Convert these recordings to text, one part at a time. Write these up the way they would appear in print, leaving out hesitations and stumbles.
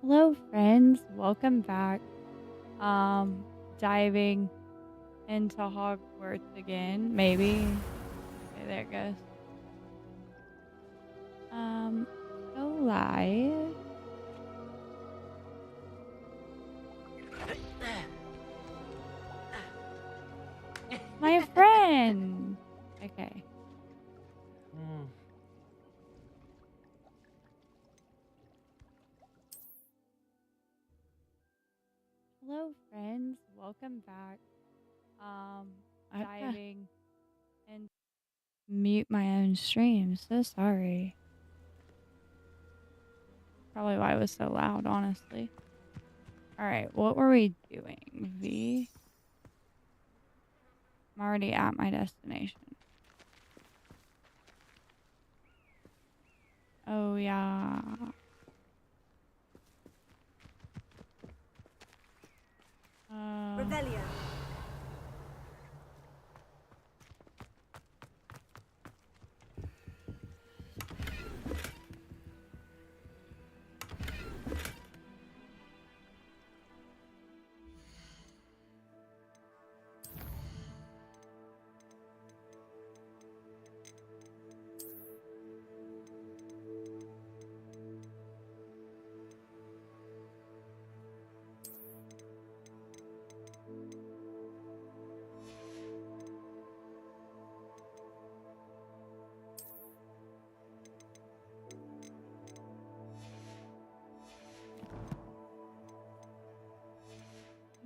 Hello, friends. Welcome back. Diving into Hogwarts again. Maybe. Okay, there it goes. Um, go live. My friend. Okay. Hello, friends. Welcome back. Diving and mute my own stream. So sorry. Probably why it was so loud, honestly. All right, what were we doing? V. I'm already at my destination. Oh, yeah. Revelio.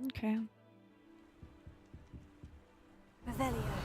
Okay. Revelio.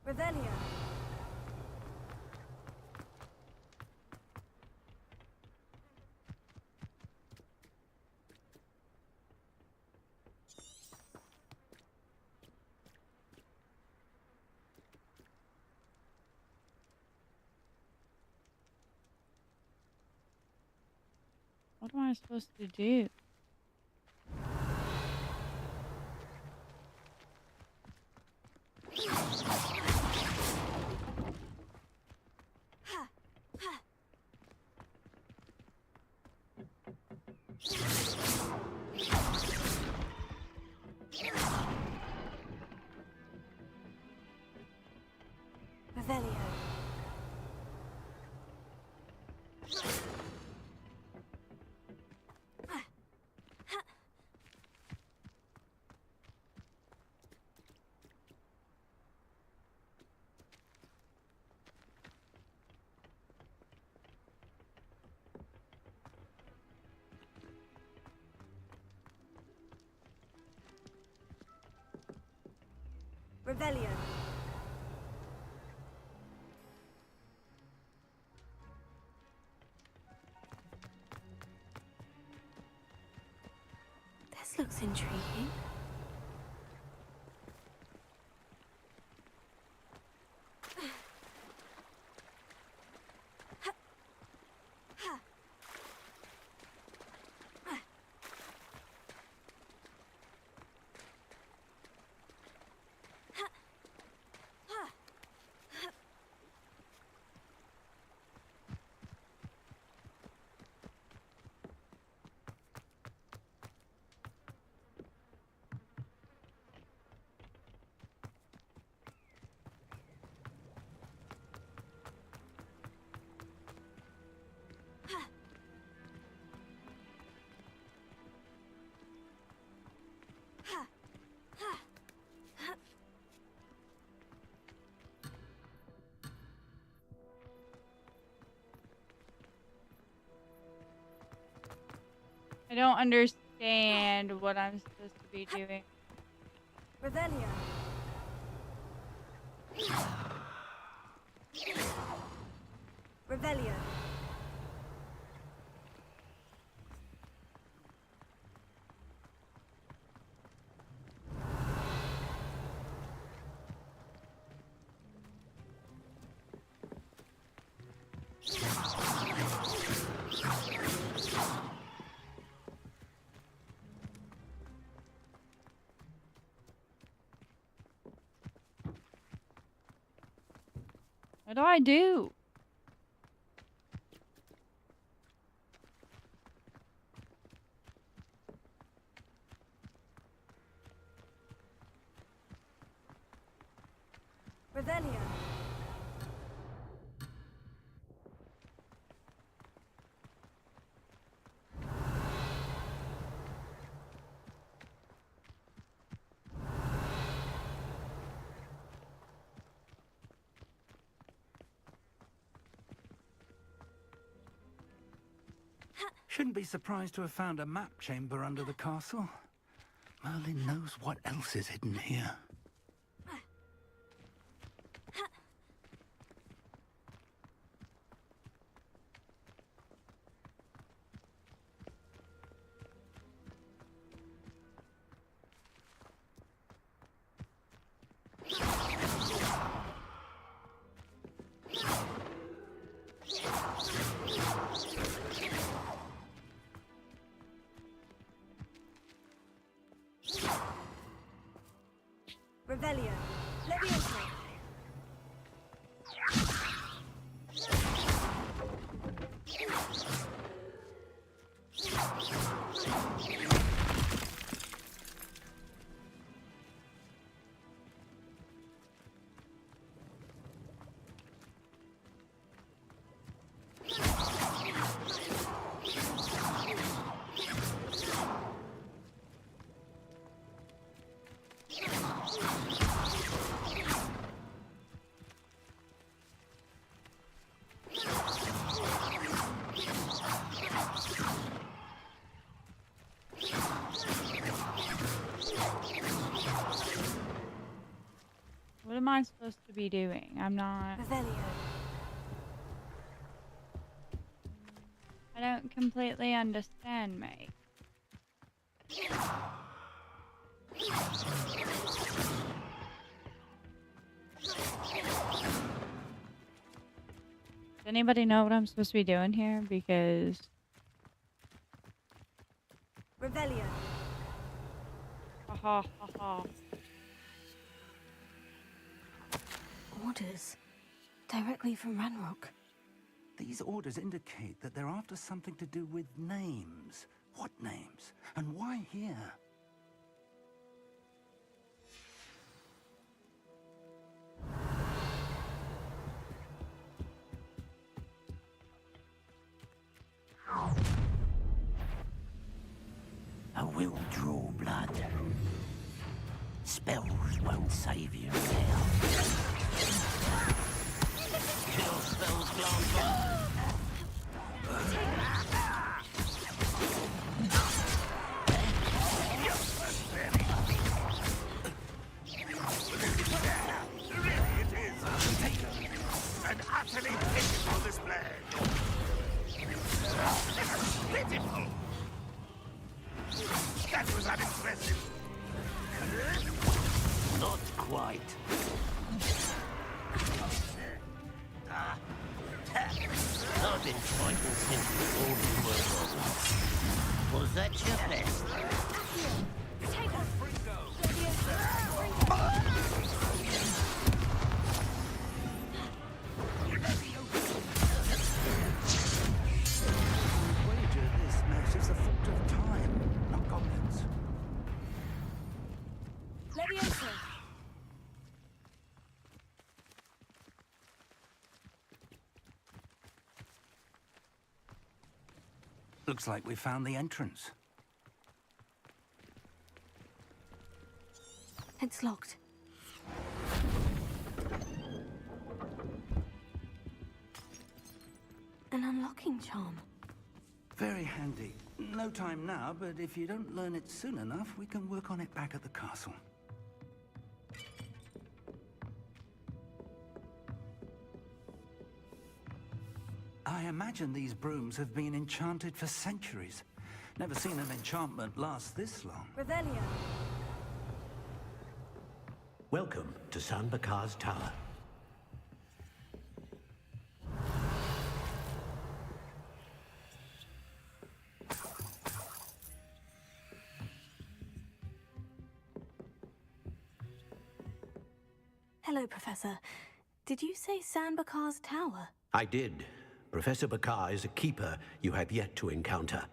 Revelio. What am I supposed to do? Revelio. Revelio. This looks intriguing. I don't understand what I'm supposed to be doing. Revelio. Revelio. What do I do? Revelio. Shouldn't be surprised to have found a map chamber under the castle. Merlin knows what else is hidden here. Revelio. Levioso. What am I supposed to be doing? I'm not... Revelio. I don't completely understand, mate. Does anybody know what I'm supposed to be doing here? Because... Revelio. Ha ha ha ha. Orders. Directly from Ranrock. These orders indicate that they're after something to do with names. What names? And why here? I will draw blood. Spells won't save you now. Kill spells glance on. An utterly pitiful display. Pitiful. That was unimpressive. Not quite. I've been fighting since before you were born. Was that your best? Wager this match is the fault of time, not goblins. Levioso. Looks like we found the entrance. It's locked. An unlocking charm. Very handy. No time now, but if you don't learn it soon enough, we can work on it back at the castle. I imagine these brooms have been enchanted for centuries. Never seen an enchantment last this long. Revelio. Welcome to San Bakar's Tower. Hello, Professor. Did you say San Bakar's Tower? I did. Professor Bakar is a keeper you have yet to encounter.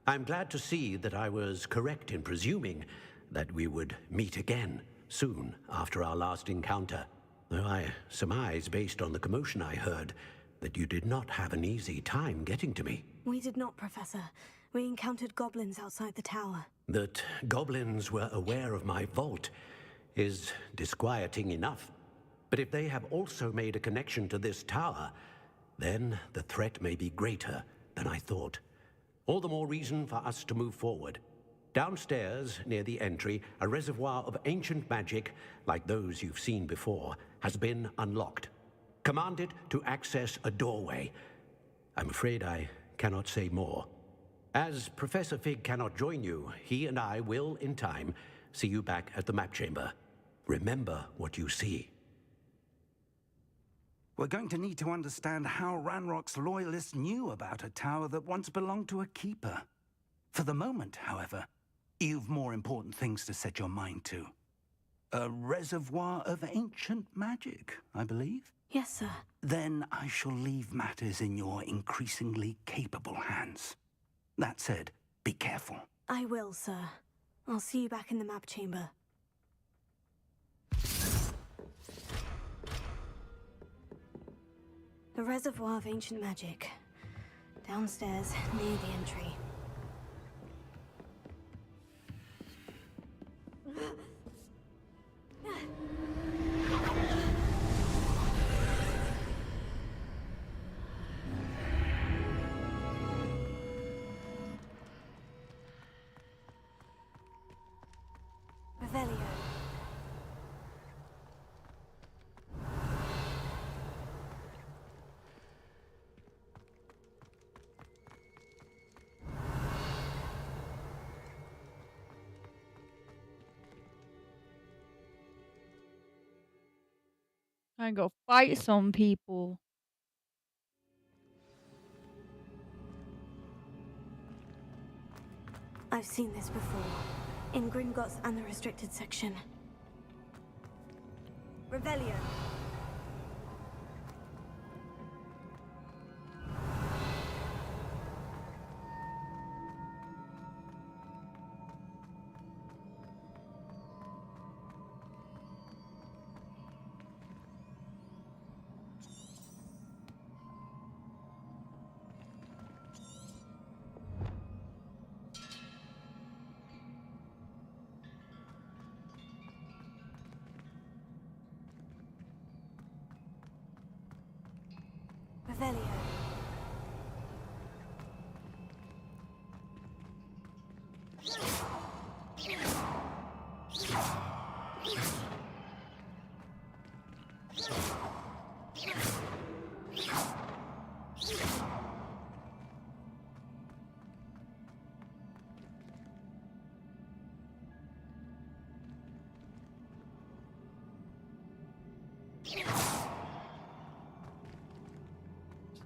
I'm glad to see that I was correct in presuming that we would meet again soon after our last encounter. Though I surmise, based on the commotion I heard, that you did not have an easy time getting to me. We did not, Professor. We encountered goblins outside the tower. That goblins were aware of my vault is disquieting enough. But if they have also made a connection to this tower, then the threat may be greater than I thought. All the more reason for us to move forward. Downstairs, near the entry, a reservoir of ancient magic, like those you've seen before, has been unlocked. Command it to access a doorway. I'm afraid I cannot say more. As Professor Fig cannot join you, he and I will, in time, see you back at the map chamber. Remember what you see. We're going to need to understand how Ranrock's loyalists knew about a tower that once belonged to a keeper. For the moment, however, you've more important things to set your mind to. A reservoir of ancient magic, I believe? Yes, sir. Then I shall leave matters in your increasingly capable hands. That said, be careful. I will, sir. I'll see you back in the map chamber. The reservoir of ancient magic. Downstairs, near the entry. Revelio. I go fight some people. I've seen this before. In Gringotts and the restricted section. Revelio. Revelio.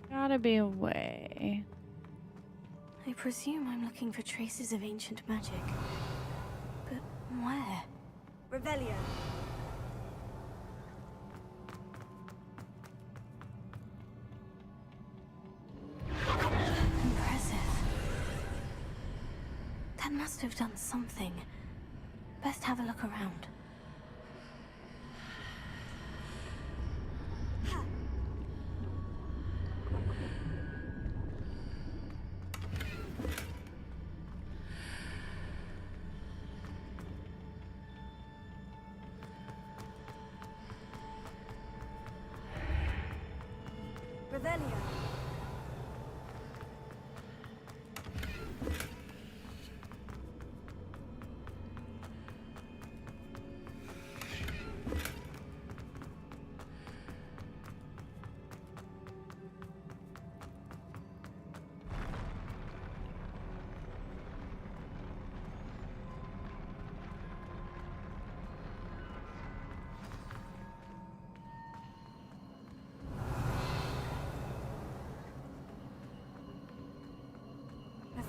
Gotta be a way. I presume I'm looking for traces of ancient magic. But where? Revelio. Impressive. That must have done something. Best have a look around. Revelio.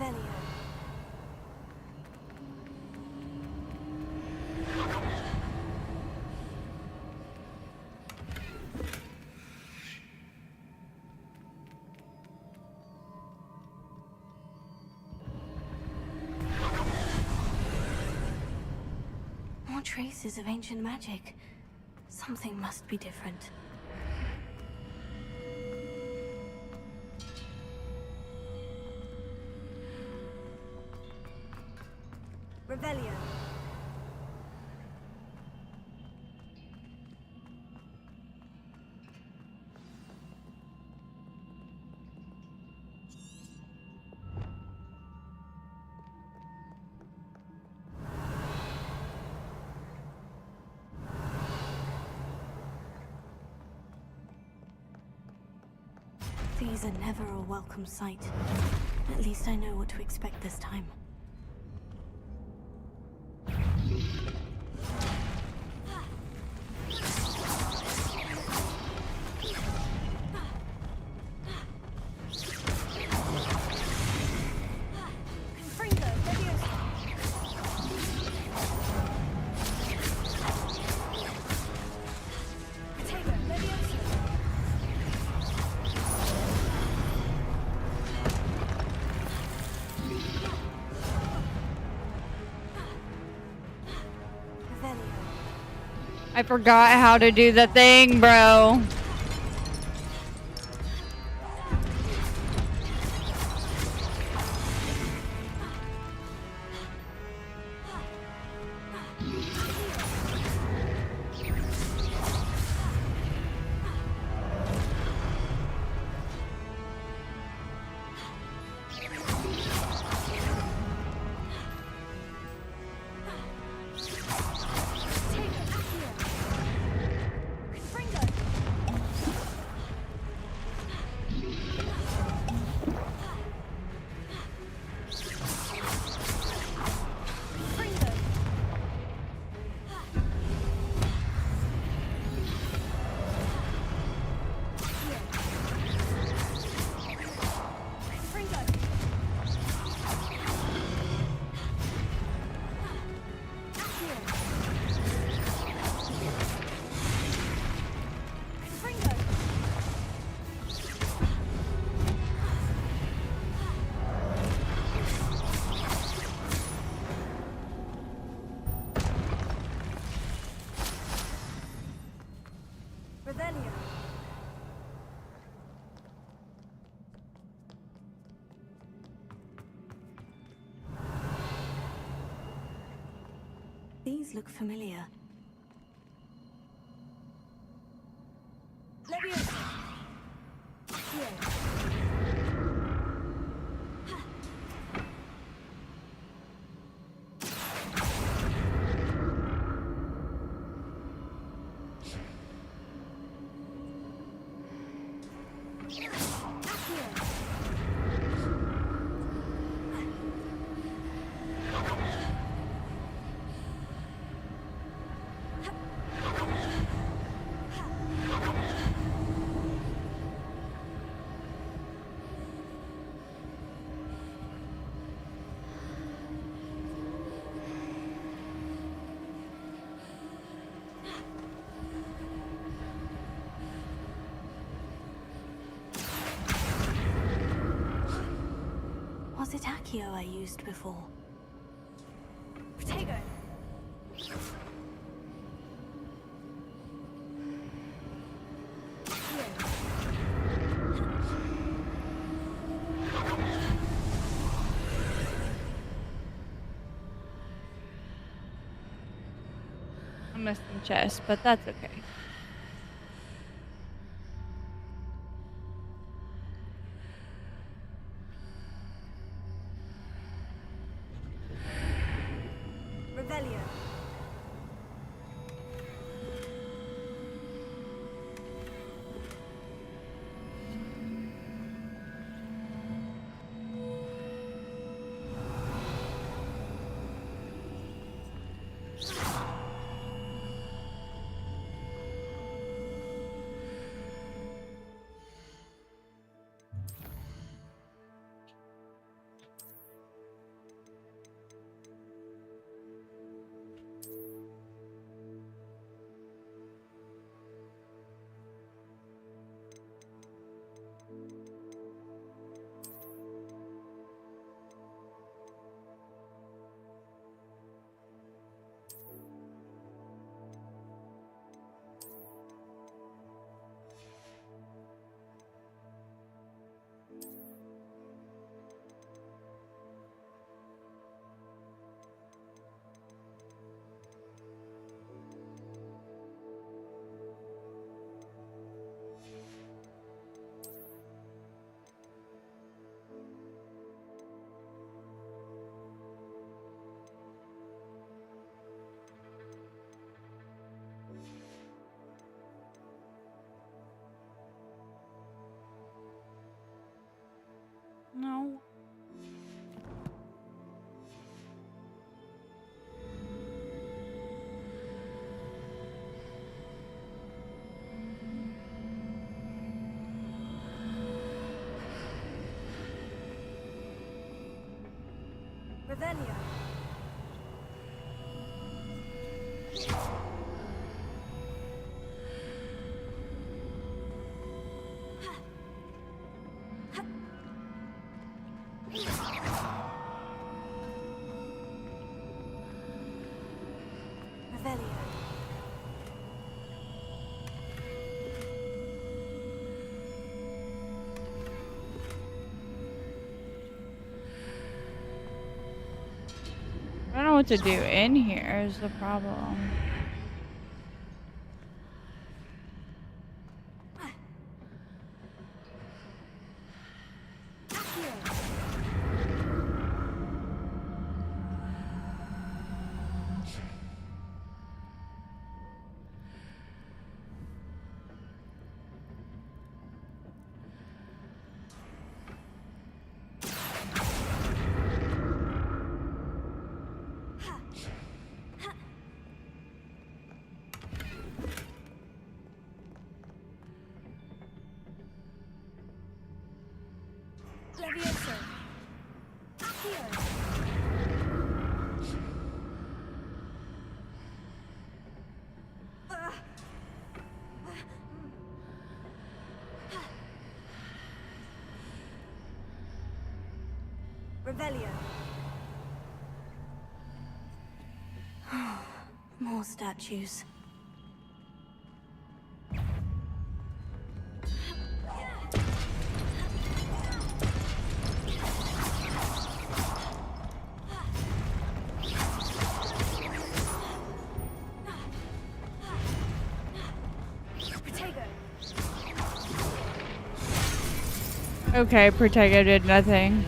Revelio. More traces of ancient magic. Something must be different. Revelio. These are never a welcome sight. At least I know what to expect this time. I forgot how to do the thing, bro. These look familiar. Was it Accio I used before? Protego! I'm missing chest, but that's okay. Revelio. Revelio. Revelio. I don't know what to do in here is the problem. Levioso. Accio. Revelio. More statues. Okay, Protego did nothing.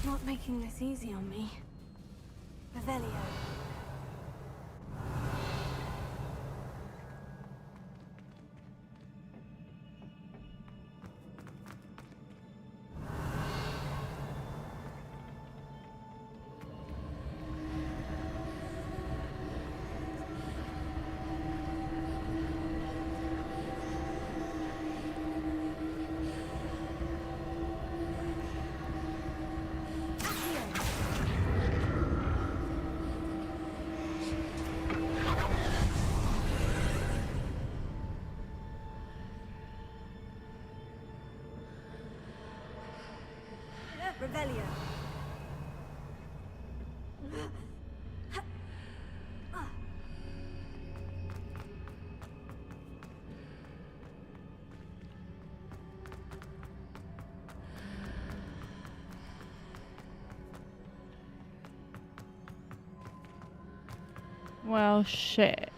Not making this easy on me. Revelio. Revelio. Well, shit.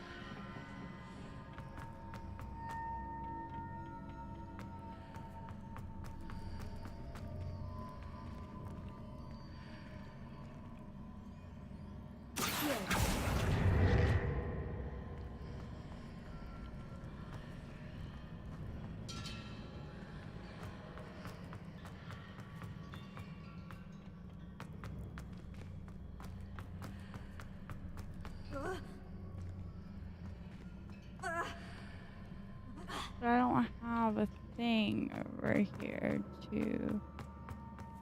I don't have a thing over here to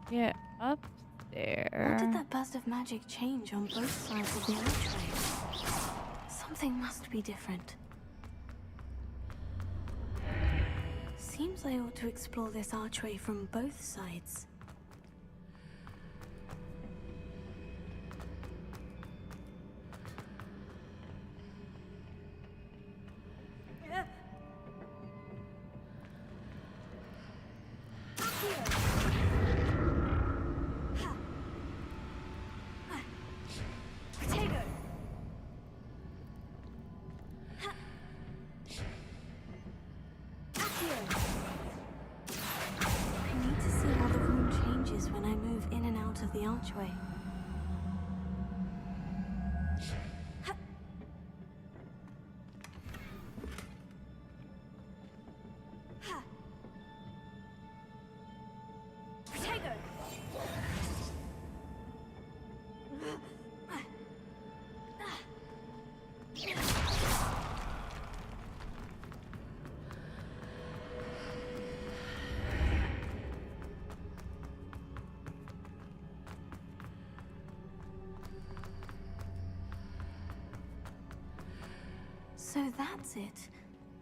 get up there. What did that burst of magic change on both sides of the archway? Something must be different. Seems I ought to explore this archway from both sides. Potato! archway. Protego! So that's it.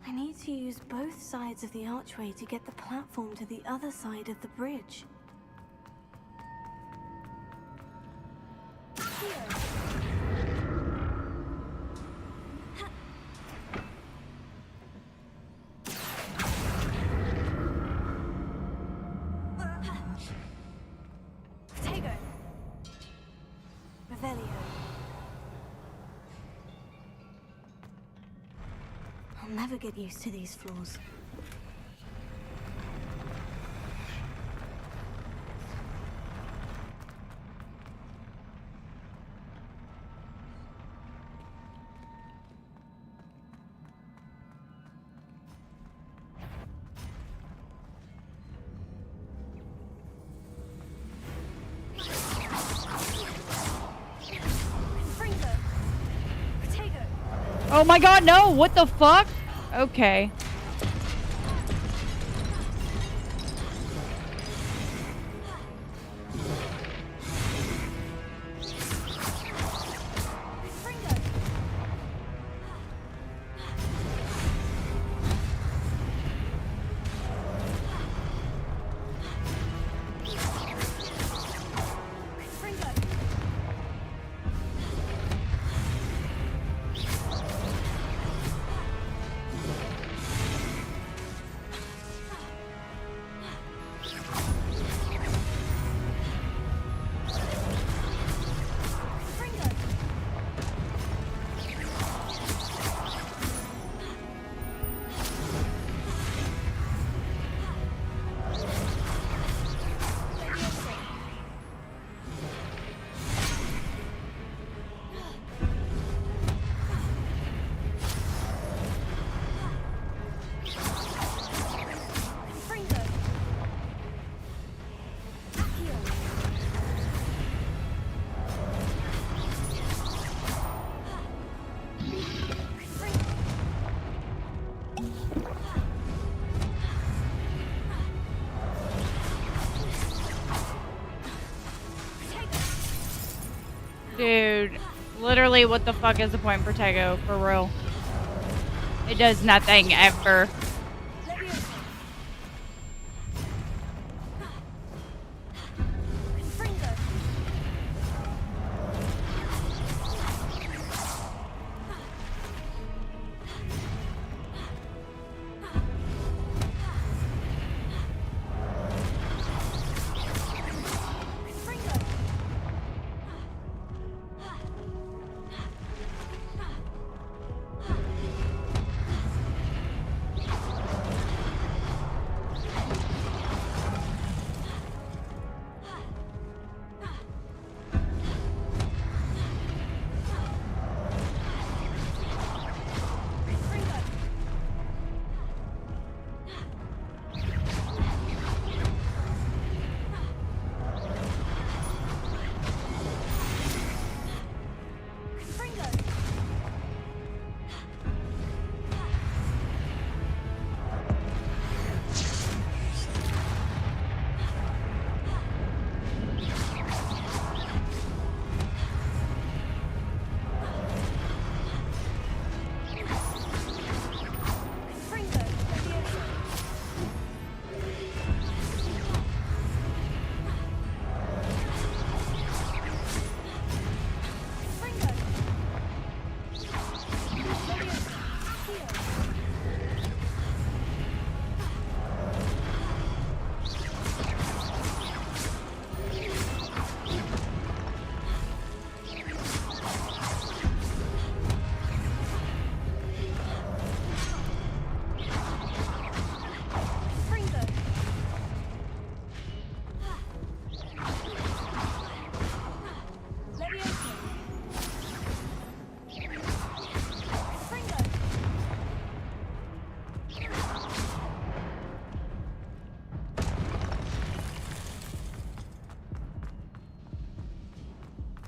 I need to use both sides of the archway to get the platform to the other side of the bridge. Protego! Revelio. I'll never get used to these floors. Oh my god, no! What the fuck? Okay. Dude, literally, what the fuck is the point, Protego? For real. It does nothing ever.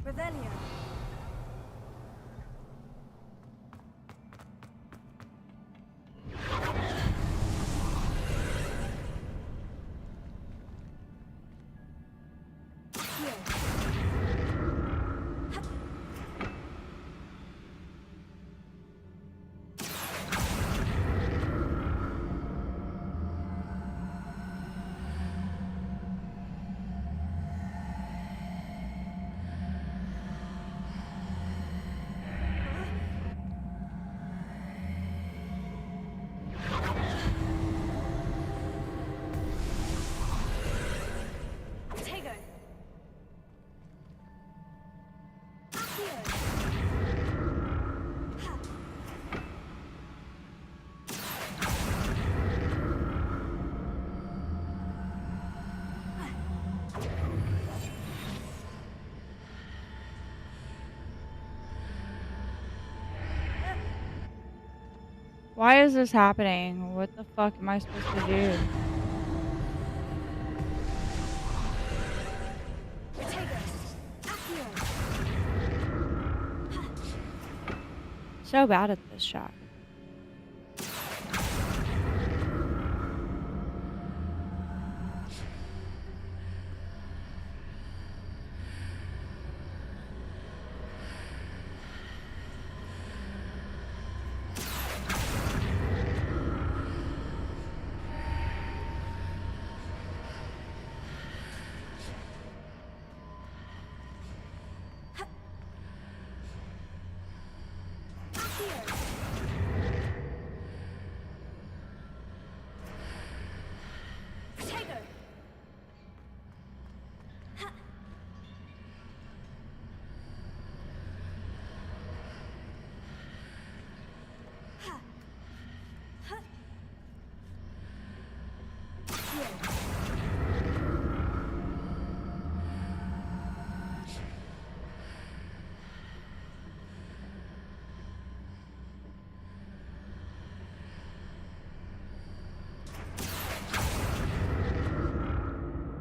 Revelio. Tego. Why is this happening? What the fuck am I supposed to do? So bad at this shot.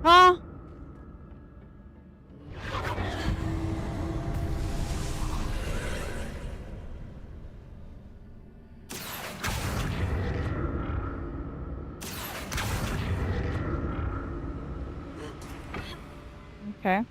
Huh? Okay.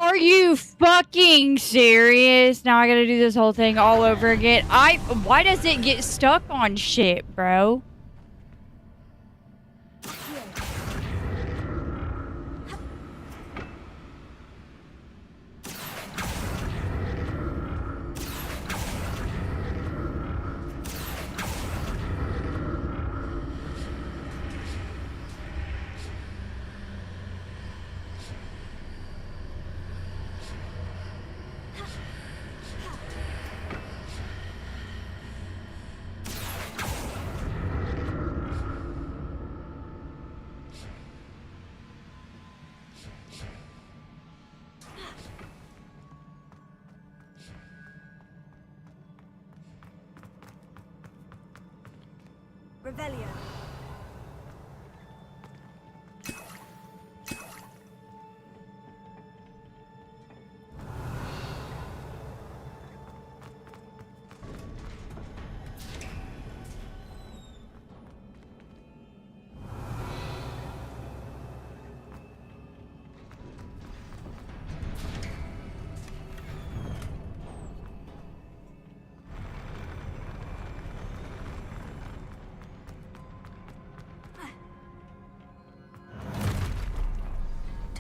Are you fucking serious? Now I gotta do this whole thing all over again. Why does it get stuck on shit, bro? Revelio.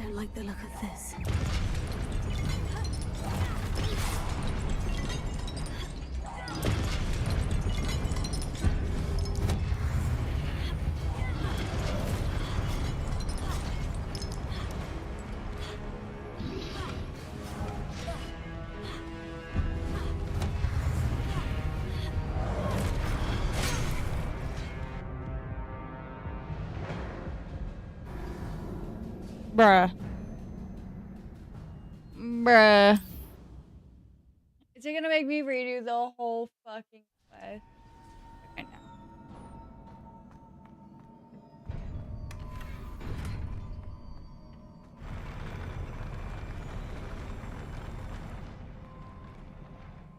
Don't like the look of this. Bruh. Bruh. Is it gonna make me redo the whole fucking quest? Okay, no.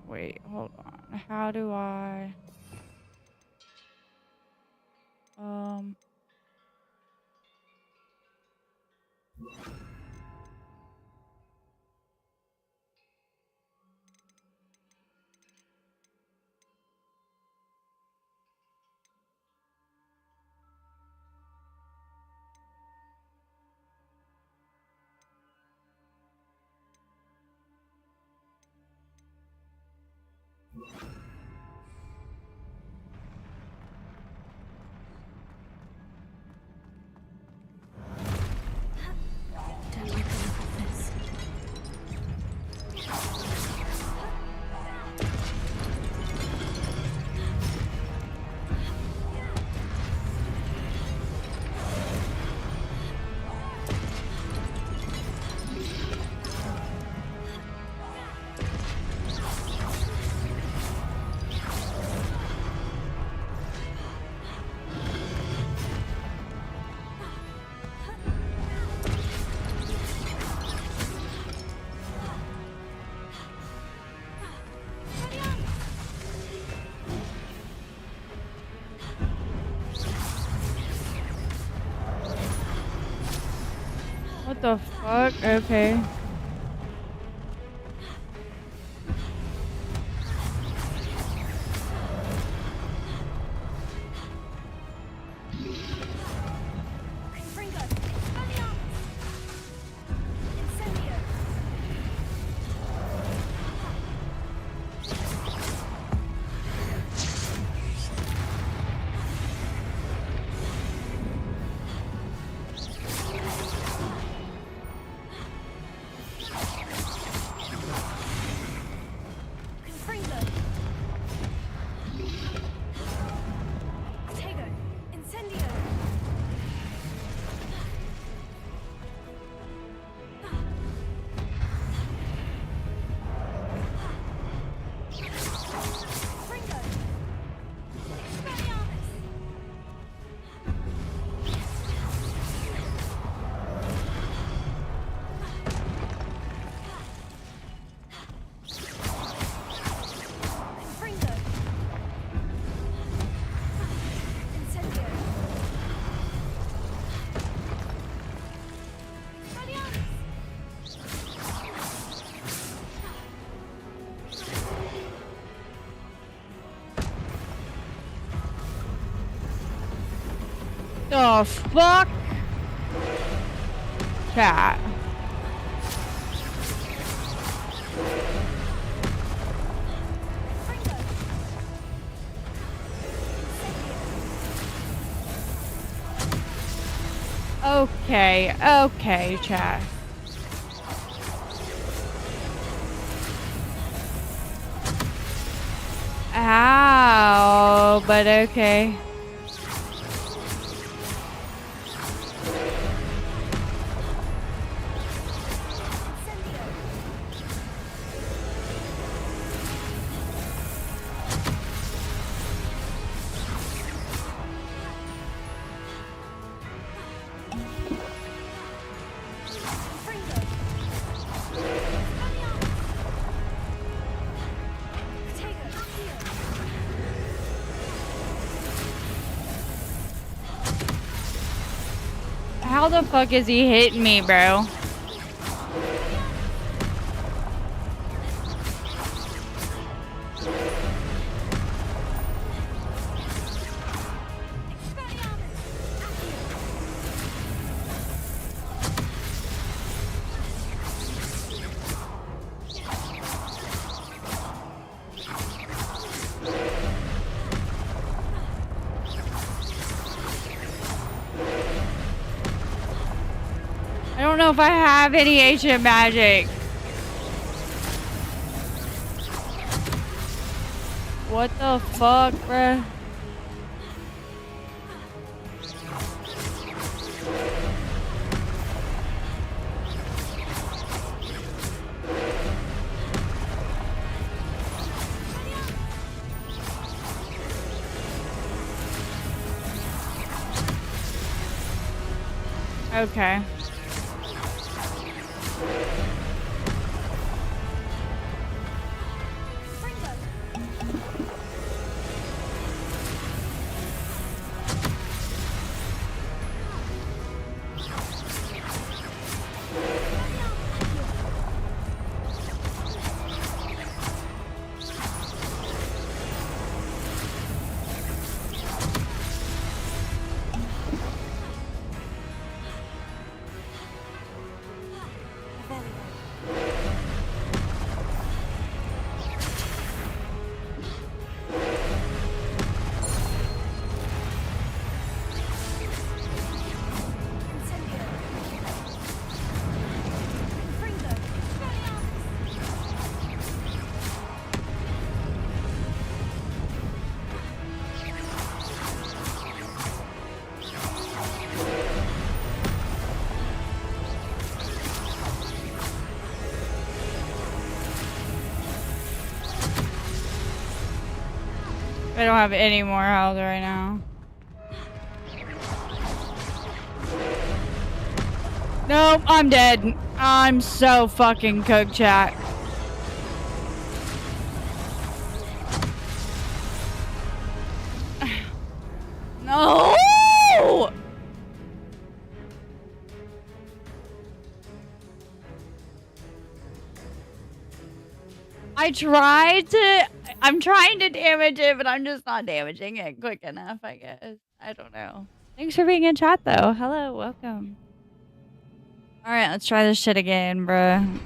Wait, hold on. How do I... Don't like the look of this. What the fuck? Okay. Confringo. Expelliarmus. Incendio. Confringo. Tego. Incendio. Confringo. Expelliarmus. Confringo. Incendio. Expelliarmus. The fuck? Chat. Confringo. Okay, okay, chat. Ow, but okay. How the fuck is he hitting me, bro? I don't know if I have any ancient magic. What the fuck, bruh? Okay. I don't have any more health right now. Nope, I'm dead. I'm so fucking cooked, chat. No! I'm trying to damage it, but I'm just not damaging it quick enough, I guess. I don't know. Thanks for being in chat, though. Hello, welcome. Alright, let's try this shit again, bruh.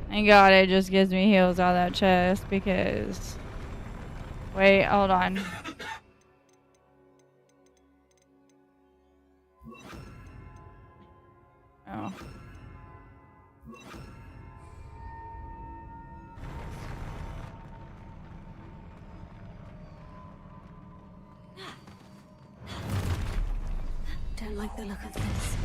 Thank God it just gives me heals out of that chest, because... Wait, hold on. Oh. Don't like the look of this.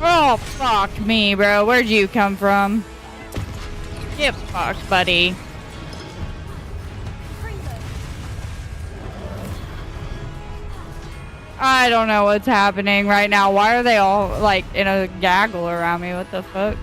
Oh, fuck me, bro. Where'd you come from? Get fucked, buddy. I don't know what's happening right now. Why are they all, like, in a gaggle around me? What the fuck?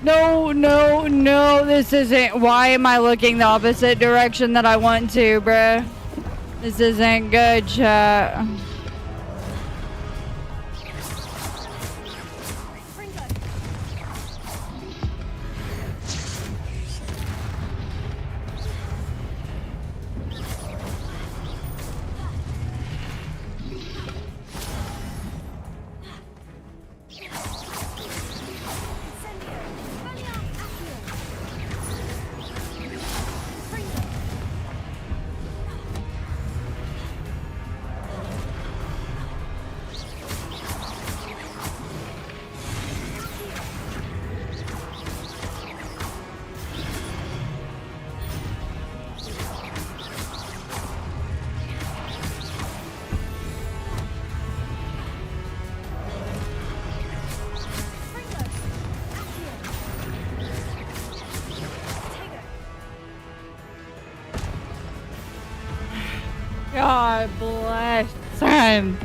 No, no, no, this isn't. Why am I looking the opposite direction that I want to, bruh? This isn't good, chat. God bless him.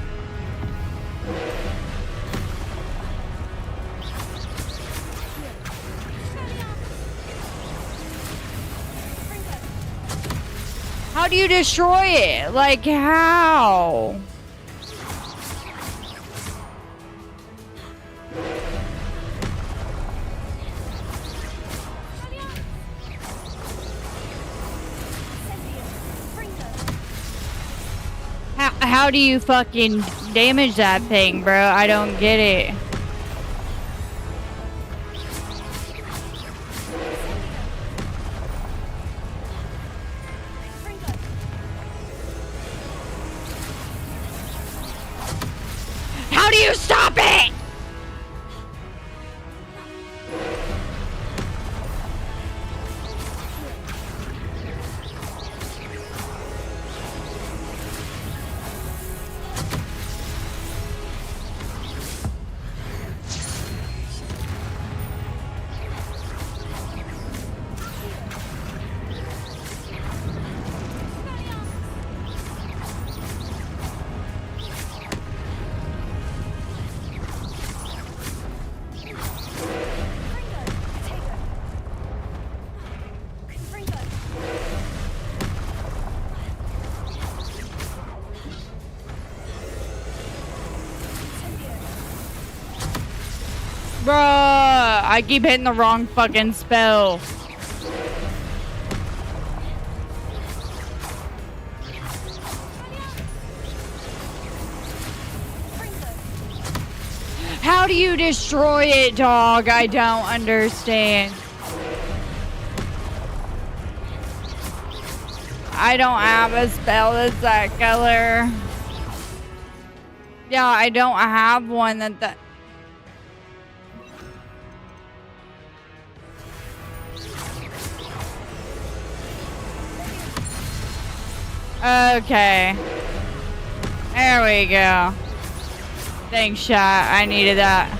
How do you destroy it? Like, how? How do you fucking damage that thing, bro? I don't get it. How do you stop it? Bruh, I keep hitting the wrong fucking spell. How do you destroy it, dog? I don't understand. I don't have a spell that's that color. Yeah, I don't have one that. Okay. There we go. Thanks, chat. I needed that.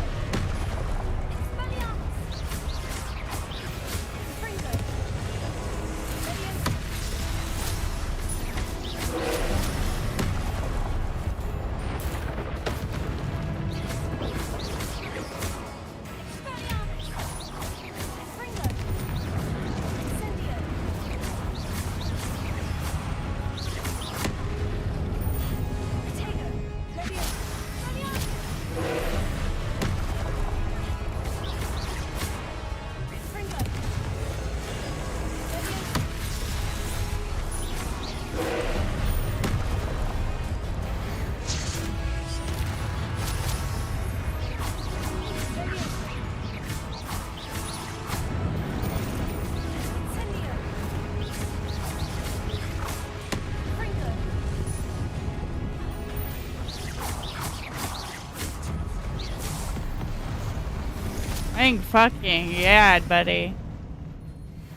Thank fucking yeah, buddy.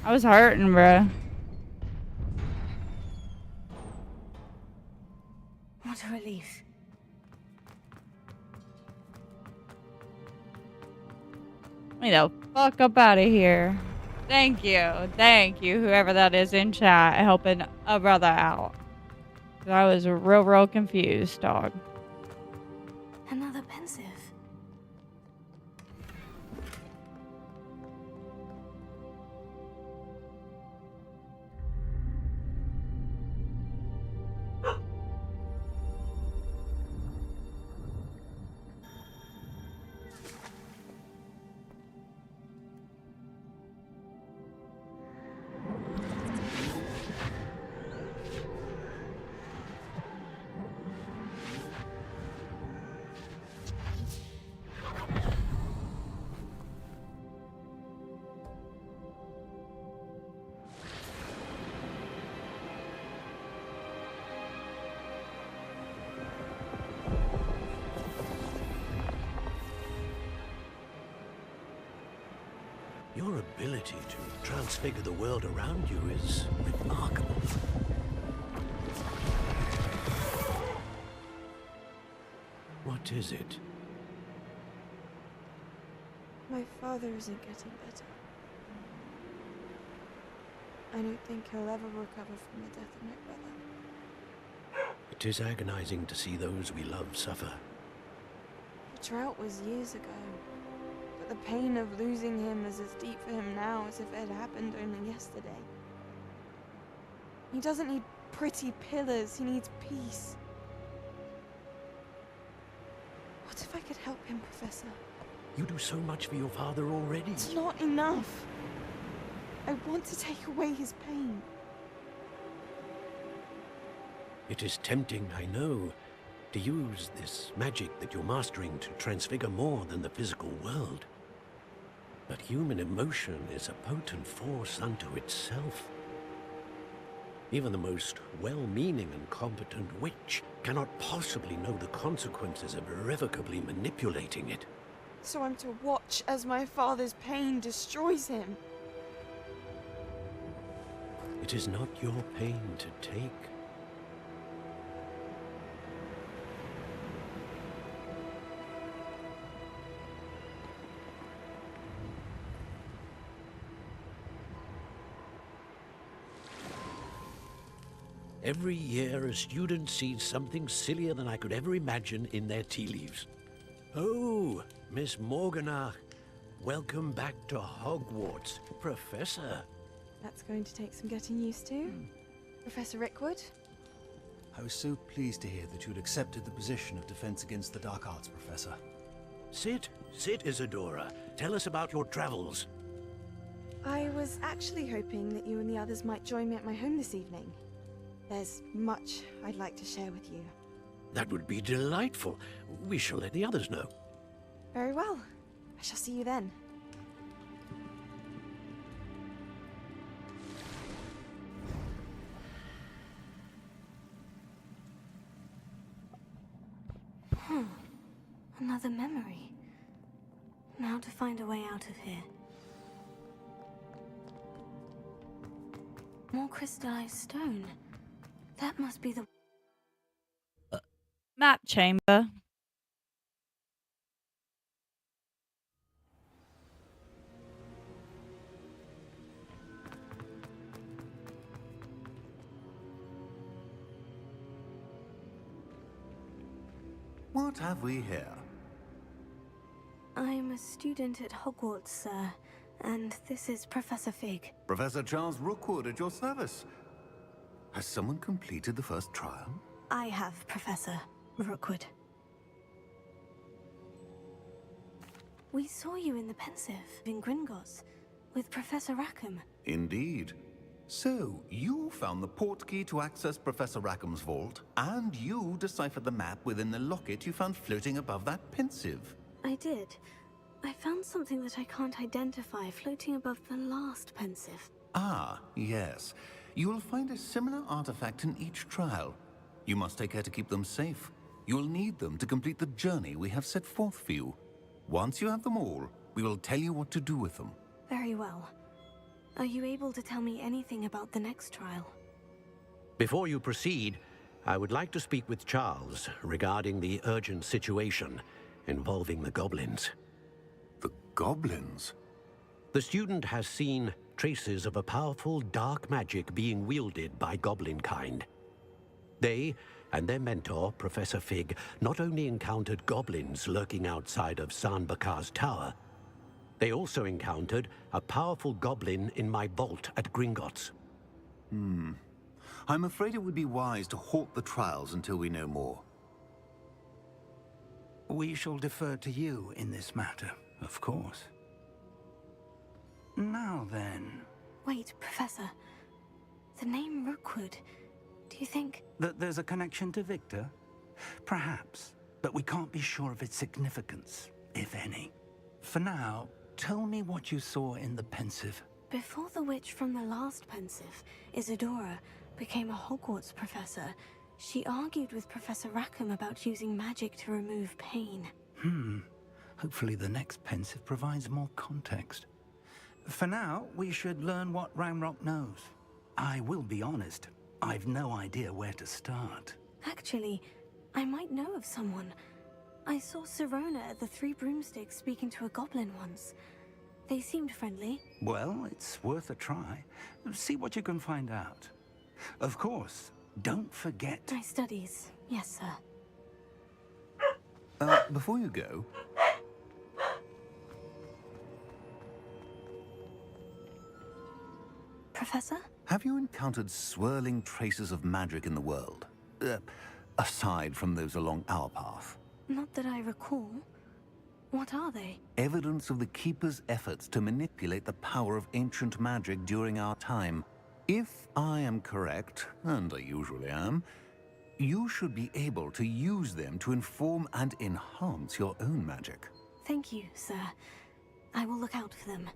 I was hurting, bruh. What a relief. Get me the fuck up out of here. Thank you, whoever that is in chat, helping a brother out. I was real confused, dog. Another pensive. Your ability to transfigure the world around you is remarkable. What is it? My father isn't getting better. I don't think he'll ever recover from the death of my brother. 'Tis agonizing to see those we love suffer. The drought was years ago, but the pain of losing him is as deep for him now as if it had happened only yesterday. He doesn't need pretty pillars, he needs peace. What if I could help him, Professor? You do so much for your father already. It's not enough. I want to take away his pain. It is tempting, I know, to use this magic that you're mastering to transfigure more than the physical world. But human emotion is a potent force unto itself. Even the most well-meaning and competent witch cannot possibly know the consequences of irrevocably manipulating it. So I'm to watch as my father's pain destroys him. It is not your pain to take. Every year, a student sees something sillier than I could ever imagine in their tea leaves. Oh, Miss Morganach, welcome back to Hogwarts, Professor. That's going to take some getting used to. Professor Rickwood? I was so pleased to hear that you'd accepted the position of Defense Against the Dark Arts, Professor. Sit, Isadora. Tell us about your travels. I was actually hoping that you and the others might join me at my home this evening. There's much I'd like to share with you. That would be delightful. We shall let the others know. Very well. I shall see you then. Another memory. Now to find a way out of here. More crystallized stone. That must be the... Map chamber. What have we here? I'm a student at Hogwarts, sir. And this is Professor Fig. Professor Charles Rookwood at your service. Has someone completed the first trial? I have, Professor Rookwood. We saw you in the Pensive in Gringotts with Professor Rackham. Indeed. So, you found the portkey to access Professor Rackham's vault, and you deciphered the map within the locket you found floating above that Pensive. I did. I found something that I can't identify floating above the last Pensive. Ah, yes. You will find a similar artifact in each trial. You must take care to keep them safe. You'll need them to complete the journey we have set forth for you. Once you have them all, we will tell you what to do with them. Very well. Are you able to tell me anything about the next trial? Before you proceed, I would like to speak with Charles regarding the urgent situation involving the goblins. The goblins? The student has seen traces of a powerful dark magic being wielded by goblin kind. They and their mentor, Professor Fig, not only encountered goblins lurking outside of Sanbakar's tower, they also encountered a powerful goblin in my vault at Gringotts. I'm afraid it would be wise to halt the trials until we know more. We shall defer to you in this matter, of course. Now then... Wait, Professor. The name Rookwood. Do you think... That there's a connection to Victor? Perhaps, but we can't be sure of its significance, if any. For now, tell me what you saw in the Pensive. Before the witch from the last Pensive, Isadora, became a Hogwarts professor, she argued with Professor Rackham about using magic to remove pain. Hopefully the next Pensive provides more context. For now, we should learn what Ranrock knows. I will be honest, I've no idea where to start. Actually, I might know of someone. I saw Sirona at the Three Broomsticks speaking to a goblin once. They seemed friendly. Well, it's worth a try. See what you can find out. Of course, Don't forget. My studies, yes, sir. Before you go, Professor? have you encountered swirling traces of magic in the world? Aside from those along our path. Not that I recall. What are they? Evidence of the Keeper's efforts to manipulate the power of ancient magic during our time. If I am correct, and I usually am, you should be able to use them to inform and enhance your own magic. Thank you, sir. I will look out for them.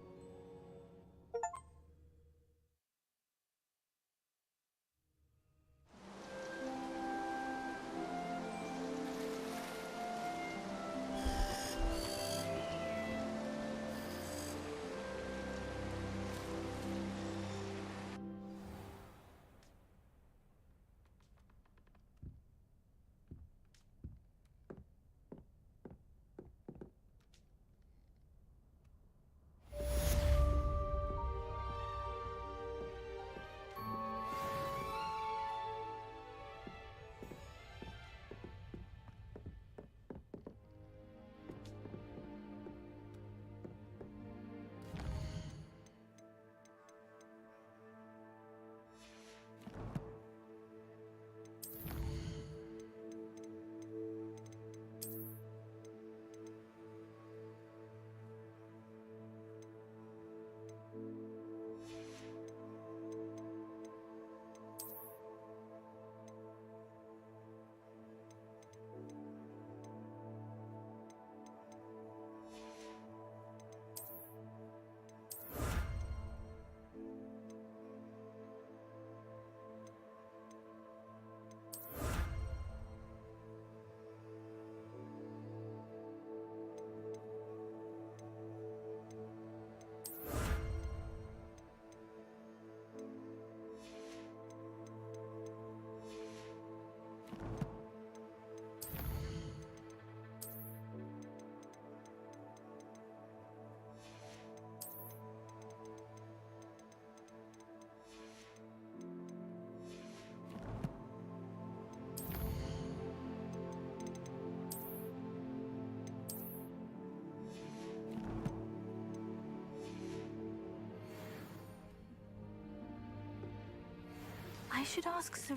I should ask Sir...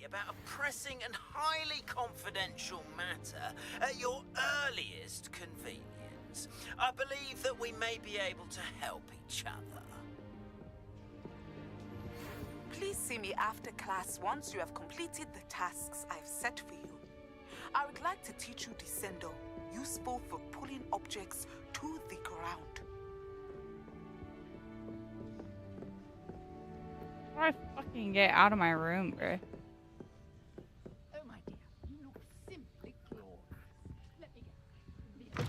About a pressing and highly confidential matter at your earliest convenience. I believe that we may be able to help each other. Please see me after class once you have completed the tasks I've set for you. I would like to teach you Descendo, useful for pulling objects to the ground. How do I fucking get out of my room, bro? Oh my dear, you look simply glorious. Let me get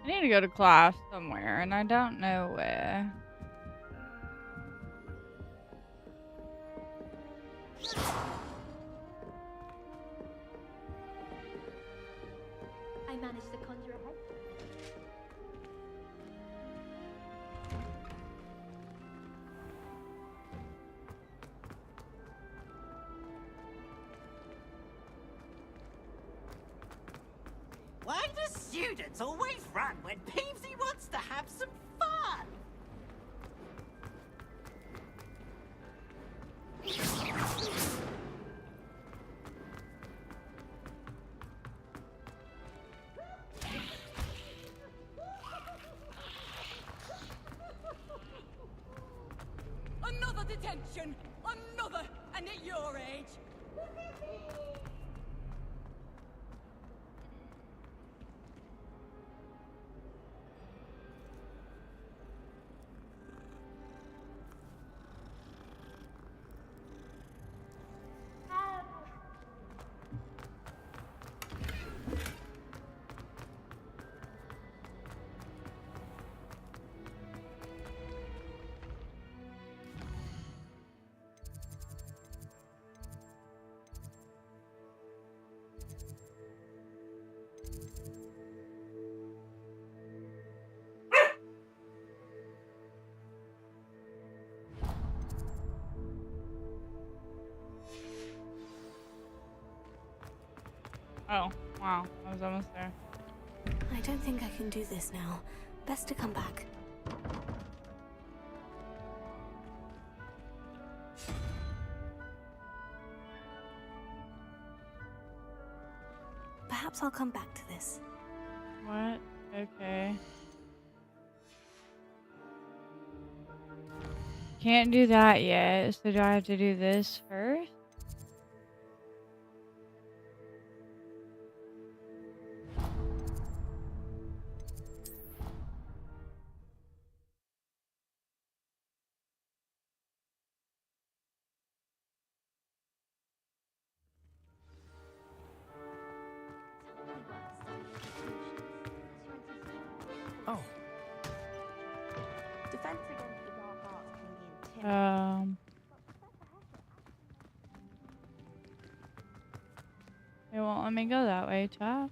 I need to go to class somewhere, and I don't know where. I managed to conjure a head. Why do students always run when Peevesy wants to have some fun? another detention! Another! And at your age! Oh, wow. I was almost there. I don't think I can do this now. Best to come back. Perhaps I'll come back to this. What? Okay. Can't do that yet, so do I have to do this first? Oh. Defense against the dark arts can be intimidating. It won't let me go that way, chat.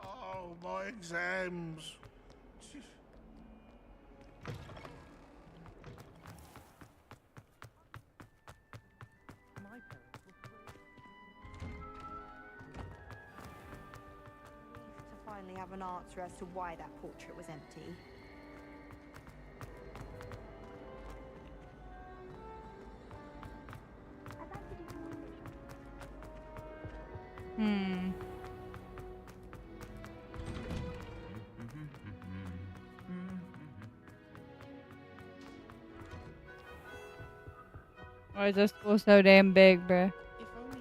Oh, my exams. To finally have an answer as to why that portrait was empty. Hmm. Why is this school so damn big, bruh? If only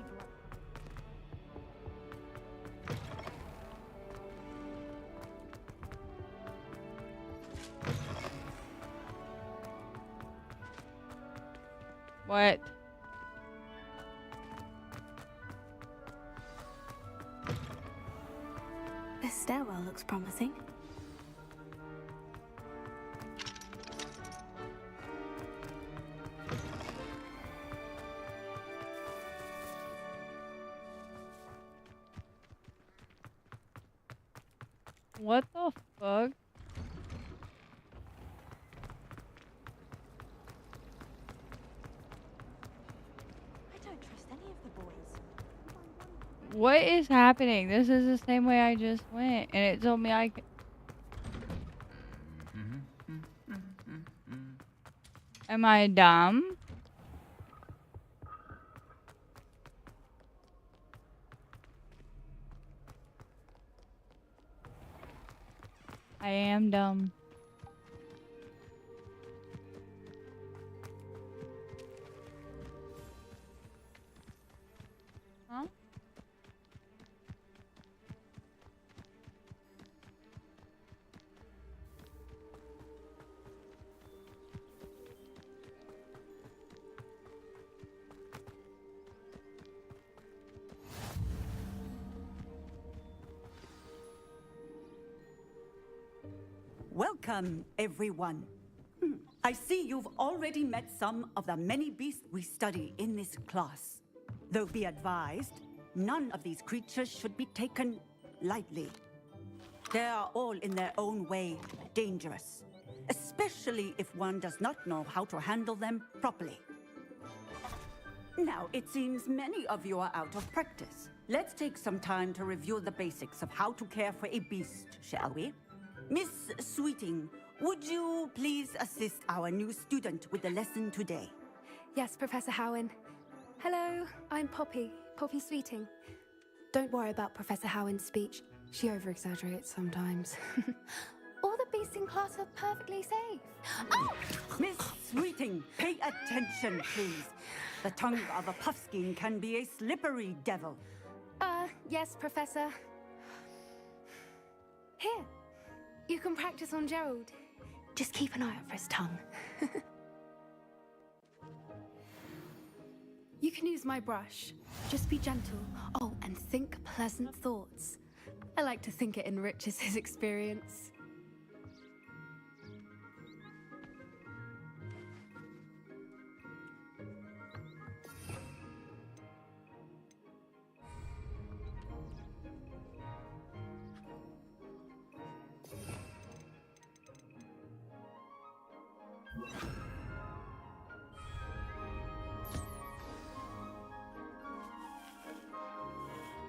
What? This stairwell looks promising. What the fuck? I don't trust any of the boys. What is happening? This is the same way I just went, and it told me I could. Am I dumb? I am dumb. Huh? Welcome, everyone. I see you've already met some of the many beasts we study in this class. Though be advised, none of these creatures should be taken lightly. They are all in their own way dangerous, especially if one does not know how to handle them properly. Now, it seems many of you are out of practice. Let's take some time to review the basics of how to care for a beast, shall we? Miss Sweeting, would you please assist our new student with the lesson today? Yes, Professor Howen. Hello, I'm Poppy Sweeting. Don't worry about Professor Howen's speech. She over-exaggerates sometimes. All the beasts in class are perfectly safe. Oh! Miss Sweeting, pay attention, please. The tongue of a puffskein can be a slippery devil. Yes, Professor. Here, you can practice on Gerald. Just keep an eye out for his tongue. You can use my brush. Just be gentle. Oh, and think pleasant thoughts. I like to think it enriches his experience.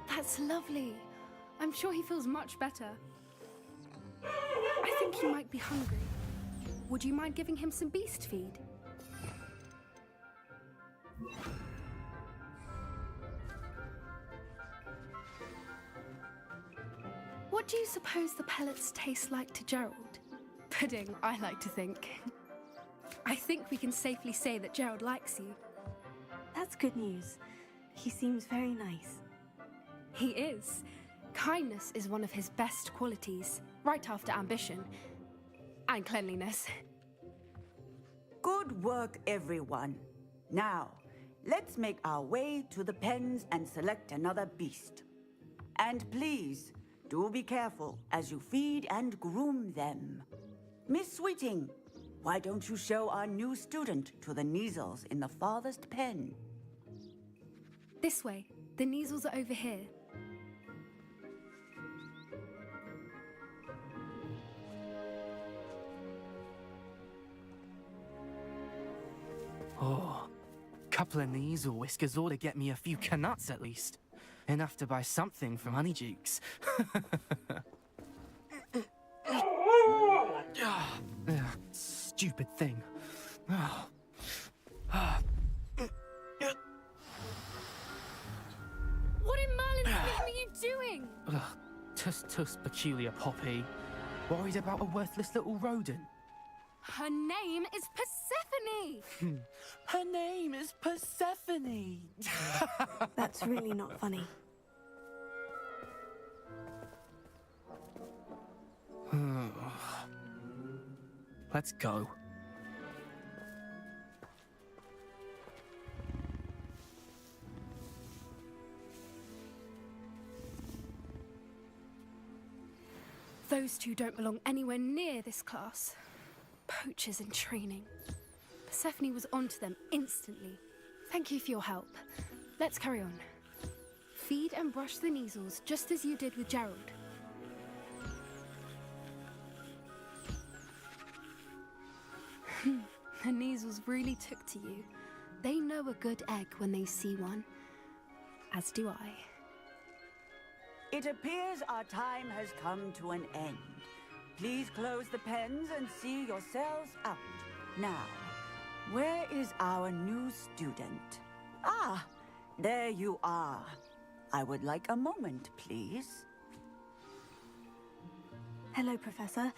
That's lovely. I'm sure he feels much better. I think he might be hungry. Would you mind giving him some beast feed? What do you suppose the pellets taste like to Gerald? Pudding, I like to think. I think we can safely say that Gerald likes you. That's good news. He seems very nice. He is. Kindness is one of his best qualities, right after ambition. And cleanliness. Good work, everyone. Now, let's make our way to the pens and select another beast. And please, do be careful as you feed and groom them. Miss Sweeting, why don't you show our new student to the Neasels in the farthest pen? This way. The Neasels are over here. Oh, couple of Neasel whiskers ought to get me a few canuts at least. Enough to buy something from Honeydukes. Stupid thing. What in Merlin's name are you doing? Tuss, peculiar Poppy. Worried about a worthless little rodent. Her name is Persephone! Her name is Persephone! That's really not funny. Let's go. Those two don't belong anywhere near this class. Poachers in training. Persephone was onto them instantly. Thank you for your help. Let's carry on. Feed and brush the Neasels just as you did with Gerald. The Neasels really took to you. They know a good egg when they see one. As do I. It appears our time has come to an end. Please close the pens and see yourselves out. Now, where is our new student? Ah, there you are. I would like a moment, please. Hello, Professor.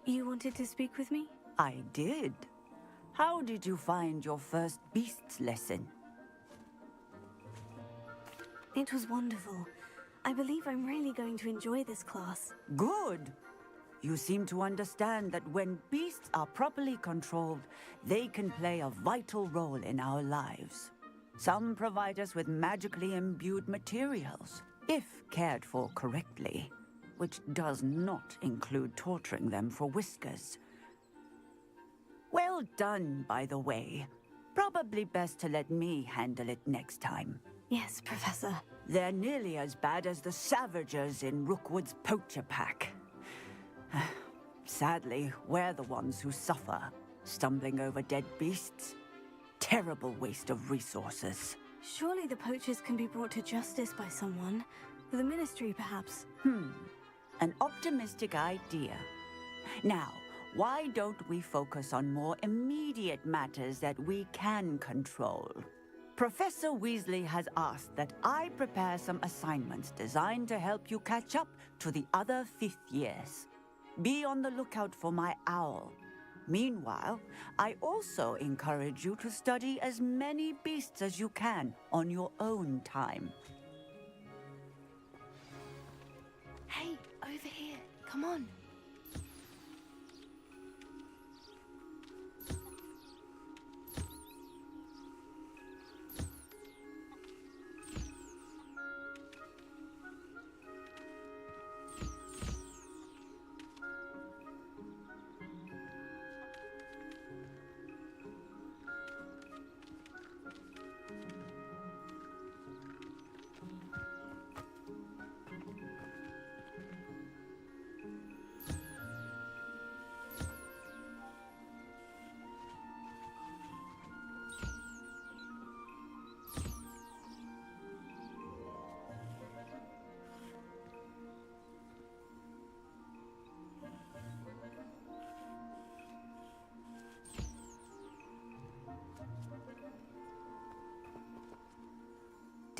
You wanted to speak with me? I did. How did you find your first beasts lesson? It was wonderful. I believe I'm really going to enjoy this class. Good. You seem to understand that when beasts are properly controlled, they can play a vital role in our lives. Some provide us with magically imbued materials, if cared for correctly, which does not include torturing them for whiskers. Well done, by the way. Probably best to let me handle it next time. Yes, Professor. They're nearly as bad as the Savagers in Rookwood's poacher pack. Sadly, we're the ones who suffer, stumbling over dead beasts. Terrible waste of resources. Surely the poachers can be brought to justice by someone. The Ministry, perhaps. An optimistic idea. Now, why don't we focus on more immediate matters that we can control? Professor Weasley has asked that I prepare some assignments designed to help you catch up to the other 5th years. Be on the lookout for my owl. Meanwhile, I also encourage you to study as many beasts as you can on your own time. Hey, over here. Come on.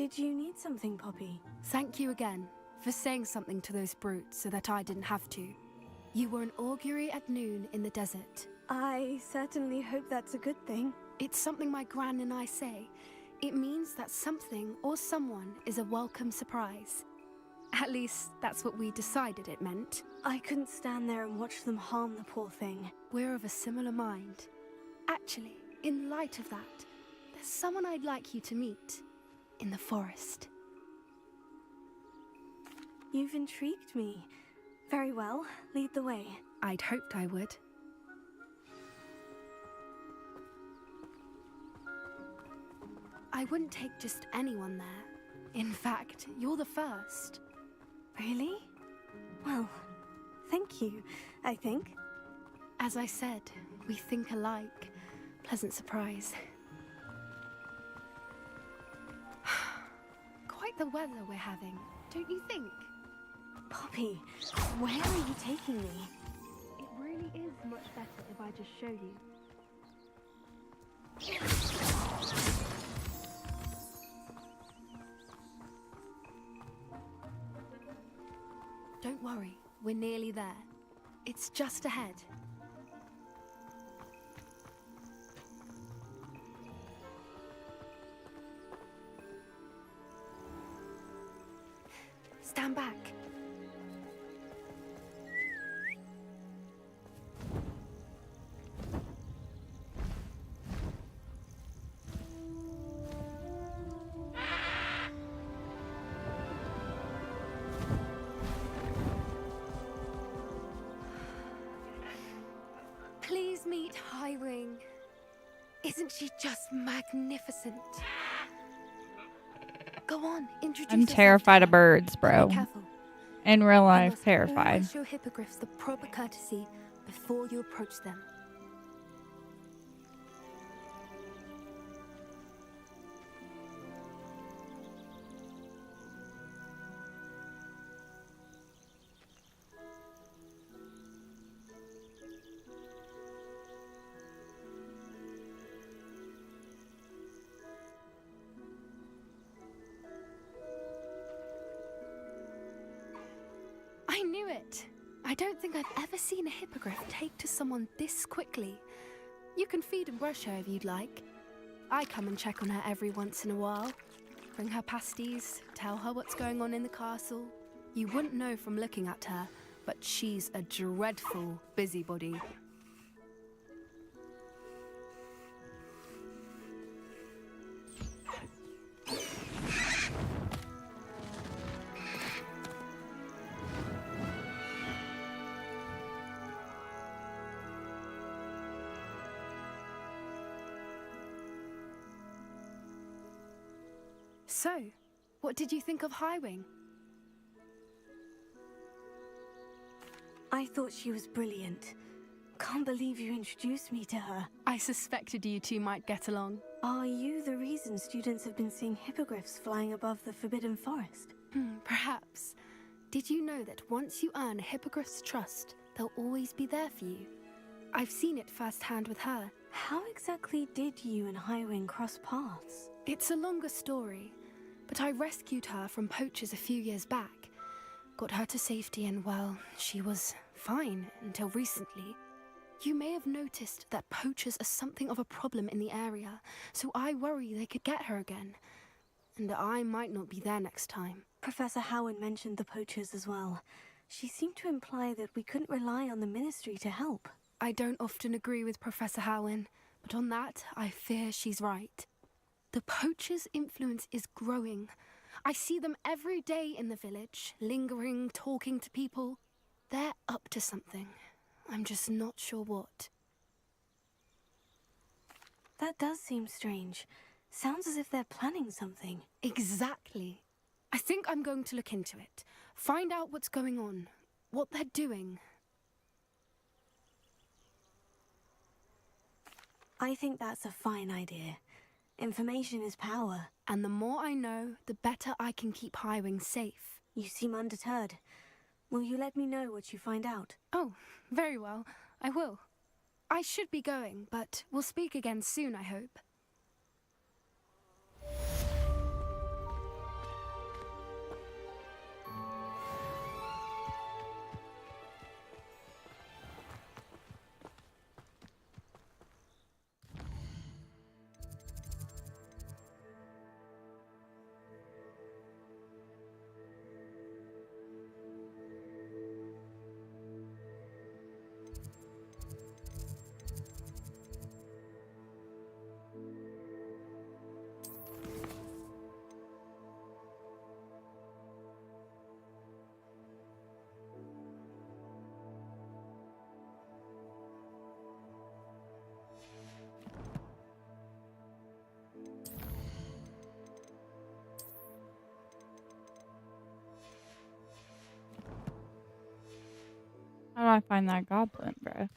Did you need something, Poppy? Thank you again for saying something to those brutes so that I didn't have to. You were an augury at noon in the desert. I certainly hope that's a good thing. It's something my gran and I say. It means that something or someone is a welcome surprise. At least, that's what we decided it meant. I couldn't stand there and watch them harm the poor thing. We're of a similar mind. Actually, in light of that, there's someone I'd like you to meet. In the forest. You've intrigued me. Very well, lead the way. I'd hoped I would. I wouldn't take just anyone there. In fact, you're the first. Really? Well, thank you, I think. As I said, we think alike. Pleasant surprise. Quite the weather we're having, don't you think? Poppy, where are you taking me? It really is much better if I just show you. Don't worry, we're nearly there. It's just ahead. Stand back. Please meet Highwing. Isn't she just magnificent? Go on, introduce I'm yourself terrified to of her. birds, But bro. be careful. In real You life, must terrified. always show hippogriffs the proper courtesy before you approach them. I knew it! I don't think I've ever seen a hippogriff take to someone this quickly. You can feed and brush her if you'd like. I come and check on her every once in a while. Bring her pasties, tell her what's going on in the castle. You wouldn't know from looking at her, but she's a dreadful busybody. So, what did you think of Highwing? I thought she was brilliant. Can't believe you introduced me to her. I suspected you two might get along. Are you the reason students have been seeing hippogriffs flying above the Forbidden Forest? Perhaps. Did you know that once you earn a hippogriff's trust, they'll always be there for you? I've seen it firsthand with her. How exactly did you and Highwing cross paths? It's a longer story, but I rescued her from poachers a few years back. Got her to safety and, well, she was fine until recently. You may have noticed that poachers are something of a problem in the area, so I worry they could get her again. And I might not be there next time. Professor Howard mentioned the poachers as well. She seemed to imply that we couldn't rely on the Ministry to help. I don't often agree with Professor Howin, but on that, I fear she's right. The poachers' influence is growing. I see them every day in the village, lingering, talking to people. They're up to something. I'm just not sure what. That does seem strange. Sounds as if they're planning something. Exactly. I think I'm going to look into it. Find out what's going on, what they're doing. I think that's a fine idea. Information is power. And the more I know, the better I can keep Highwing safe. You seem undeterred. Will you let me know what you find out? Oh, very well. I will. I should be going, but we'll speak again soon, I hope. How do I find that goblin, bro?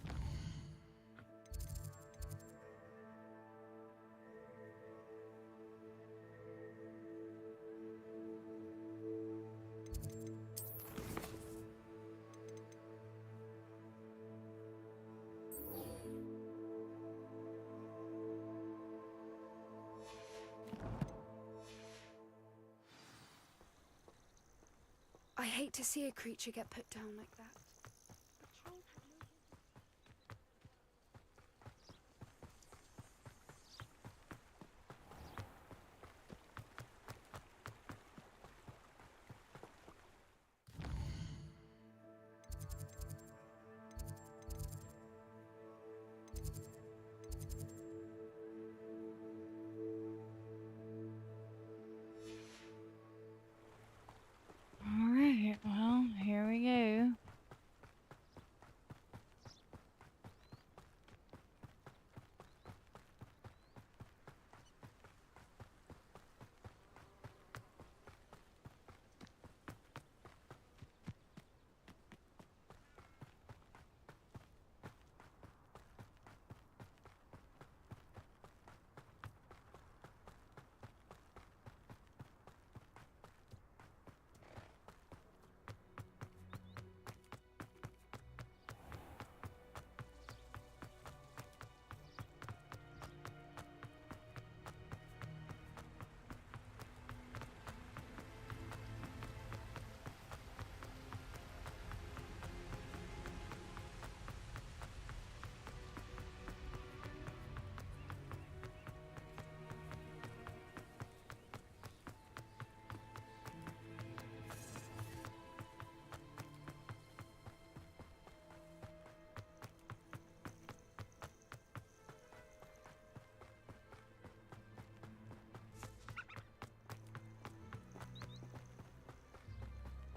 I hate to see a creature get put down like that. Alright, well, here we go.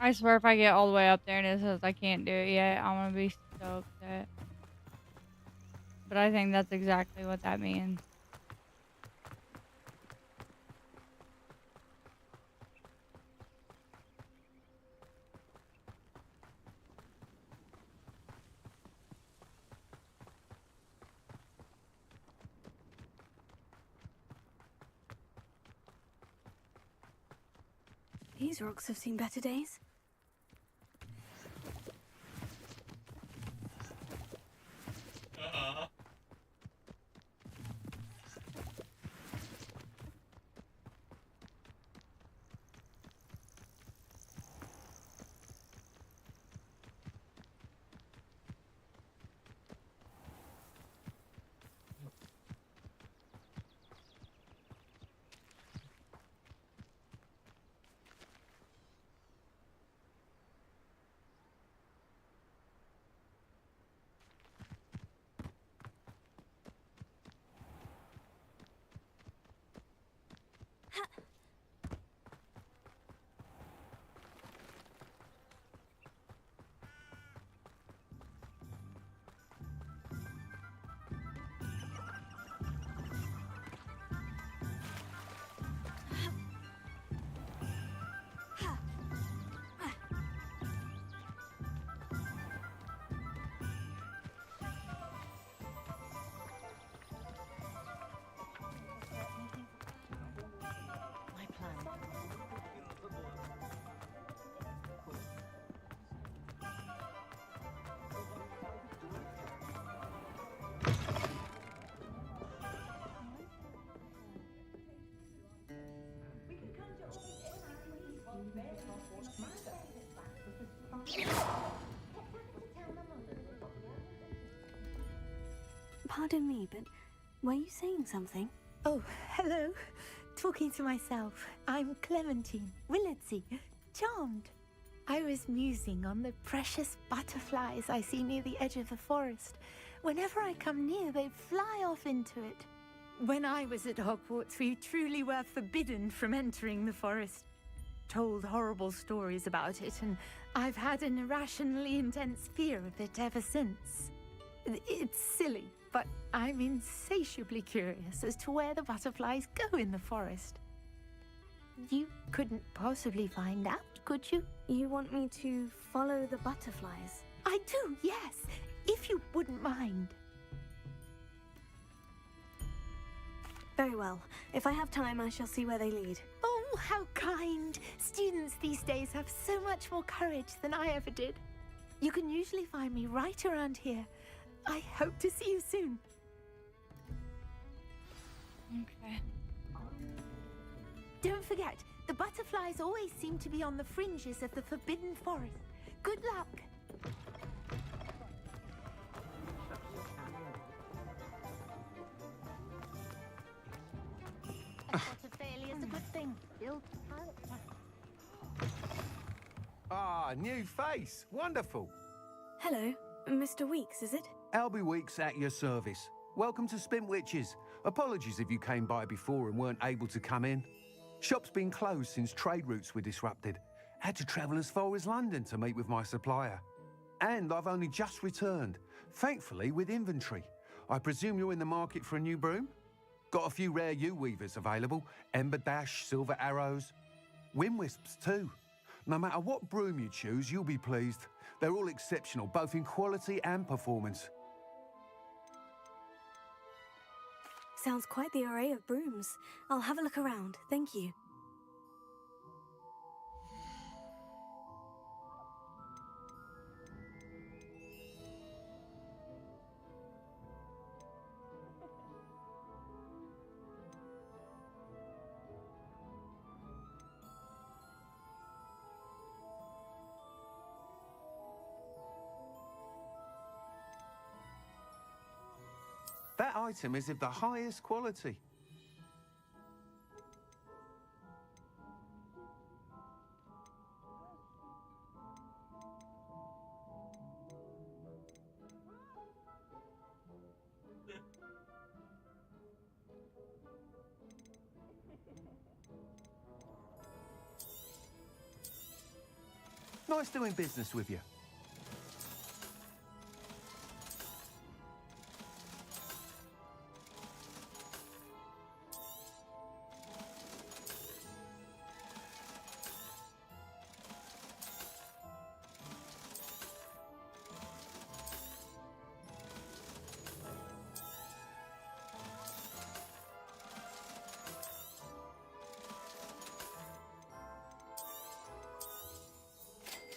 I swear if I get all the way up there and it says I can't do it yet, I'm gonna be so upset. But I think that's exactly what that means. These rocks have seen better days. Pardon me, but were you saying something? Oh, hello. Talking to myself. I'm Clementine Willardsey. Charmed. I was musing on the precious butterflies I see near the edge of the forest. Whenever I come near, they fly off into it. When I was at Hogwarts, we truly were forbidden from entering the forest. Told horrible stories about it, and I've had an irrationally intense fear of it ever since. It's silly, but I'm insatiably curious as to where the butterflies go in the forest. You couldn't possibly find out, could you? You want me to follow the butterflies? I do, yes. If you wouldn't mind. Very well. If I have time, I shall see where they lead. Oh, how kind. Students these days have so much more courage than I ever did. You can usually find me right around here. I hope to see you soon. Okay. Don't forget, the butterflies always seem to be on the fringes of the Forbidden Forest. Good luck. To failure is a good thing. Build character. Ah, new face. Wonderful. Hello, Mr. Weeks, is it? Albie Weeks at your service. Welcome to Spintwitches. Apologies if you came by before and weren't able to come in. Shop's been closed since trade routes were disrupted. Had to travel as far as London to meet with my supplier. And I've only just returned, thankfully with inventory. I presume you're in the market for a new broom? Got a few rare U-weavers available. Ember Dash, Silver Arrows. Wind-wisps too. No matter what broom you choose, you'll be pleased. They're all exceptional, both in quality and performance. Sounds quite the array of brooms. I'll have a look around, thank you. That item is of the highest quality. Nice doing business with you.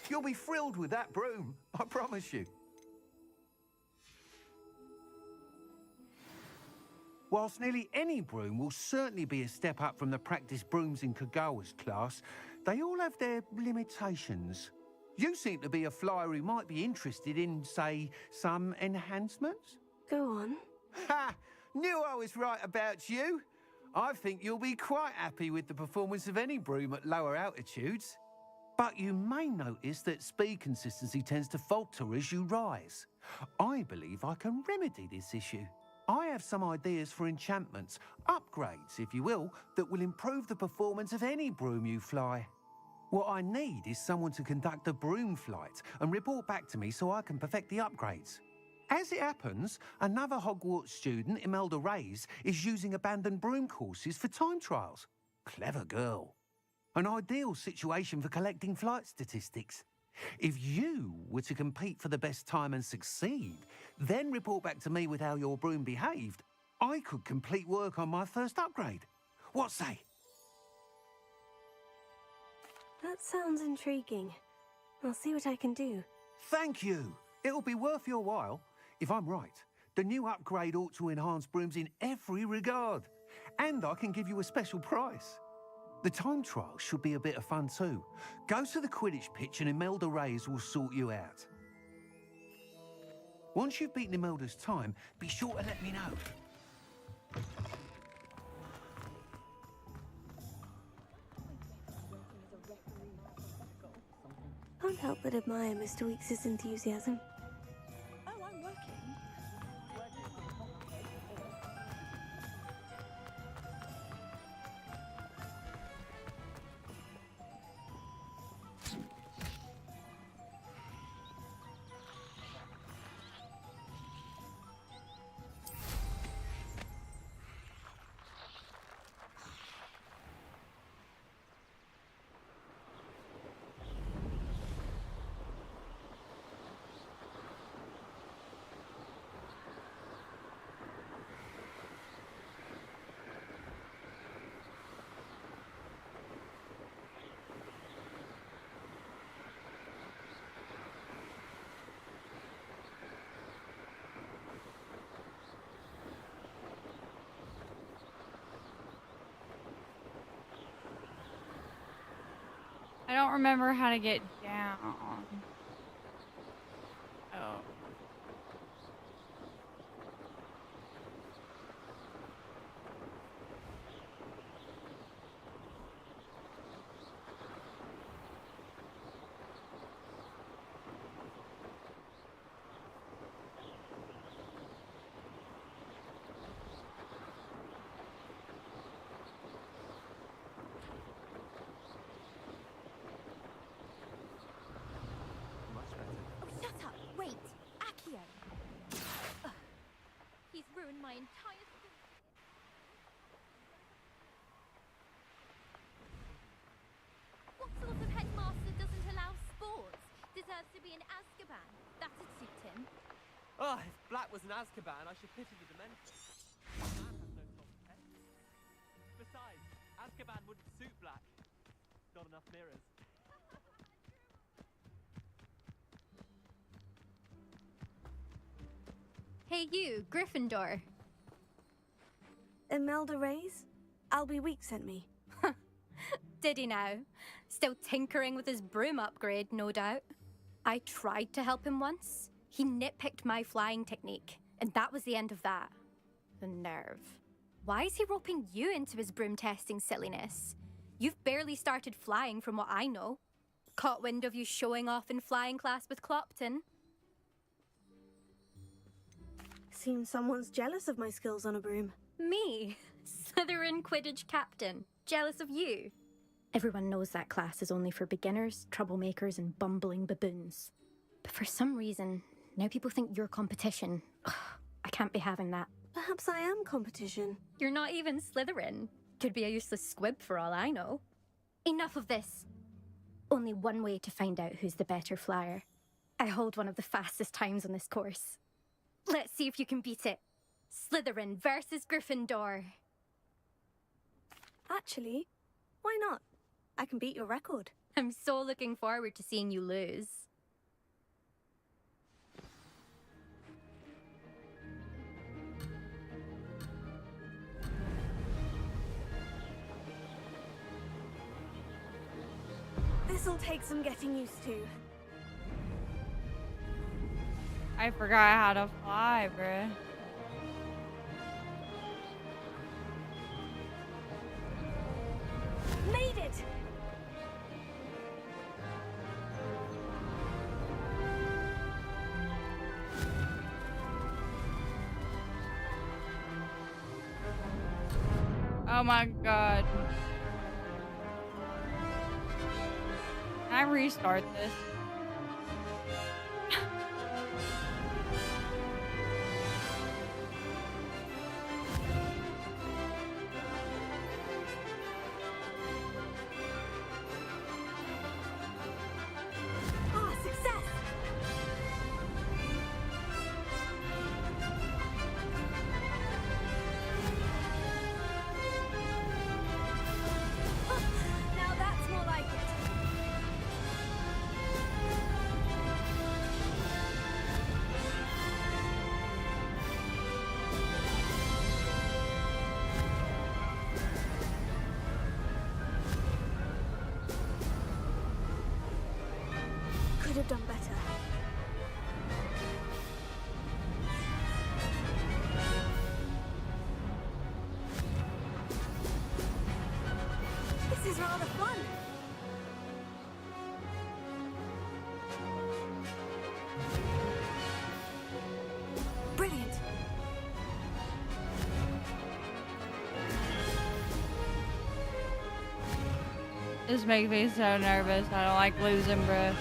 You'll be thrilled with that broom, I promise you. Whilst nearly any broom will certainly be a step up from the practice brooms in Kagawa's class, they all have their limitations. You seem to be a flyer who might be interested in, say, some enhancements? Go on. Ha! Knew I was right about you. I think you'll be quite happy with the performance of any broom at lower altitudes. But you may notice that speed consistency tends to falter as you rise. I believe I can remedy this issue. I have some ideas for enchantments, upgrades, if you will, that will improve the performance of any broom you fly. What I need is someone to conduct a broom flight and report back to me so I can perfect the upgrades. As it happens, another Hogwarts student, Imelda Reyes, is using abandoned broom courses for time trials. Clever girl. An ideal situation for collecting flight statistics. If you were to compete for the best time and succeed, then report back to me with how your broom behaved, I could complete work on my first upgrade. What say? That sounds intriguing. I'll see what I can do. Thank you. It'll be worth your while. If I'm right, the new upgrade ought to enhance brooms in every regard. And I can give you a special price. The time trial should be a bit of fun too. Go to the Quidditch pitch and Imelda Reyes will sort you out. Once you've beaten Imelda's time, be sure to let me know. Can't help but admire Mr. Weeks' enthusiasm. Oh, I'm working. don't remember how to get down. Oh. Oh, shut up! Wait! Accio! Ugh. He's ruined my entire school. What sort of headmaster doesn't allow sports? Deserves to be in Azkaban. That'd suit him. Oh, if Black was an Azkaban, I should pity the Dementors. Man has no self-defense. Besides, Azkaban wouldn't suit Black. Not enough mirrors. Hey you, Gryffindor. Imelda Reyes? Albie Week sent me. Did he now? Still tinkering with his broom upgrade, no doubt. I tried to help him once. He nitpicked my flying technique, and that was the end of that. The nerve. Why is he roping you into his broom testing silliness? You've barely started flying from what I know. Caught wind of you showing off in flying class with Clopton. Seems someone's jealous of my skills on a broom. Me? Slytherin Quidditch captain. Jealous of you? Everyone knows that class is only for beginners, troublemakers, and bumbling baboons. But for some reason, now people think you're competition. Ugh, I can't be having that. Perhaps I am competition. You're not even Slytherin. Could be a useless squib for all I know. Enough of this. Only one way to find out who's the better flyer. I hold one of the fastest times on this course. Let's see if you can beat it. Slytherin versus Gryffindor. Actually, why not? I can beat your record. I'm so looking forward to seeing you lose. This'll take some getting used to. I forgot how to fly, bruh. Made it! Oh my god. Can I restart this? Ah, success! Now that's more like it. Could have done better. This is rather fun. Brilliant. This makes me so nervous. I don't like losing, bruh.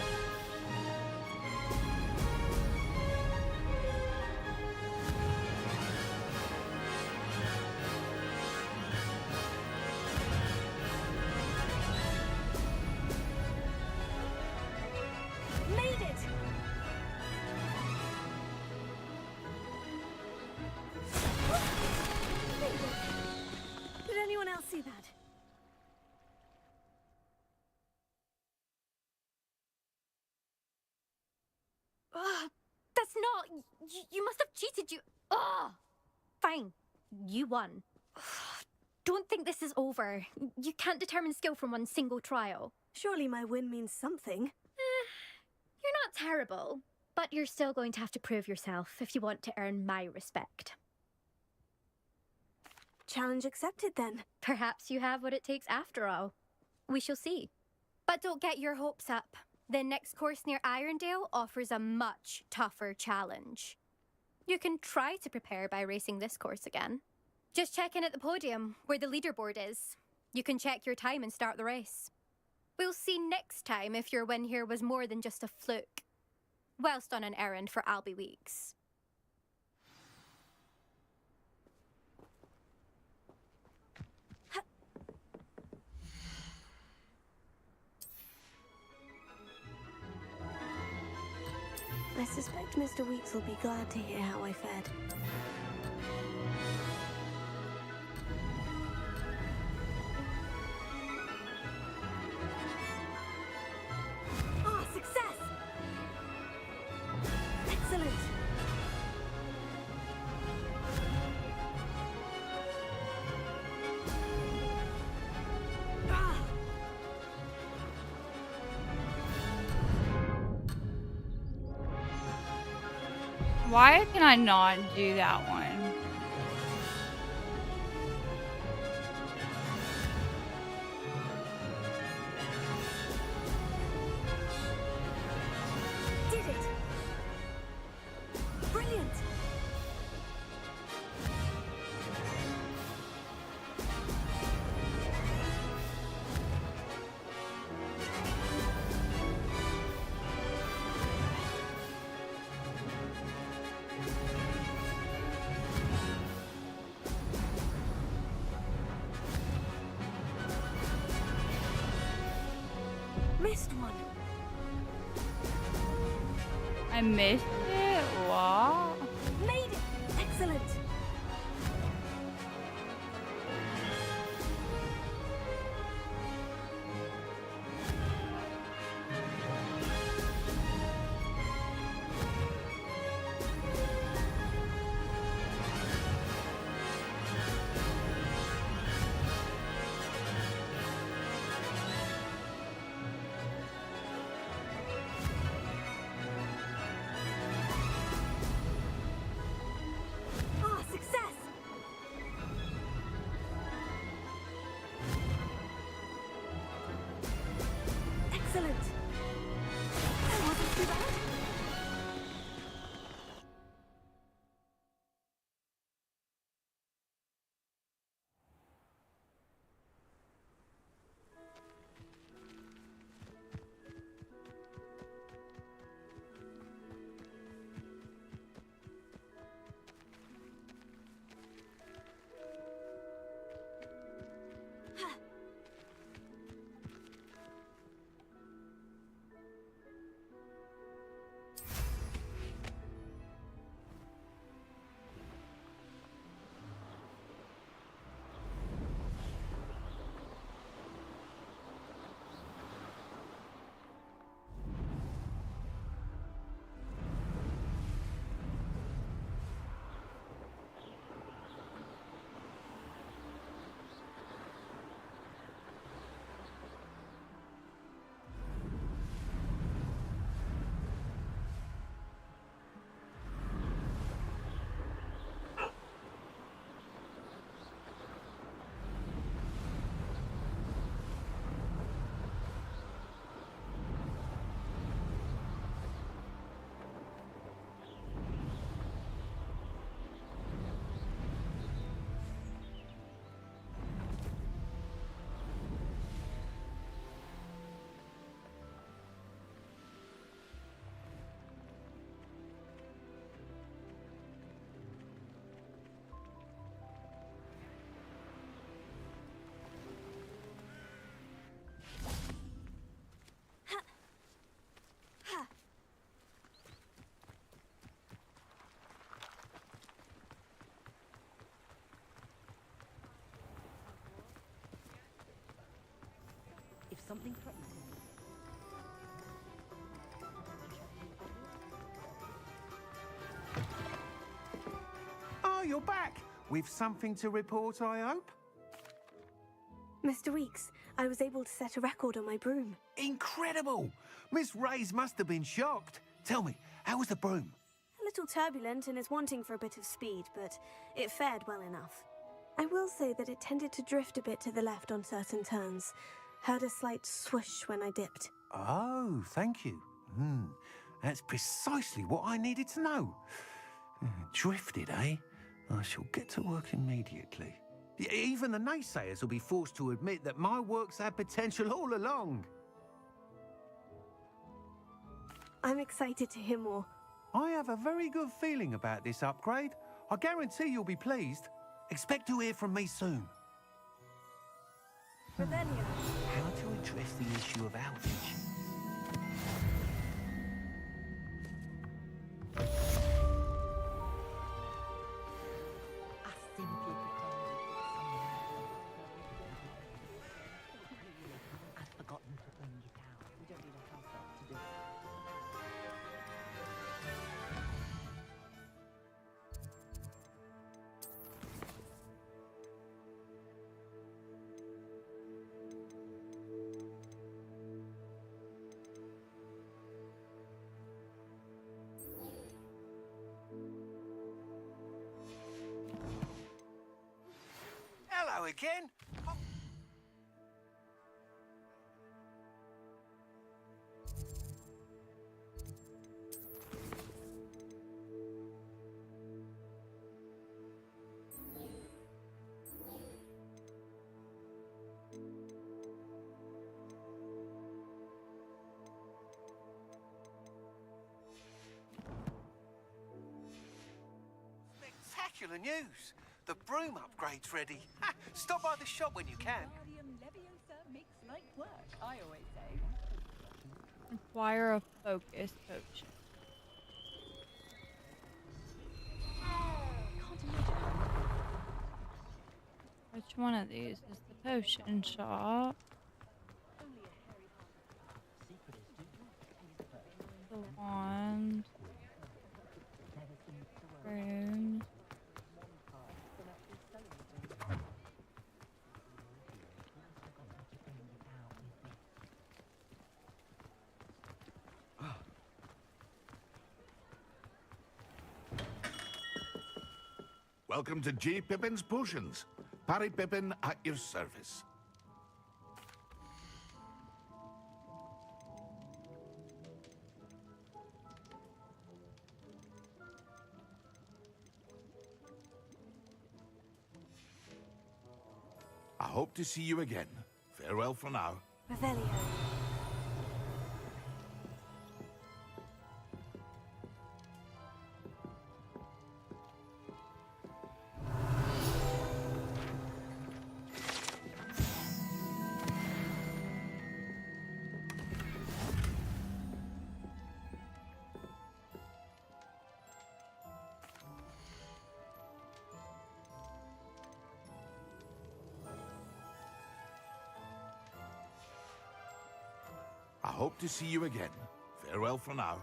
Made it! Did anyone else see that? Ugh, that's not... You must have cheated, you... Ugh! Fine. You won. Ugh, don't think this is over. You can't determine skill from one single trial. Surely my win means something. You're not terrible, but you're still going to have to prove yourself if you want to earn my respect. Challenge accepted then. Perhaps you have what it takes after all. We shall see. But don't get your hopes up. The next course near Irondale offers a much tougher challenge. You can try to prepare by racing this course again. Just check in at the podium, where the leaderboard is. You can check your time and start the race. We'll see next time if your win here was more than just a fluke. Whilst on an errand for Albie Weeks. I suspect Mr. Weeks will be glad to hear how I fared. Ah, success! Excellent! Ah! Why can I not do that one? Did it! Brilliant! Missed one. I missed it? What? Made it! Excellent! Ah, success! Excellent! That wasn't too bad. If something threatens him. Oh, you're back! With something to report, I hope? Mr. Weeks, I was able to set a record on my broom. Incredible! Miss Reyes must have been shocked. Tell me, how was the broom? A little turbulent and is wanting for a bit of speed, but it fared well enough. I will say that it tended to drift a bit to the left on certain turns. Heard a slight swoosh when I dipped. Oh, thank you. That's precisely what I needed to know. Drifted, eh? I shall get to work immediately. Even the naysayers will be forced to admit that my work's had potential all along. I'm excited to hear more. I have a very good feeling about this upgrade. I guarantee you'll be pleased. Expect to hear from me soon. Revelio. How to address the issue of outage? Hello again. Spectacular news! The broom upgrade's ready. Ha, stop by the shop when you can. Makes light work, I always say. Acquire a focus potion. Which one of these is the potion shop? The wand. Brooms. Welcome to J. Pippin's Potions. Parry Pippin at your service. I hope to see you again. Farewell for now. Revelio. I hope to see you again. Farewell for now.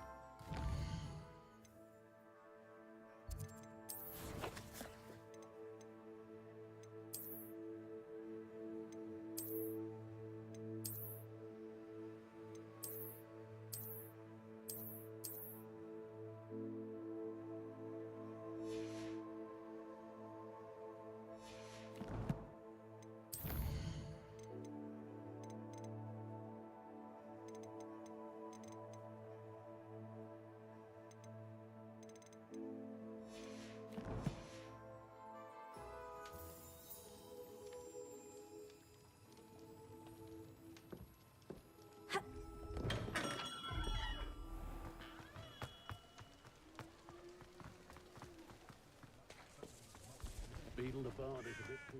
Beetle the Bard is a bit too...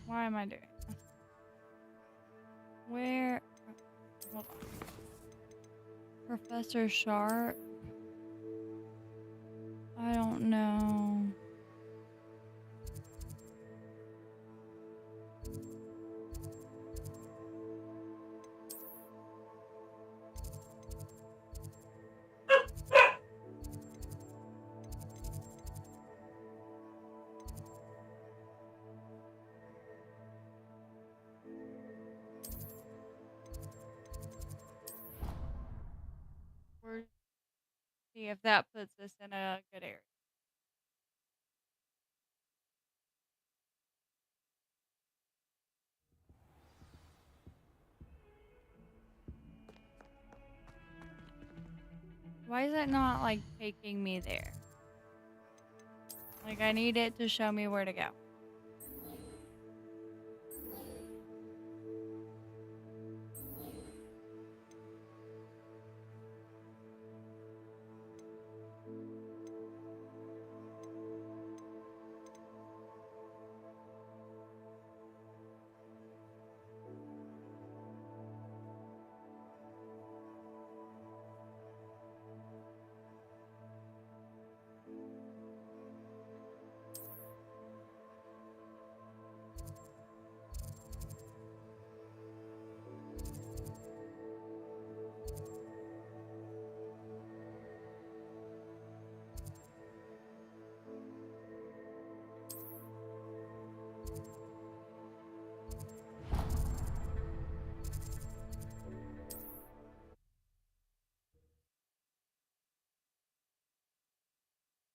Why am I doing this? Where? Hold on. Professor Sharp? I don't know. See if that puts us in a good area. Why is it not like taking me there? Like I need it to show me where to go.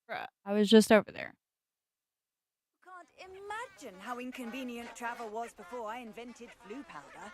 Bruh, I was just over there. Can't imagine how inconvenient travel was before I invented flu powder.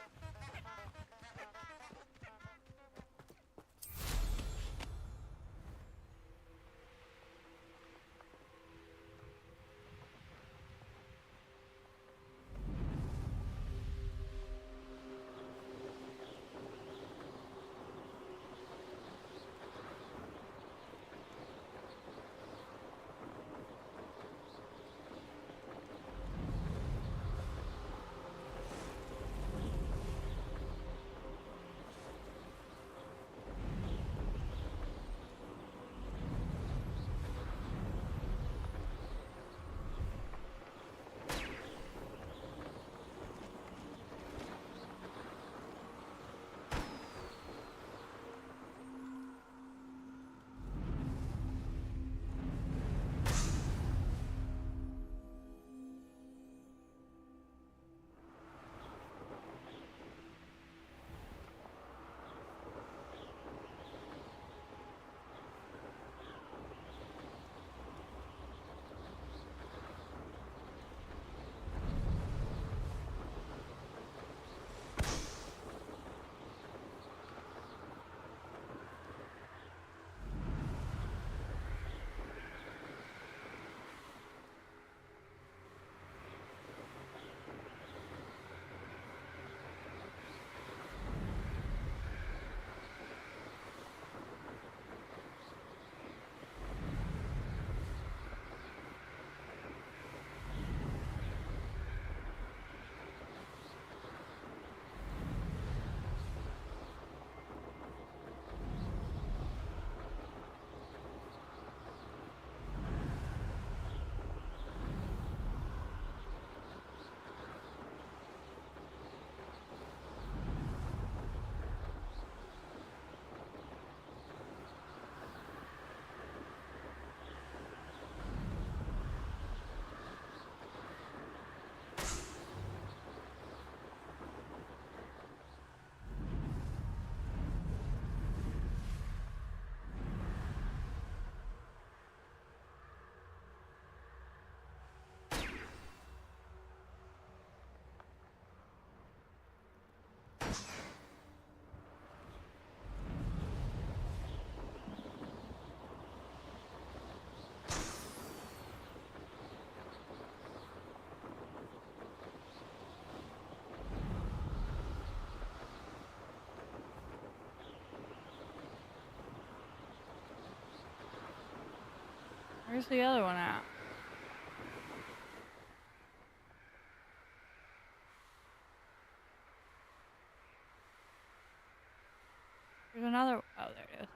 Where's the other one at? There's another. Oh, there it is.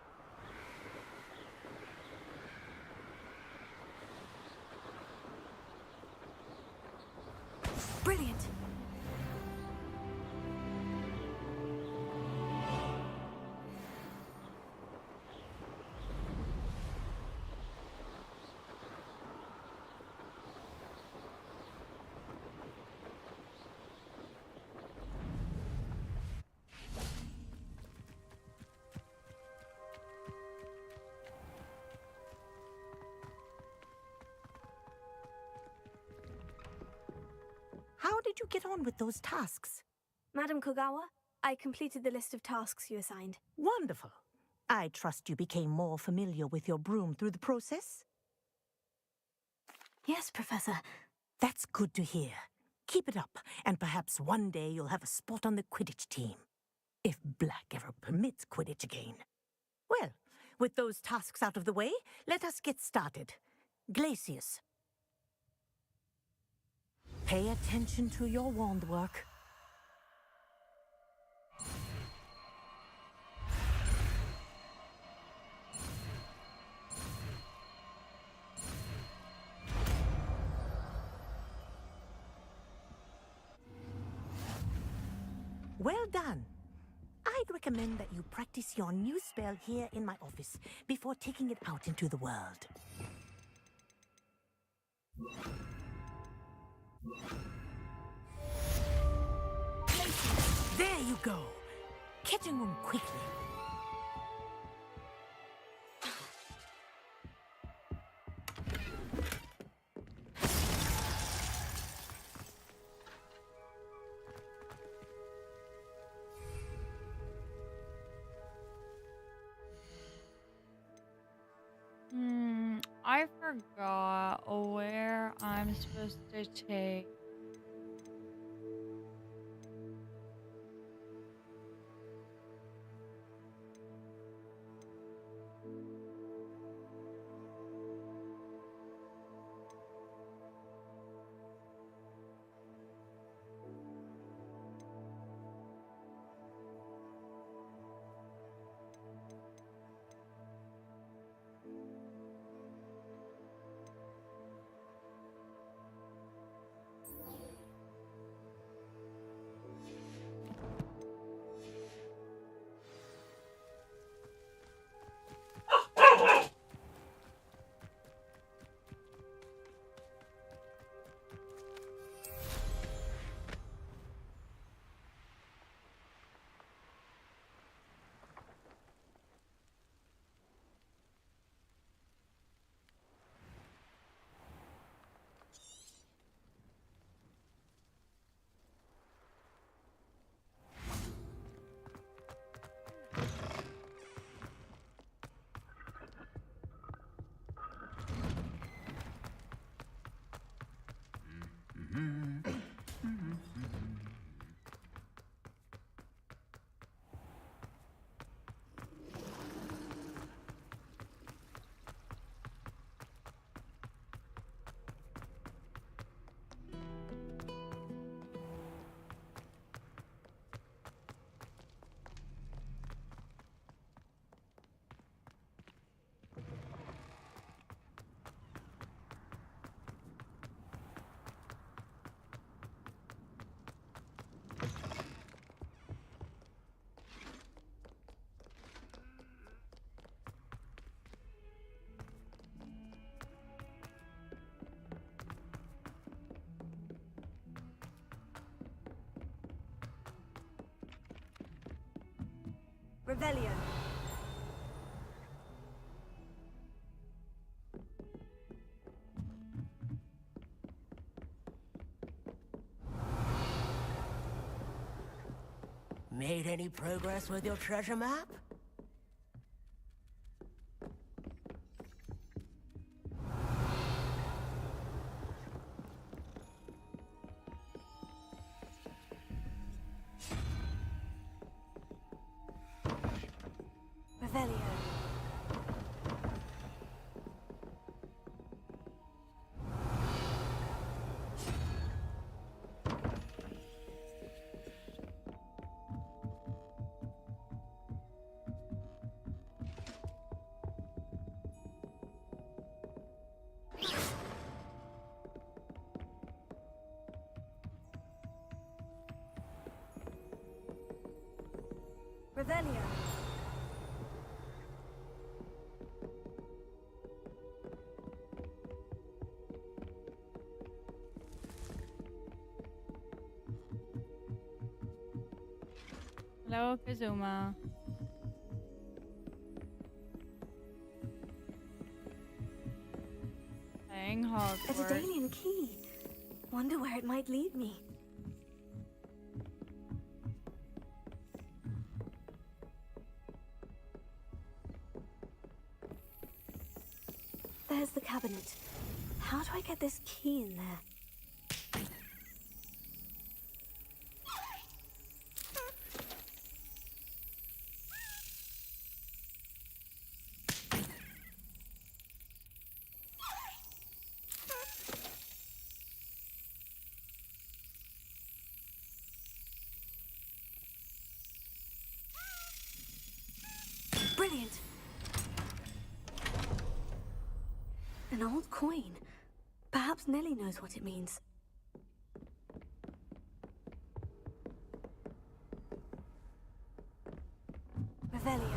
Brilliant. you get on with those tasks? Madam Kogawa, I completed the list of tasks you assigned. Wonderful. I trust you became more familiar with your broom through the process? Yes, Professor. That's good to hear. Keep it up, and perhaps one day you'll have a spot on the Quidditch team. If Black ever permits Quidditch again. Well, with those tasks out of the way, let us get started. Glacius. Pay attention to your wand work. Well done. I'd recommend that you practice your new spell here in my office before taking it out into the world. There you go. Catching them quickly. I forgot where I'm supposed to take. Revelio. Made any progress with your treasure map? Revelio. Revelio. Hello, Kazuma. Playing A Hogwarts. Daedalian key. Wonder where it might lead me. There's the cabinet. How do I get this key in there? Brilliant. An old coin. Perhaps Nellie knows what it means. Revelio.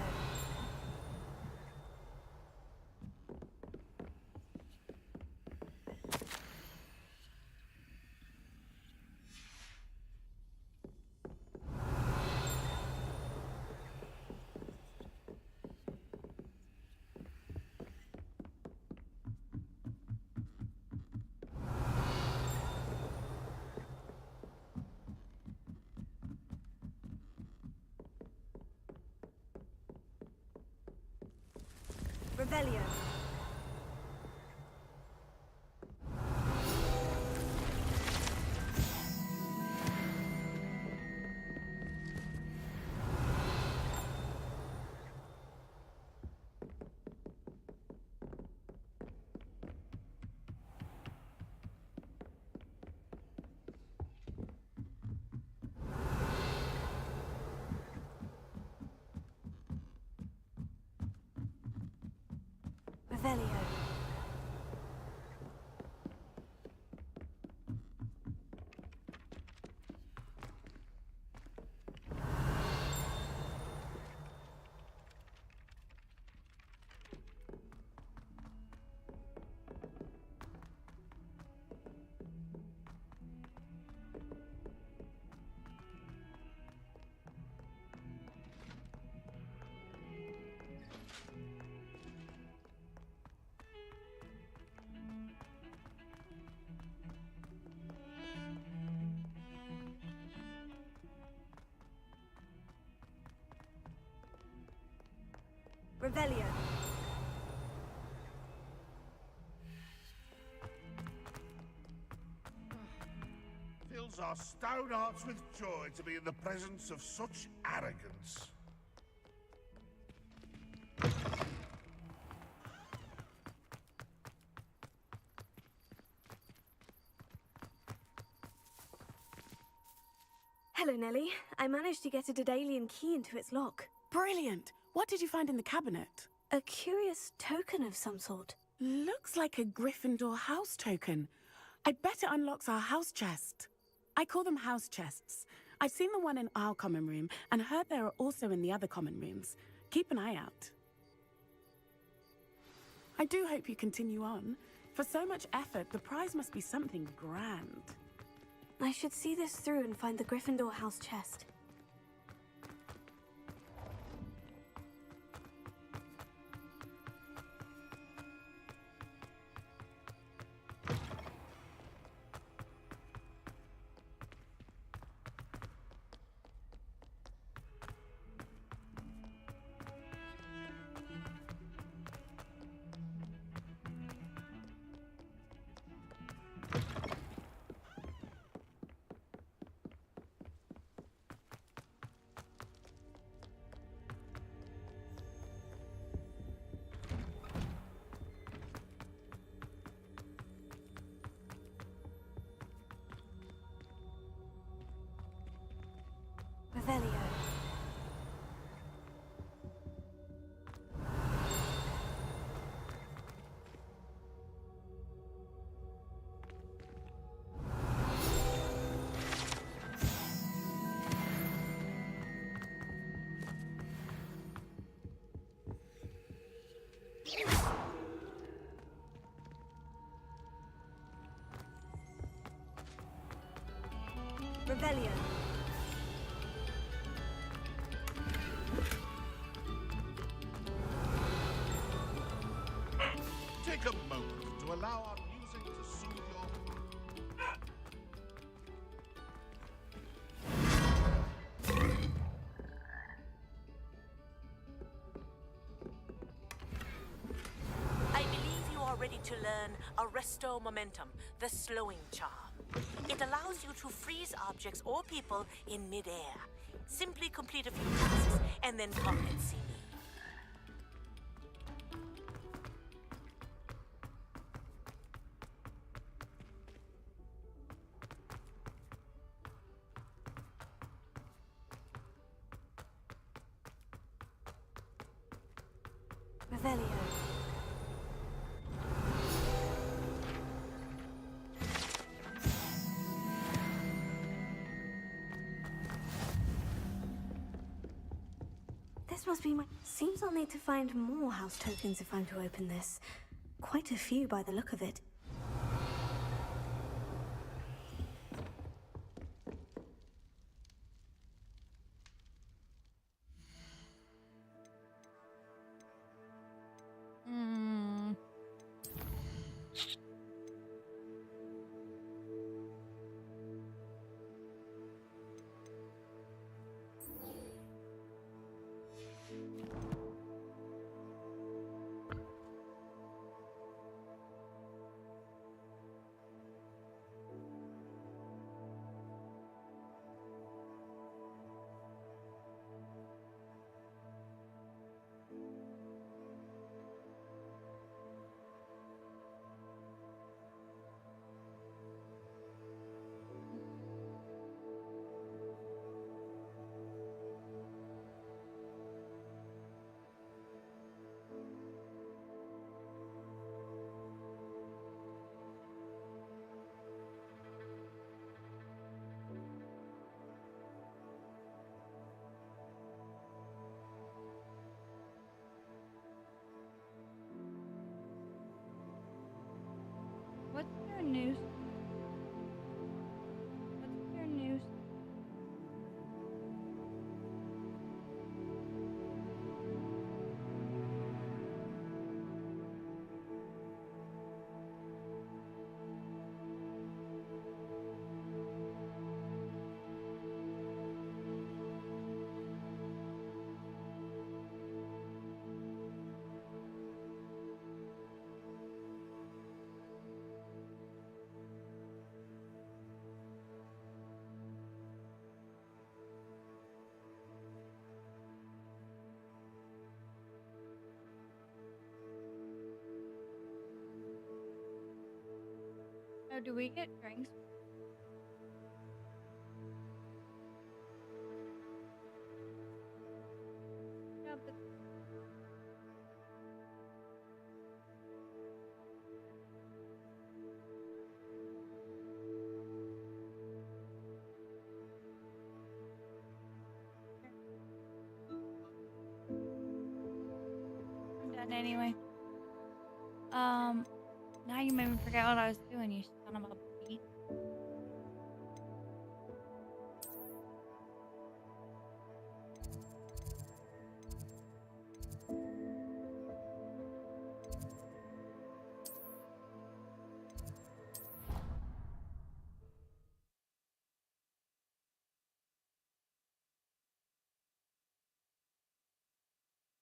Revelio. Revelio. Revelio. Fills our stout hearts with joy to be in the presence of such arrogance. Hello, Nellie. I managed to get a Daedalian key into its lock. Brilliant! What did you find in the cabinet? A curious token of some sort. Looks like a Gryffindor house token. I bet it unlocks our house chest. I call them house chests. I've seen the one in our common room and heard there are also in the other common rooms. Keep an eye out. I do hope you continue on. For so much effort, the prize must be something grand. I should see this through and find the Gryffindor house chest. Revelio. Revelio. Take a moment to allow our music to soothe your... I believe you are ready to learn Arresto Momentum, the slowing charm. It allows you to freeze objects or people in midair. Simply complete a few tasks and then come and see me. Revelio. This must be my... Seems I'll need to find more house tokens if I'm to open this. Quite a few by the look of it. What's your news? What's your news? Oh, do we get drinks? Yeah, but I'm done anyway. Now you made me forget what I was doing, you son of a beat.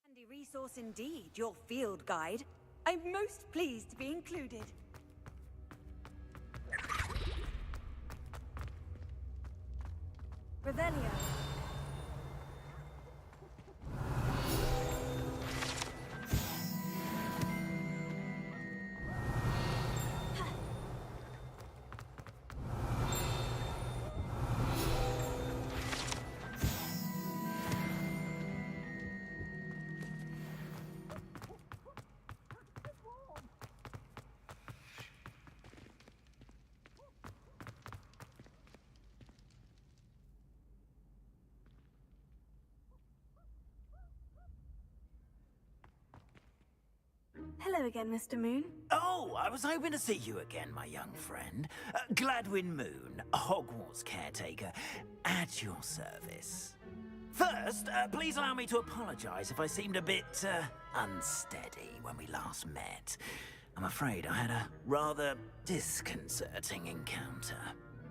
Handy resource indeed, your field guide. I'm most pleased to be included. Revelio. Hello again, Mr. Moon. Oh, I was hoping to see you again, my young friend. Gladwin Moon, Hogwarts caretaker, at your service. First, please allow me to apologize if I seemed a bit unsteady when we last met. I'm afraid I had a rather disconcerting encounter.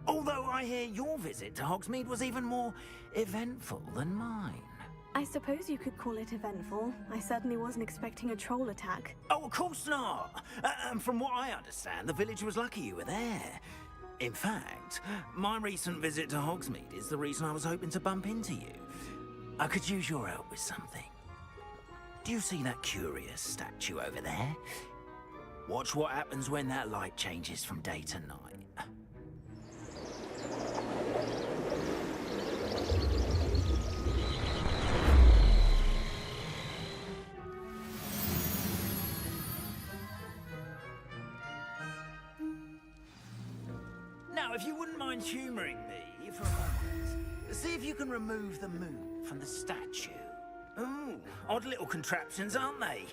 Although I hear your visit to Hogsmeade was even more eventful than mine. I suppose you could call it eventful. I certainly wasn't expecting a troll attack. Oh, of course not. And from what I understand, the village was lucky you were there. In fact, my recent visit to Hogsmeade is the reason I was hoping to bump into you. I could use your help with something. Do you see that curious statue over there? Watch what happens when that light changes from day to night. Now, if you wouldn't mind humouring me for a moment, see if you can remove the moon from the statue. Ooh, odd little contraptions, aren't they?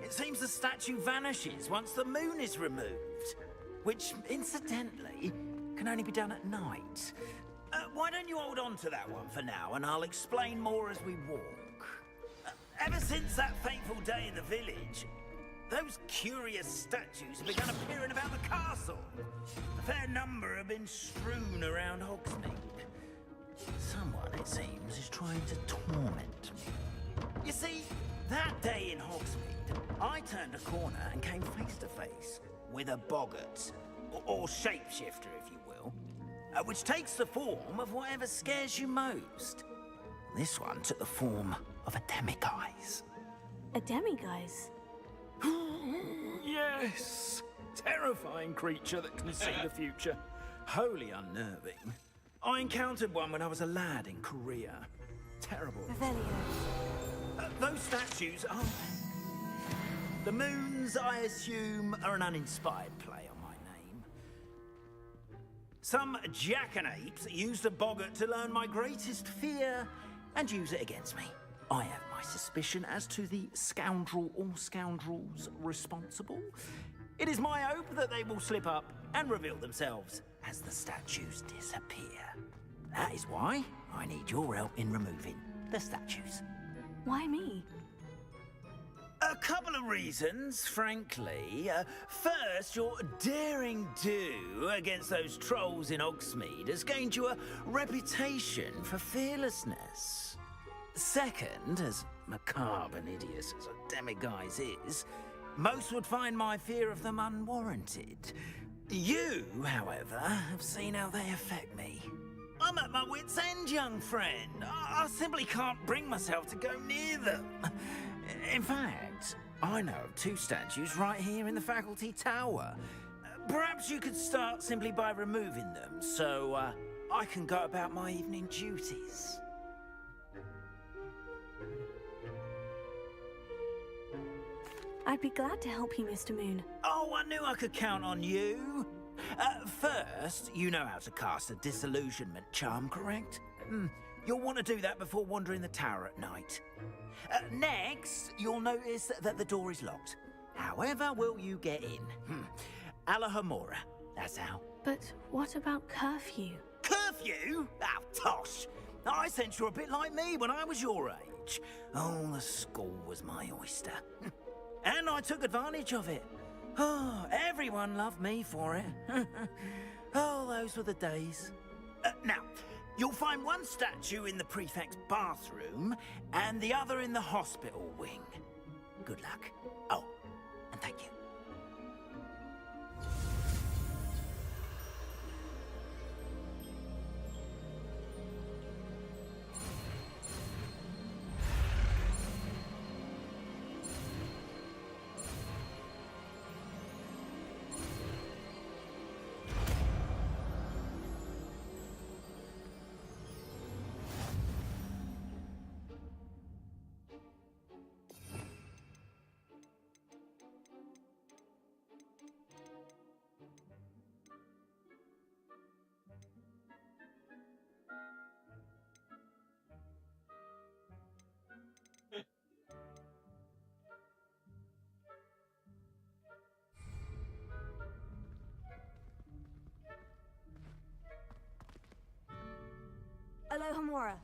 It seems the statue vanishes once the moon is removed, which, incidentally, can only be done at night. Why don't you hold on to that one for now, and I'll explain more as we walk. Ever since that fateful day in the village, those curious statues have begun appearing about the castle. A fair number have been strewn around Hogsmeade. Someone, it seems, is trying to torment me. You see, that day in Hogsmeade, I turned a corner and came face to face with a boggart, or shapeshifter, if you will, which takes the form of whatever scares you most. This one took the form of a demiguise. A demiguise? Yes! Terrifying creature that can see the future. Wholly unnerving. I encountered one when I was a lad in Korea. Terrible. Those statues are... The moons, I assume, are an uninspired play on my name. Some jackanapes used a boggart to learn my greatest fear and use it against me. I have my suspicion as to the scoundrel or scoundrels responsible. It is my hope that they will slip up and reveal themselves as the statues disappear. That is why I need your help in removing the statues. Why me? A couple of reasons, frankly. First, your daring do against those trolls in Hogsmeade has gained you a reputation for fearlessness. Second, as macabre and hideous as a demiguise is, most would find my fear of them unwarranted. You, however, have seen how they affect me. I'm at my wit's end, young friend. I simply can't bring myself to go near them. In fact, I know of two statues right here in the faculty tower. Perhaps you could start simply by removing them, so I can go about my evening duties. I'd be glad to help you, Mr. Moon. Oh, I knew I could count on you. First, you know how to cast a disillusionment charm, correct? You'll want to do that before wandering the tower at night. Next, you'll notice that the door is locked. However will you get in? Alahomora, that's how. But what about curfew? Curfew? Oh, tosh. I sense you're a bit like me when I was your age. Oh, the school was my oyster. And I took advantage of it. Oh, everyone loved me for it. Oh, those were the days. Now, you'll find one statue in the prefect's bathroom and the other in the hospital wing. Good luck. Oh, and thank you. Alohomora.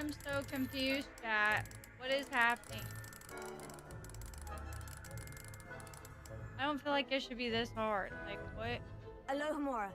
I'm so confused, chat. What is happening? I don't feel like it should be this hard. Like, what? Alohomora.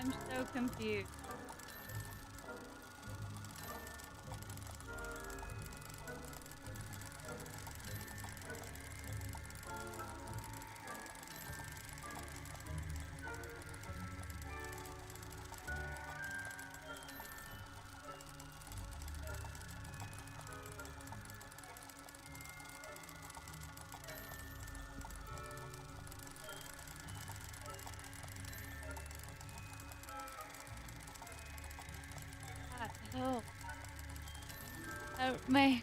I'm so confused. Oh. Help me.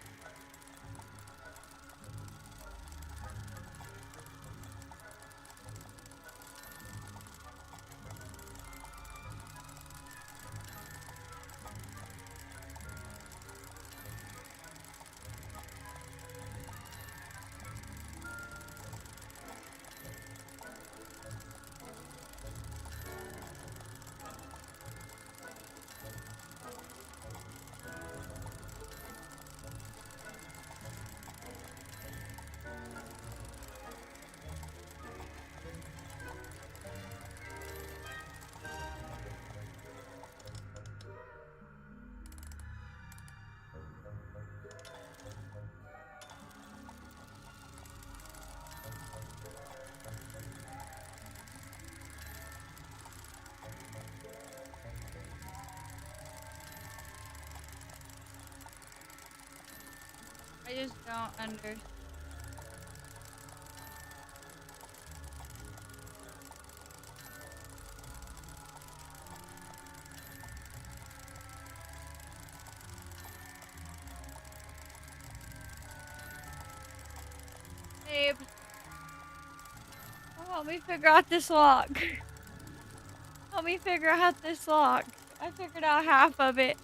I just don't understand. Babe. Help me figure out this lock. Help me figure out this lock. I figured out half of it.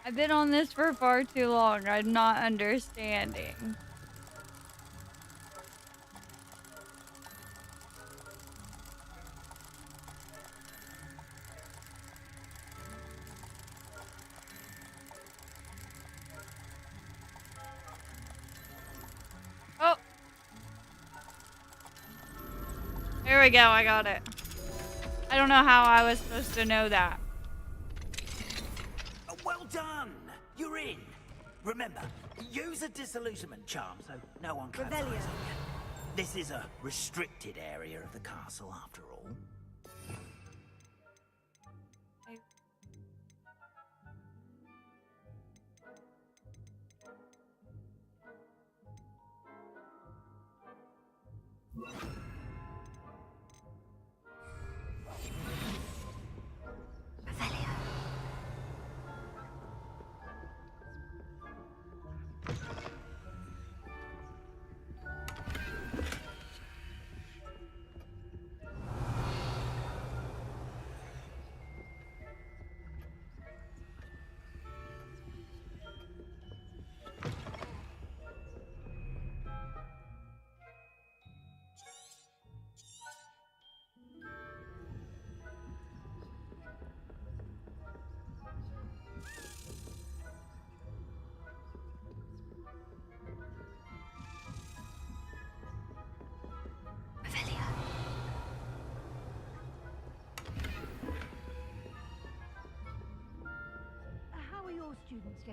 I've been on this for far too long. I'm not understanding. Oh! There we go, I got it. I don't know how I was supposed to know that. Well done! You're in. Remember, use a disillusionment charm so no one claps eyes on you. This is a restricted area of the castle, after all.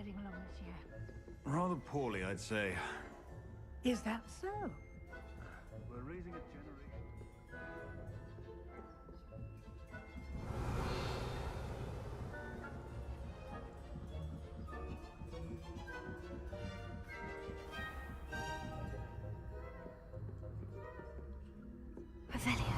getting along this year? Rather poorly, I'd say. Is that so? We're raising a generation. Revelio.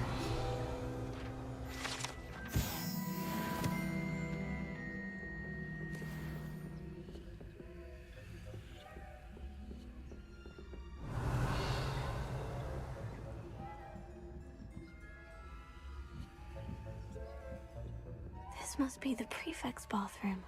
This must be the prefect's bathroom.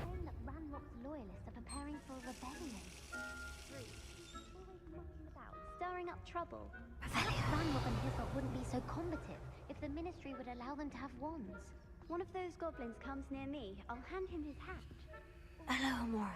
Saying that Ranrock's loyalists are preparing for a rebellion. True. Always messing about, stirring up trouble. Perhaps Ranrock and his lot wouldn't be so combative if the Ministry would allow them to have wands. One of those goblins comes near me, I'll hand him his hat. Hello, Amora.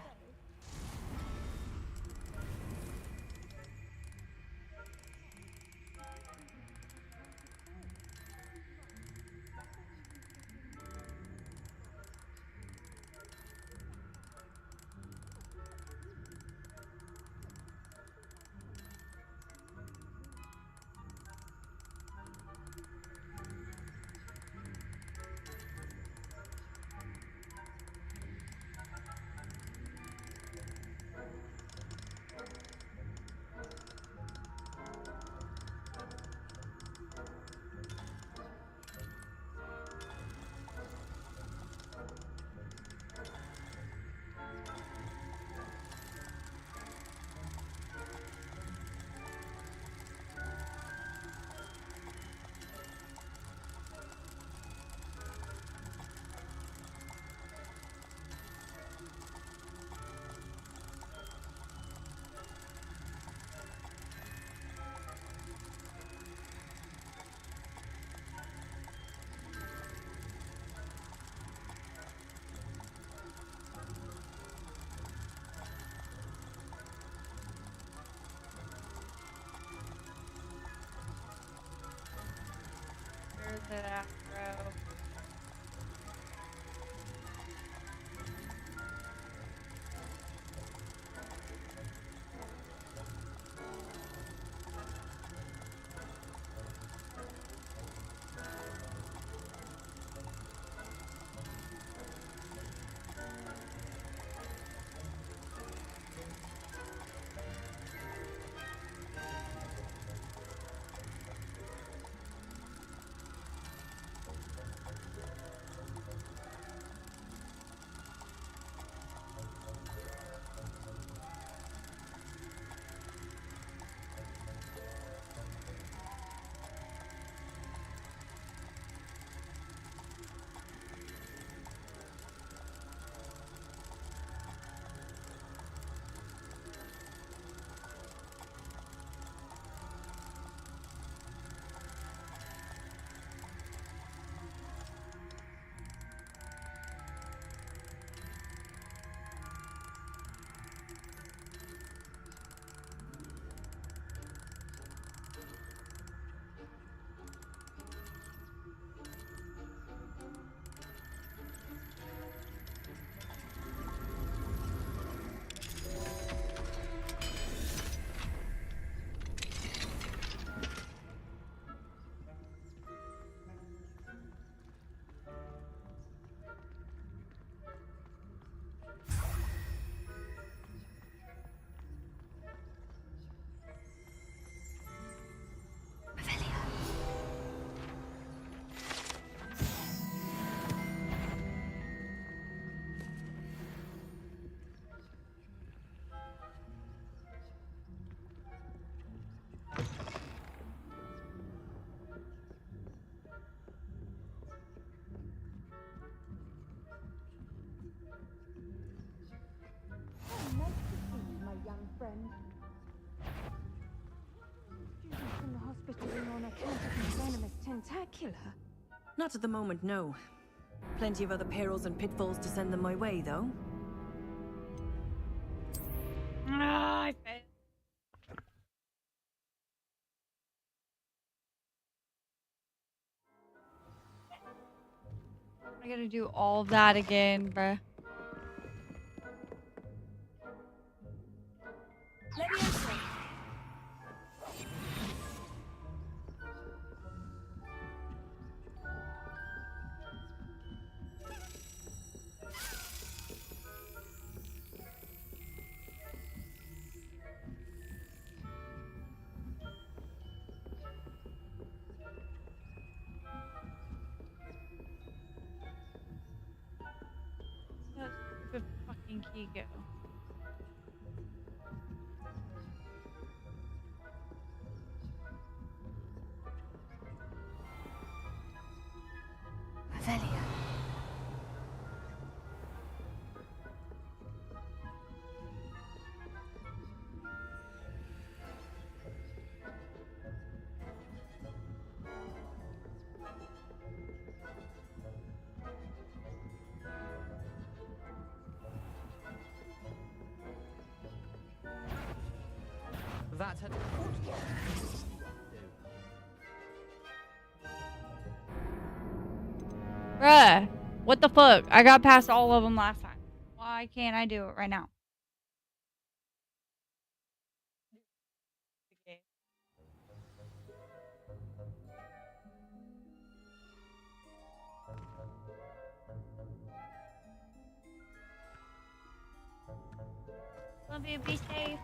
venomous tentacular. Not at the moment, no. Plenty of other perils and pitfalls to send them my way, though. Ah, I failed. I gotta do all of that again, bruh. Leviosa! That stupid fucking key go. Revelio. That had Bruh, what the fuck? I got past all of them last time. Why can't I do it right now? Love you, be safe.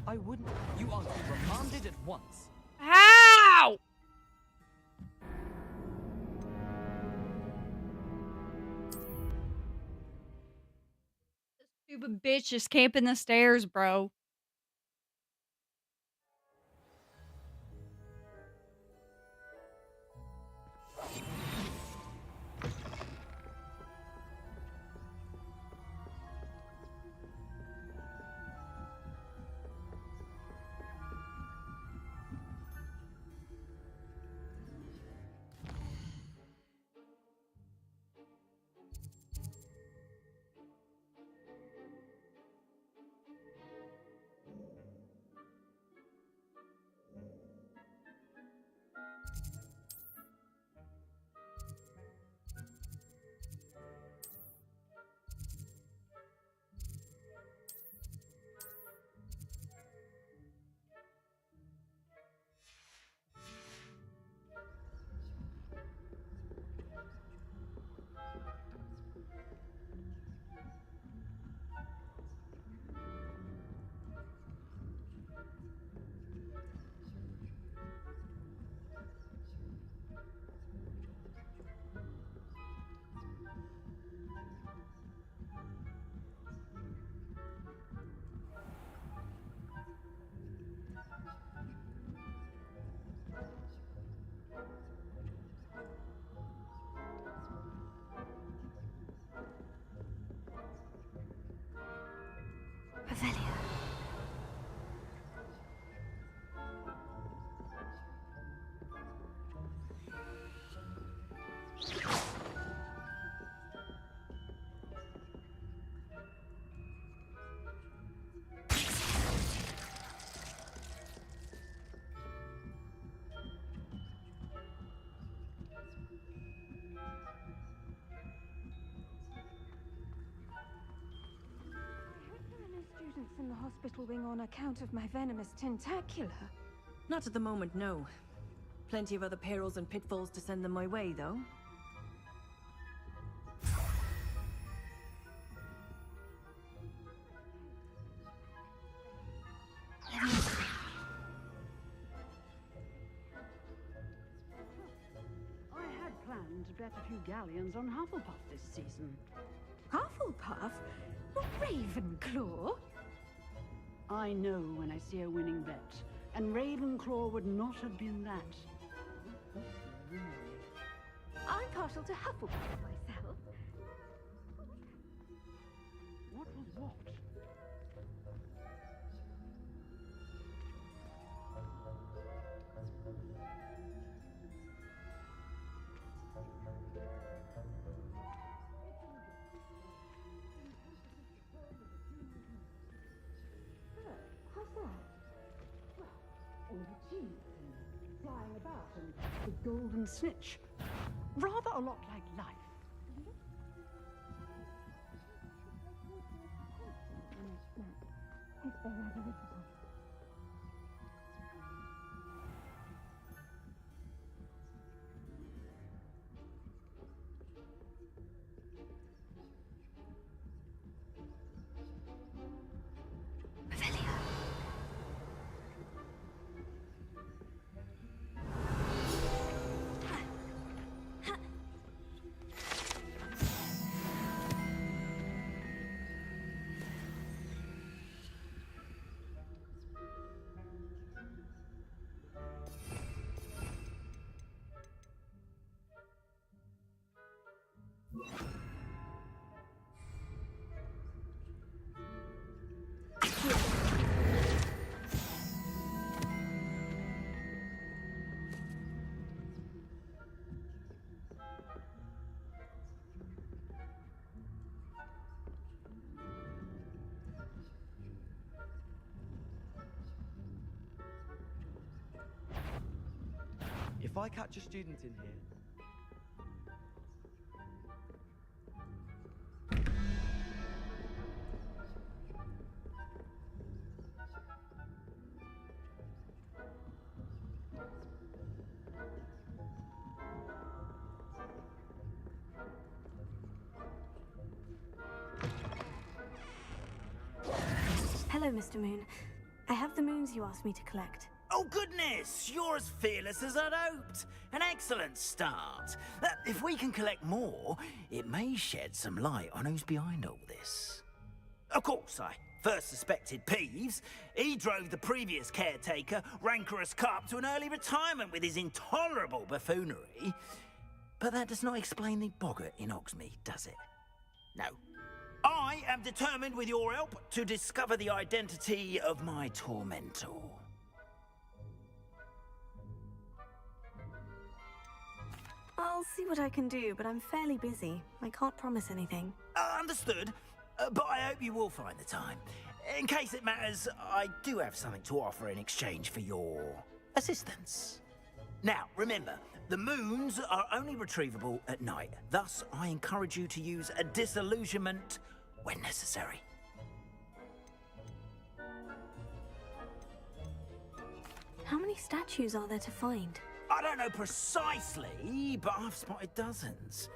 I wouldn't. You are to be remanded at once. How? Stupid bitch just camping the stairs, bro. Revelio. Students in the hospital wing on account of my venomous tentacula. Not at the moment, no. Plenty of other perils and pitfalls to send them my way, though. I had planned to bet a few galleons on Hufflepuff this season. Hufflepuff? Not Ravenclaw? I know when I see a winning bet, and Ravenclaw would not have been that. I'm partial to Hufflepuff myself. What was what? How's that? Well, all the cheese and flying about and the golden snitch. Rather a lot like life. It's very original. If I catch a student in here, Hello, Mr. Moon. I have the moons you asked me to collect. Oh goodness, you're as fearless as I'd hoped. An excellent start. If we can collect more, it may shed some light on who's behind all this. Of course, I first suspected Peeves. He drove the previous caretaker, rancorous Carp, to an early retirement with his intolerable buffoonery. But that does not explain the boggart in Hogsmeade, does it? No. I am determined, with your help, to discover the identity of my tormentor. I'll see what I can do, but I'm fairly busy. I can't promise anything. Understood. But I hope you will find the time. In case it matters, I do have something to offer in exchange for your assistance. Now, remember, the moons are only retrievable at night. Thus, I encourage you to use a disillusionment when necessary. How many statues are there to find? I don't know precisely, but I've spotted dozens.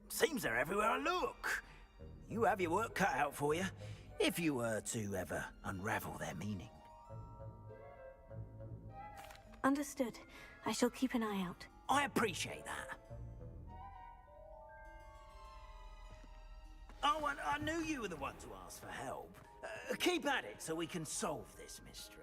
Seems they're everywhere I look. You have your work cut out for you, if you were to ever unravel their meaning. Understood. I shall keep an eye out. I appreciate that. Oh, and I knew you were the one to ask for help. Keep at it so we can solve this mystery.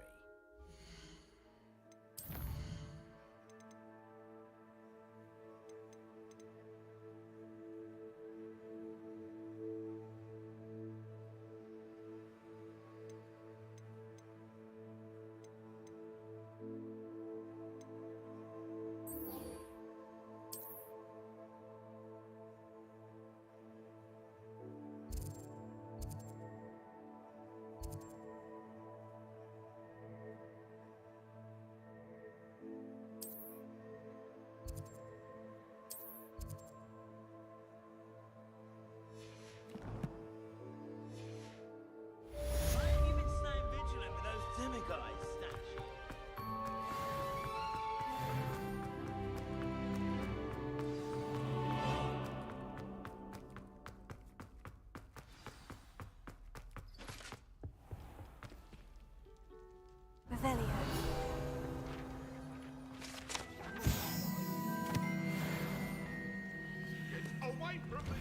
Away from me!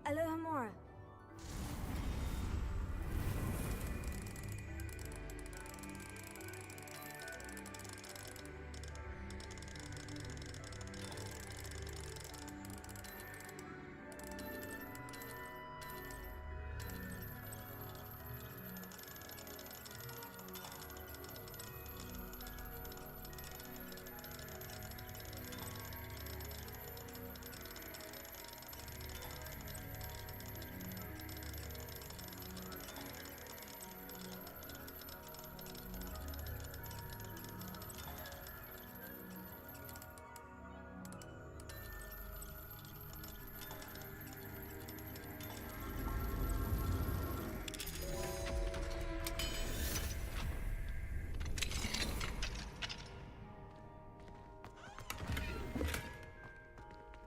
Alohomora.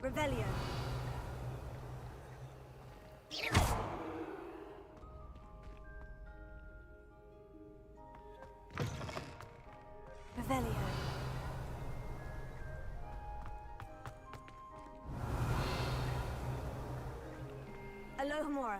Revelio. Revelio. Alohomora.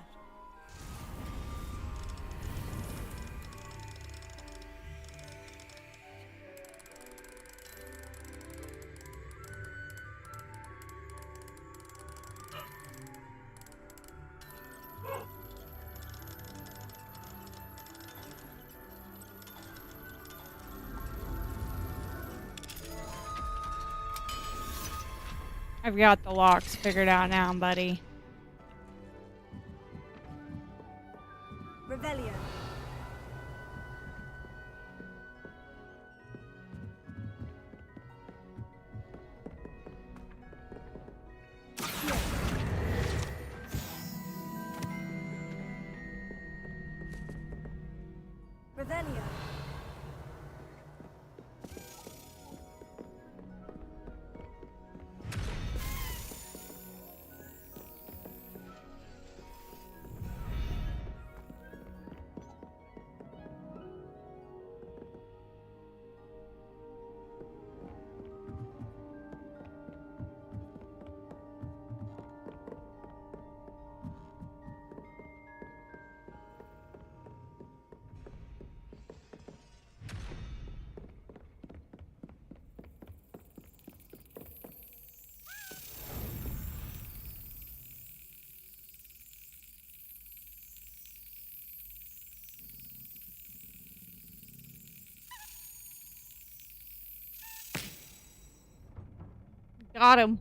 I've got the locks figured out now, buddy. Revelio. Revelio. Got him.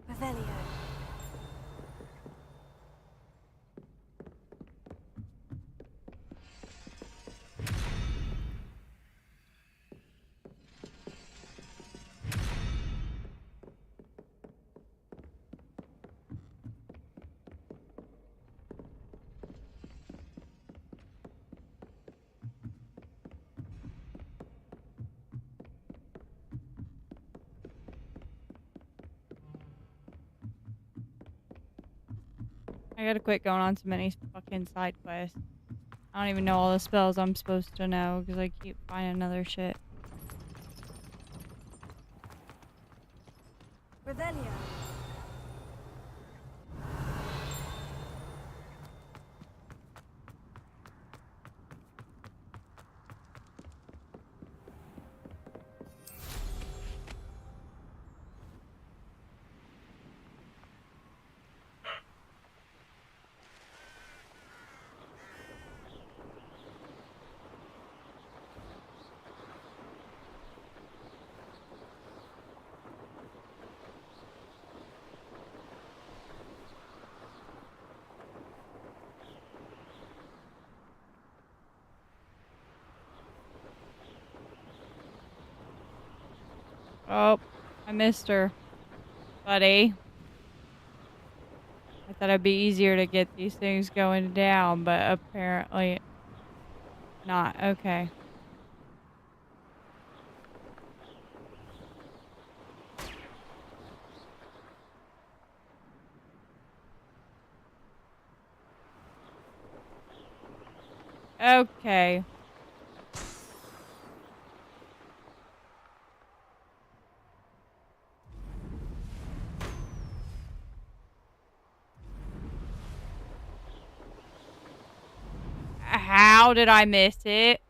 Revelio. I gotta quit going on so many fucking side quests. I don't even know all the spells I'm supposed to know because I keep finding other shit. Revelio. Oh, I missed her, buddy. I thought it'd be easier to get these things going down, but apparently not. Okay. Okay. How did I miss it?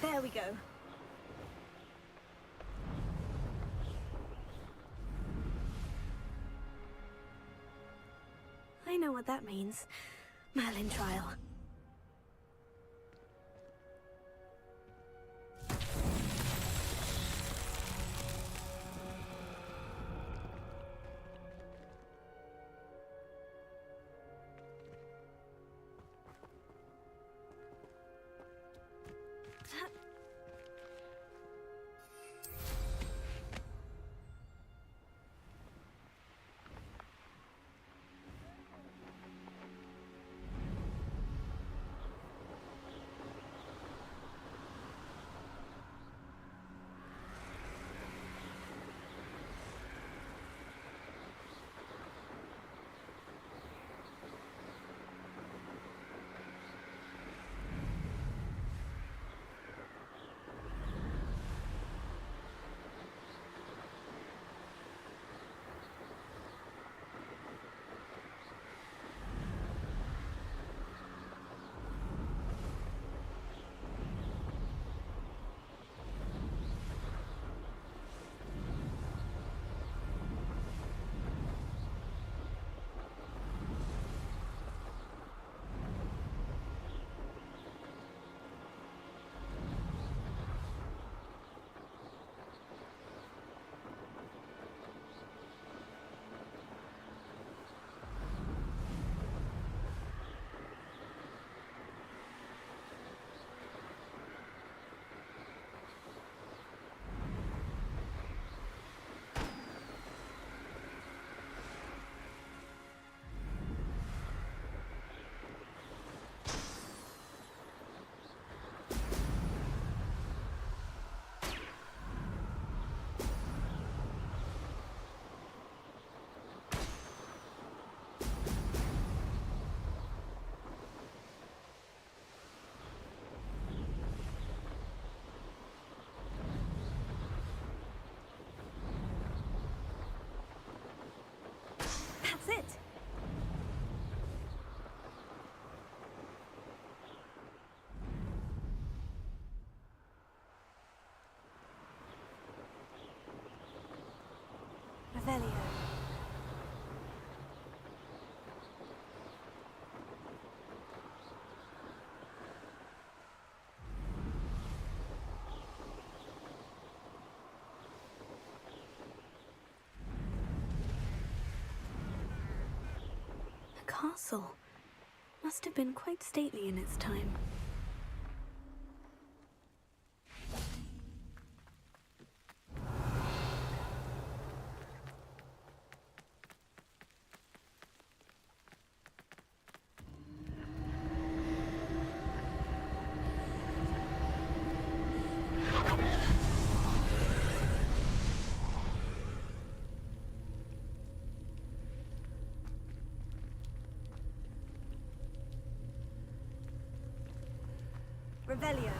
There we go. I know what that means. Merlin trial. castle. Must have been quite stately in its time. Revelio.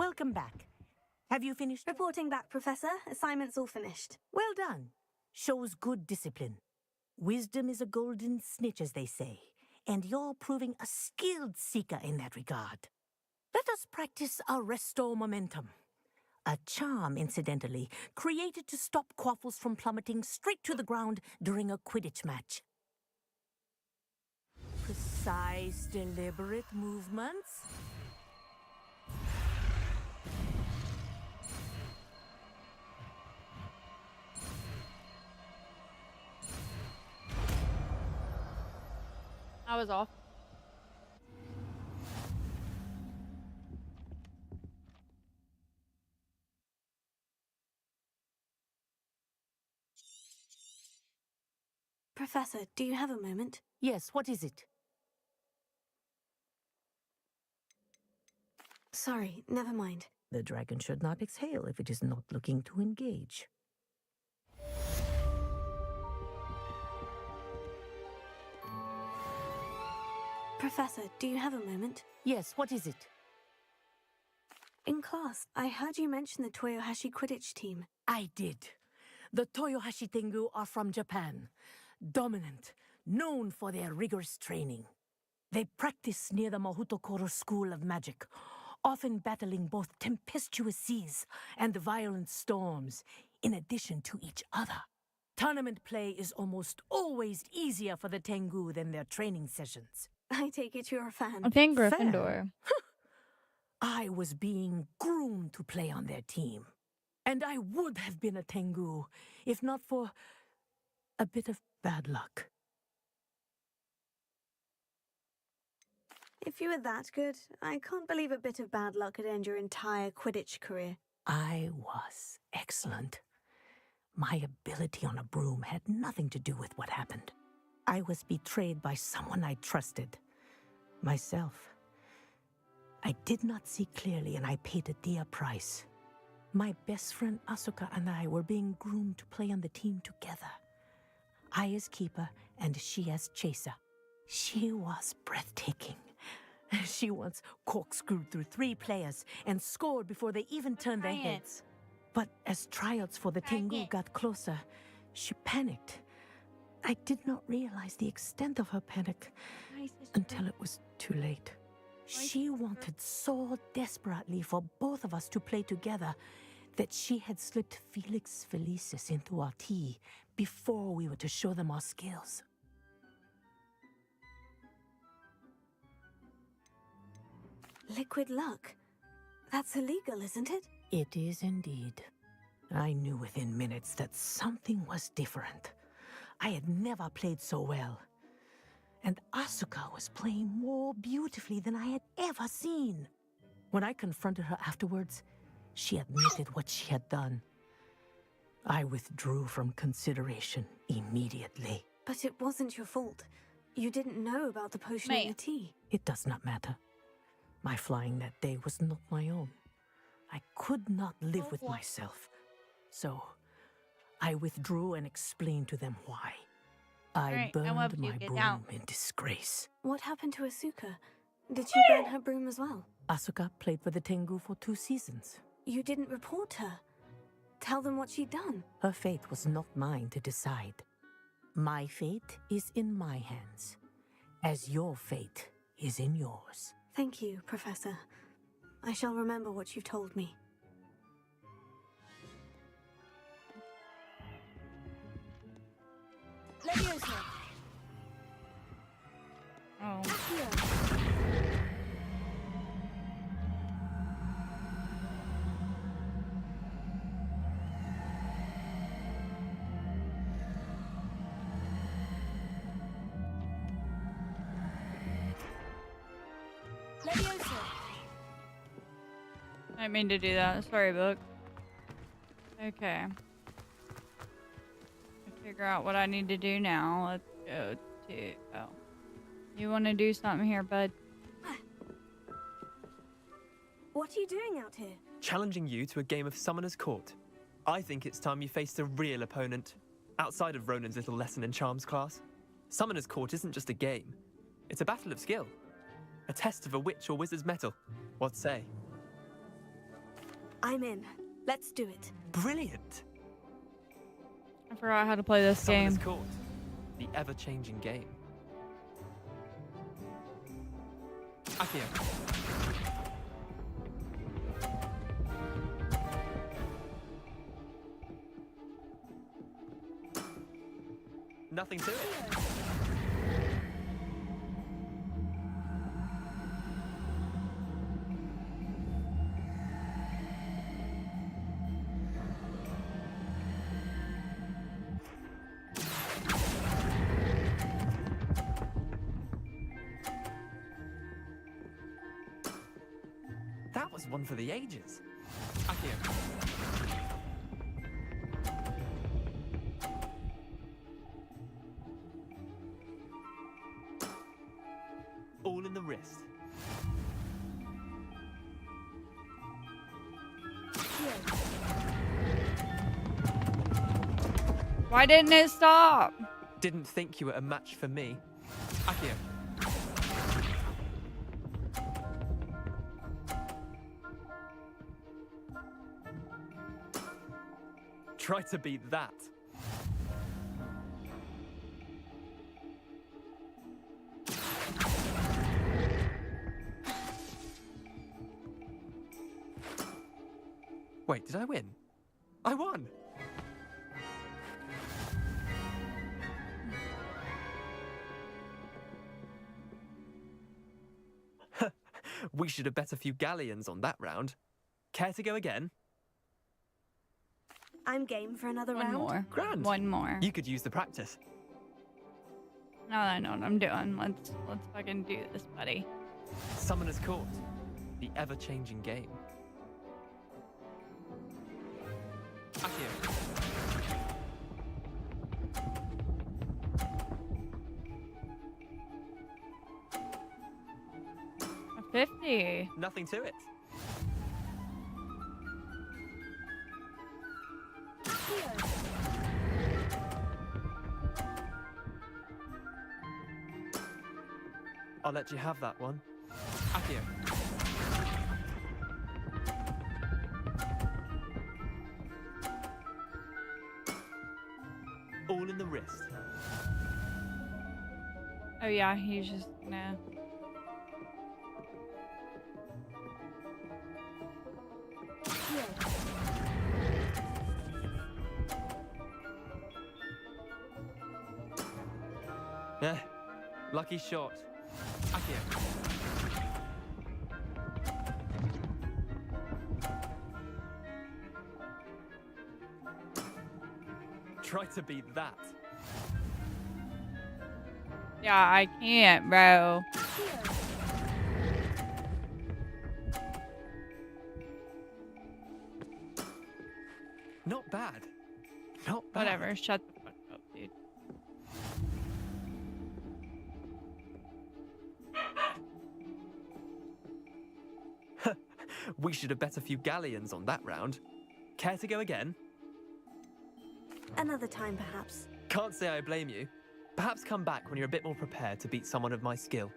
Welcome back. Have you finished? Reporting back, Professor. Assignment's all finished. Well done. Shows good discipline. Wisdom is a golden snitch, as they say, and you're proving a skilled seeker in that regard. Let us practice our Restore Momentum. A charm, incidentally, created to stop Quaffles from plummeting straight to the ground during a Quidditch match. Precise, deliberate movements. I was off. Professor, do you have a moment? Yes, what is it? Sorry, never mind. The dragon should not exhale if it is not looking to engage. Professor, do you have a moment? Yes, what is it? In class, I heard you mention the Toyohashi Quidditch team. I did. The Toyohashi Tengu are from Japan. Dominant, known for their rigorous training. They practice near the Mahutokoro School of Magic, often battling both tempestuous seas and violent storms, in addition to each other. Tournament play is almost always easier for the Tengu than their training sessions. I take it you're a fan. I think Gryffindor. I was being groomed to play on their team. And I would have been a Tengu, if not for a bit of bad luck. If you were that good, I can't believe a bit of bad luck could end your entire Quidditch career. I was excellent. My ability on a broom had nothing to do with what happened. I was betrayed by someone I trusted. Myself. I did not see clearly, and I paid a dear price. My best friend Asuka and I were being groomed to play on the team together. I as keeper, and she as chaser. She was breathtaking. She once corkscrewed through 3 players and scored before they even turned their heads. But as tryouts for the Tengu got closer, she panicked. I did not realize the extent of her panic until it was too late. She wanted so desperately for both of us to play together that she had slipped Felix Felicis into our tea before we were to show them our skills. Liquid luck? That's illegal, isn't it? It is indeed. I knew within minutes that something was different. I had never played so well. And Asuka was playing more beautifully than I had ever seen. When I confronted her afterwards, she admitted what she had done. I withdrew from consideration immediately. But it wasn't your fault. You didn't know about the potion in the tea. It does not matter. My flying that day was not my own. I could not live with myself. So, I withdrew and explained to them why. I burned my broom in disgrace. What happened to Asuka? Did she burn her broom as well? Asuka played for the Tengu for 2 seasons. You didn't report her. Tell them what she'd done. Her fate was not mine to decide. My fate is in my hands, as your fate is in yours. Thank you, Professor. I shall remember what you've told me. Leviosa. Oh. Leviosa. I didn't mean to do that. Sorry, book. Okay. Figure out what I need to do now. Let's go to... Oh. You want to do something here, bud? What are you doing out here? Challenging you to a game of Summoner's Court. I think it's time you faced a real opponent, outside of Ronan's little lesson in charms class. Summoner's Court isn't just a game. It's a battle of skill. A test of a witch or wizard's mettle. What say? I'm in. Let's do it. Brilliant! I forgot how to play this Summoner's game. Court, the ever-changing game. Akio. Nothing to it. That was one for the ages. Akio. All in the wrist. Why didn't it stop? Didn't think you were a match for me. Akio. Try to beat that. Wait, did I win? I won! We should have bet a few galleons on that round. Care to go again? I'm game for another round. One more. Grand. One more. You could use the practice. Now that I know what I'm doing, let's fucking do this, buddy. Summoner's Court. The ever-changing game. Akio. A 50. Nothing to it. I'll let you have that one. Akio. All in the wrist. Oh yeah, he's just gonna... Eh, lucky shot. Akio. Try to beat that. Yeah, I can't, bro. Not bad. Not bad. Whatever, shut the fuck up, dude. We should have bet a few galleons on that round. Care to go again? Another time, perhaps. Can't say I blame you. Perhaps come back when you're a bit more prepared to beat someone of my skill.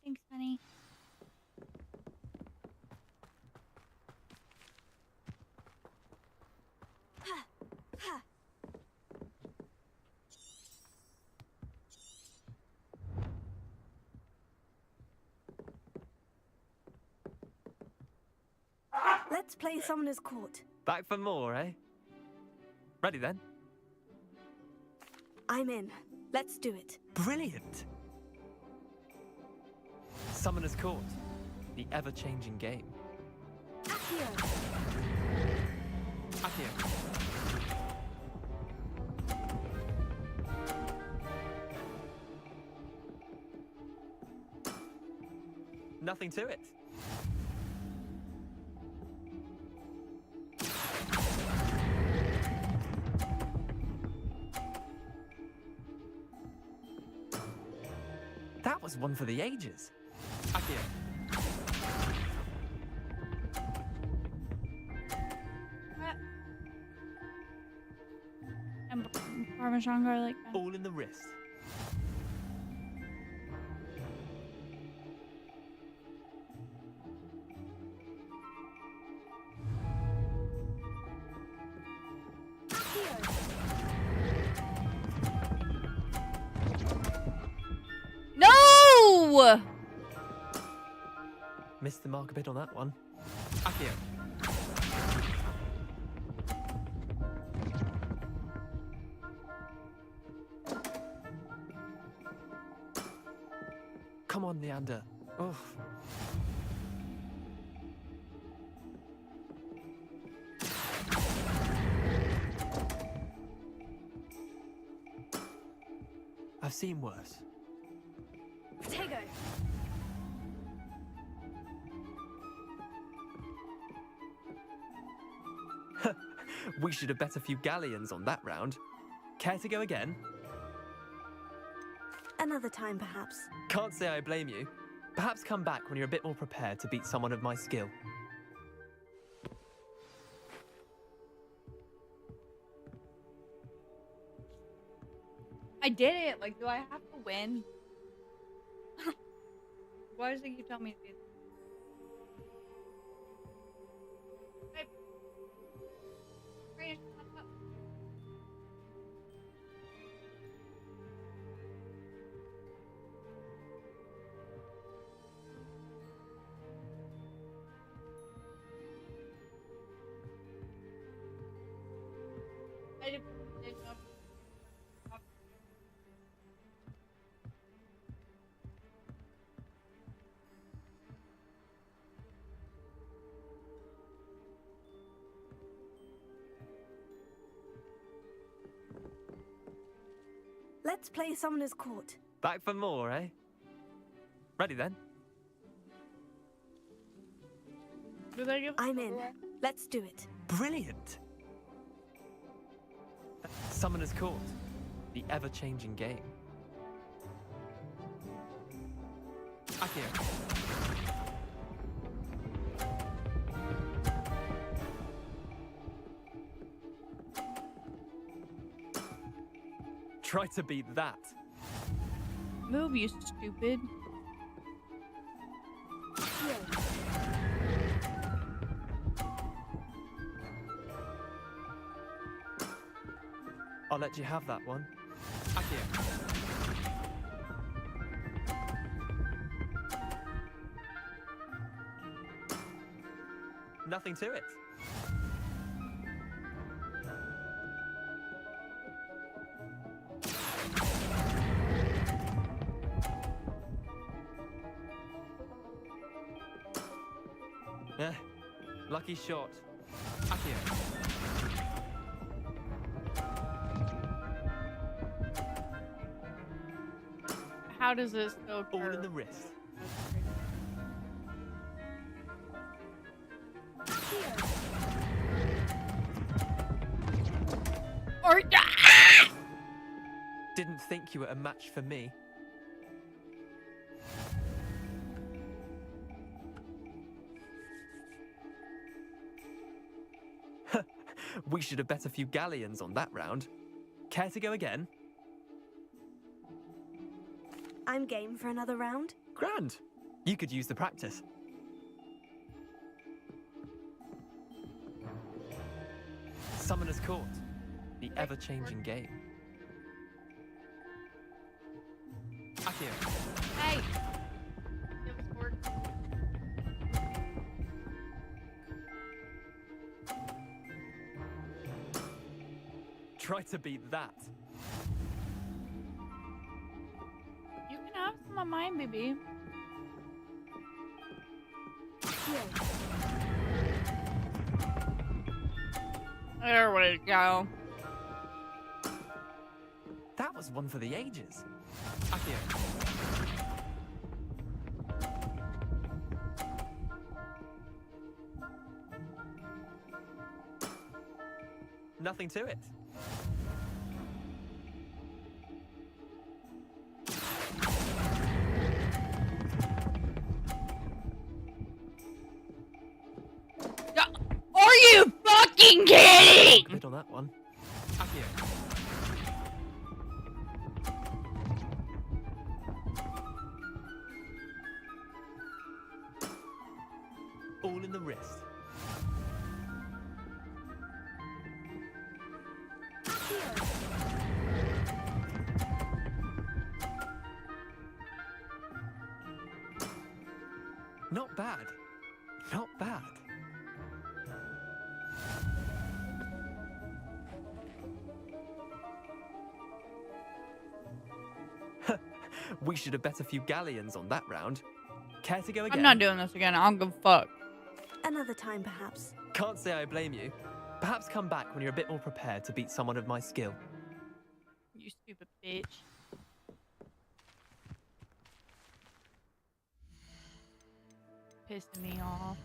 Thanks, honey. Let's play Summoner's Court. Back for more, eh? Ready then? I'm in. Let's do it. Brilliant! Summoner's Court. The ever-changing game. Akio. Akio. Nothing to it. That was one for the ages. Akio. And Parmesan garlic. All in the wrist. No! Missed the mark a bit on that one. Akio. Come on, Leander. Oh. I've seen worse. Tego. We should have bet a few galleons on that round. Care to go again? Another time, perhaps. Can't say I blame you. Perhaps come back when you're a bit more prepared to beat someone of my skill. I did it. Like, do I have to win? Why does it keep telling me to do this? Hey. Brandon, shut up. I didn't know. Let's play Summoner's Court. Back for more, eh? Ready then? I'm in. Let's do it. Brilliant! Summoner's Court, the ever-changing game. Akio. Try to beat that. Move, you stupid. I'll let you have that one. Akio. Nothing to it. Lucky shot. Akio. How does this go? All in the wrist. Or Didn't think you were a match for me. We should have bet a few galleons on that round. Care to go again? I'm game for another round. Grand. You could use the practice. Summoner's Court, the ever-changing game. Akio. Hey! It was work. Try to beat that. You can have some of mine, baby. There we go. That was one for the ages. Akio. Nothing to it. Are you fucking kidding? Good on that one. Akio. All in the wrist. Not bad. Not bad. We should have bet a few galleons on that round. Care to go again? I'm not doing this again. I don't give a fuck. Another time, perhaps. Can't say I blame you. Perhaps come back when you're a bit more prepared to beat someone of my skill. You stupid bitch. Pissing me off.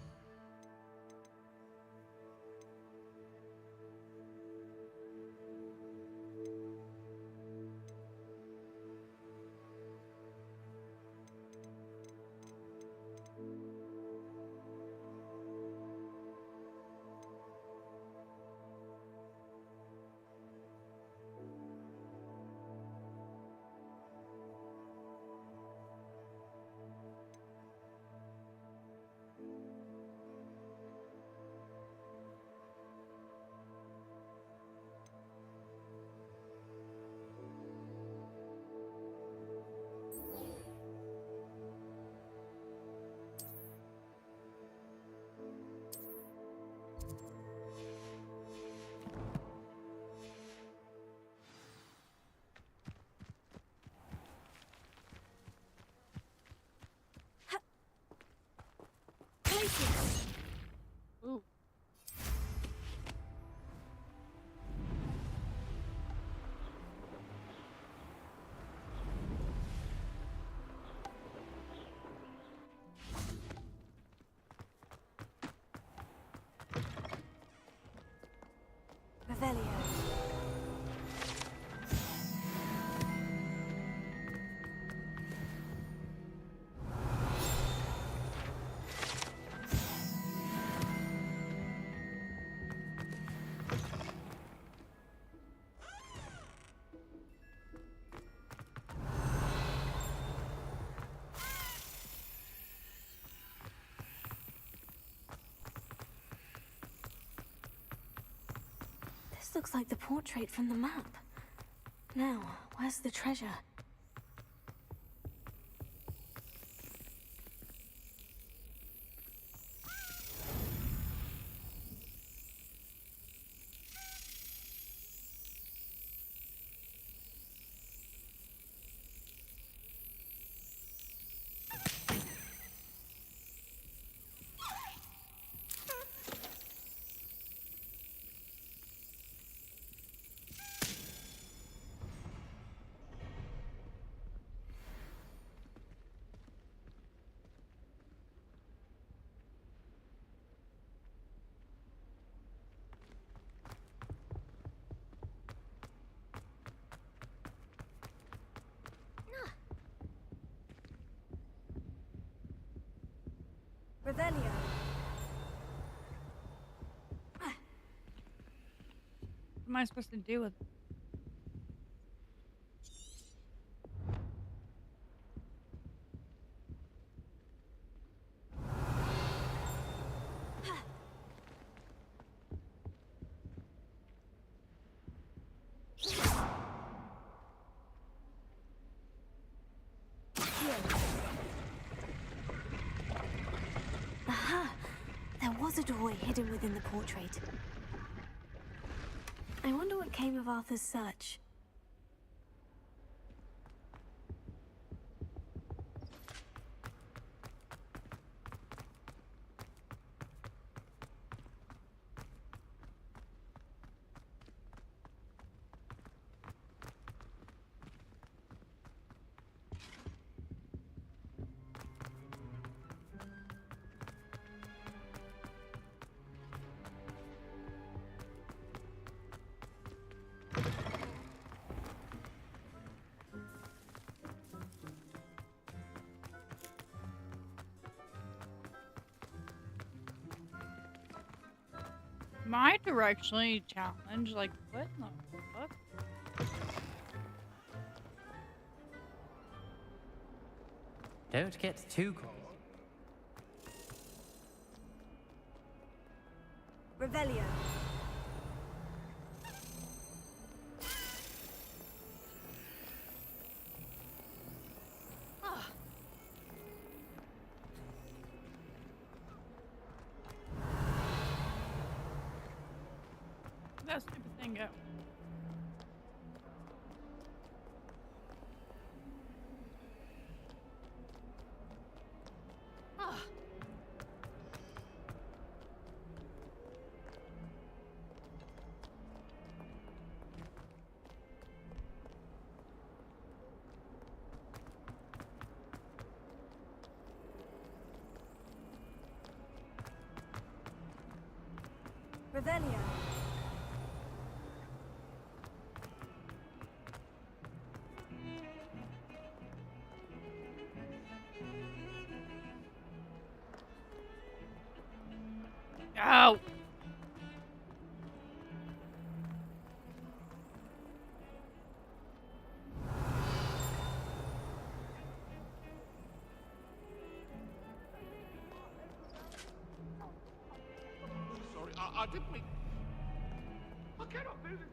Notice. Ooh. Revelio. This looks like the portrait from the map. Now, where's the treasure? Revelio. What am I supposed to do with it? Aha! There was a doorway hidden within the portrait. I wonder what came of Arthur's search. My directionally challenge, like, what in the fuck? Don't get too cold. Revelio. That stupid thing go. Revelio. Ow! Sorry, I didn't mean... I cannot do this.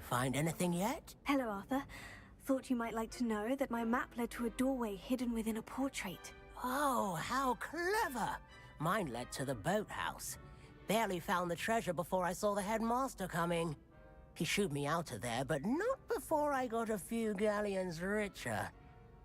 Find anything yet? Hello, Arthur. thought you might like to know that my map led to a doorway hidden within a portrait. Oh, how clever! Mine led to the boathouse. Barely found the treasure before I saw the headmaster coming. He shooed me out of there, but not before I got a few galleons richer.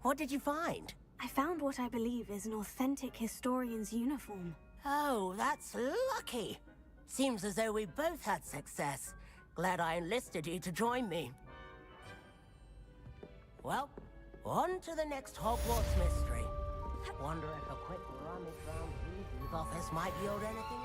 What did you find? I found what I believe is an authentic historian's uniform. Oh, that's lucky. Seems as though we both had success. Glad I enlisted you to join me. Well, on to the next Hogwarts mystery. Wonder if a quick rummage round Weasley's office might yield anything.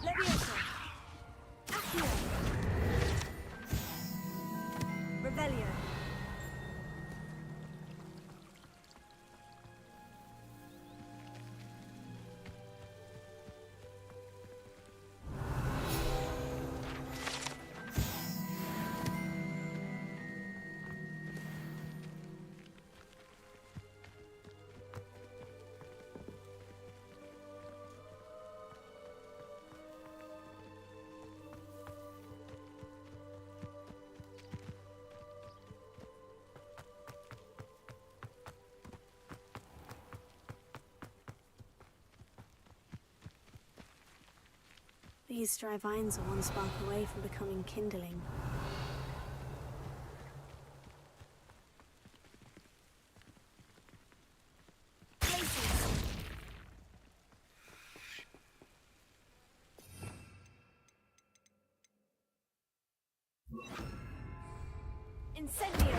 Leviosa! Accio! Revelio! These dry vines are one spark away from becoming kindling. Incendio!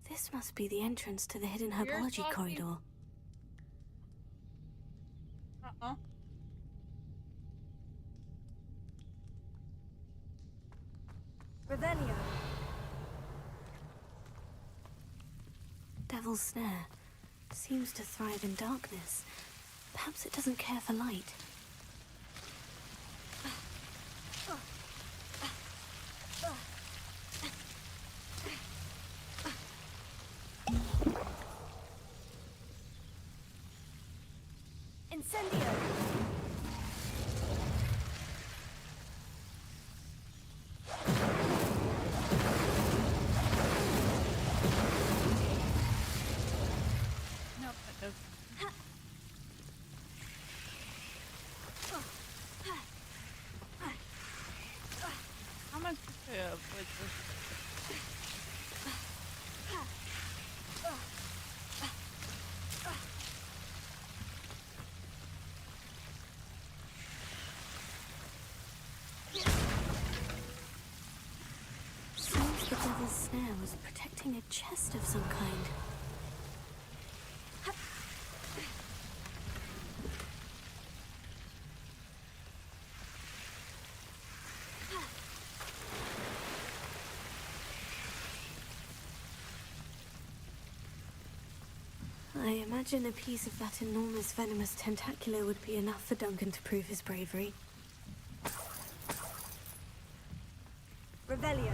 This must be the entrance to the hidden herbology corridor. Revelio. Devil's Snare seems to thrive in darkness. Perhaps it doesn't care for light. Incendio! Nope, that does. How much to avoid this? Seems the Devil's Snare was protecting a chest of some kind. I imagine a piece of that enormous venomous tentacular would be enough for Duncan to prove his bravery. Revelio.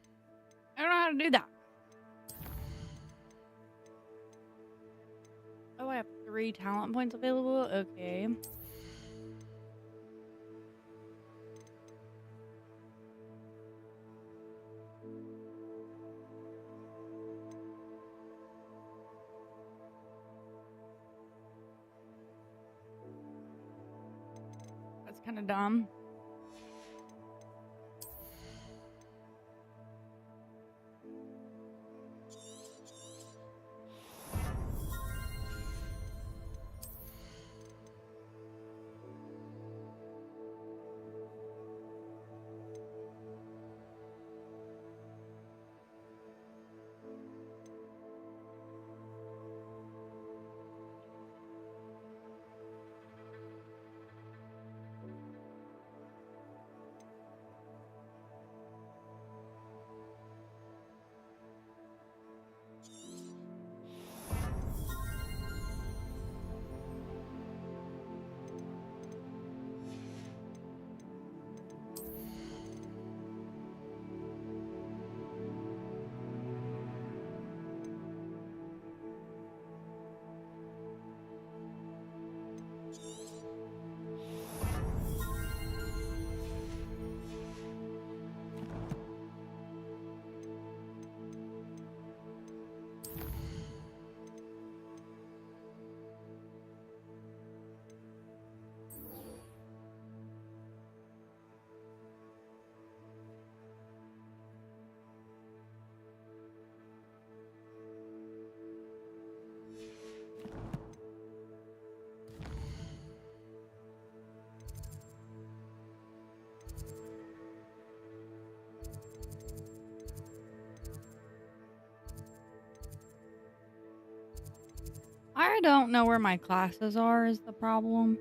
do that. Oh, I have 3 talent points available. Okay. That's kind of dumb. I don't know where my classes are is the problem.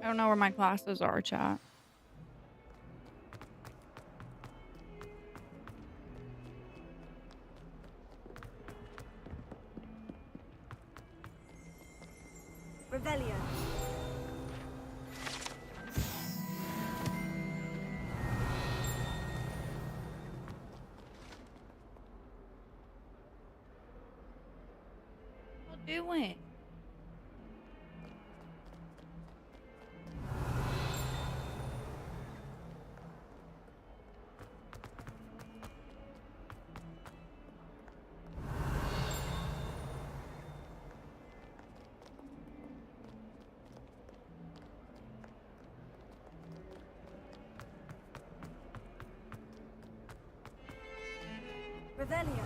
I don't know where my classes are, chat. Revelio. What are you doing? Revelio.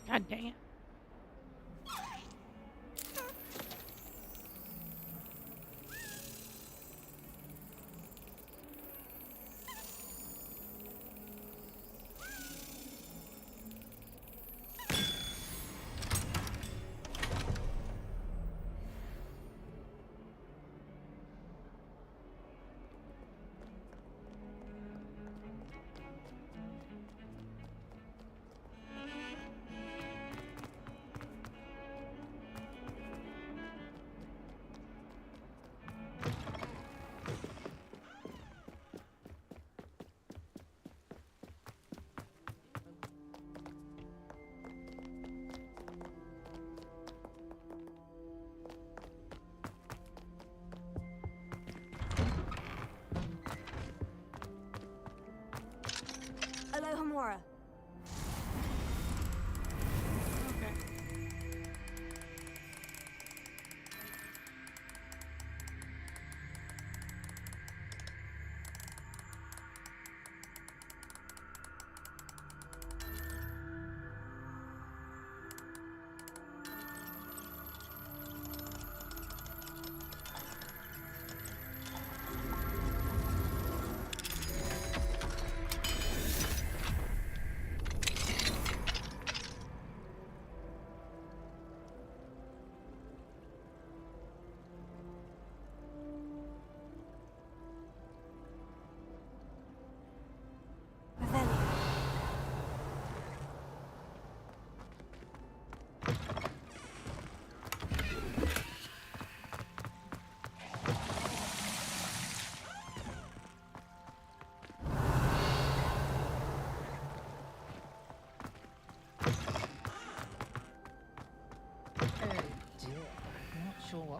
God dang it. Alohomora.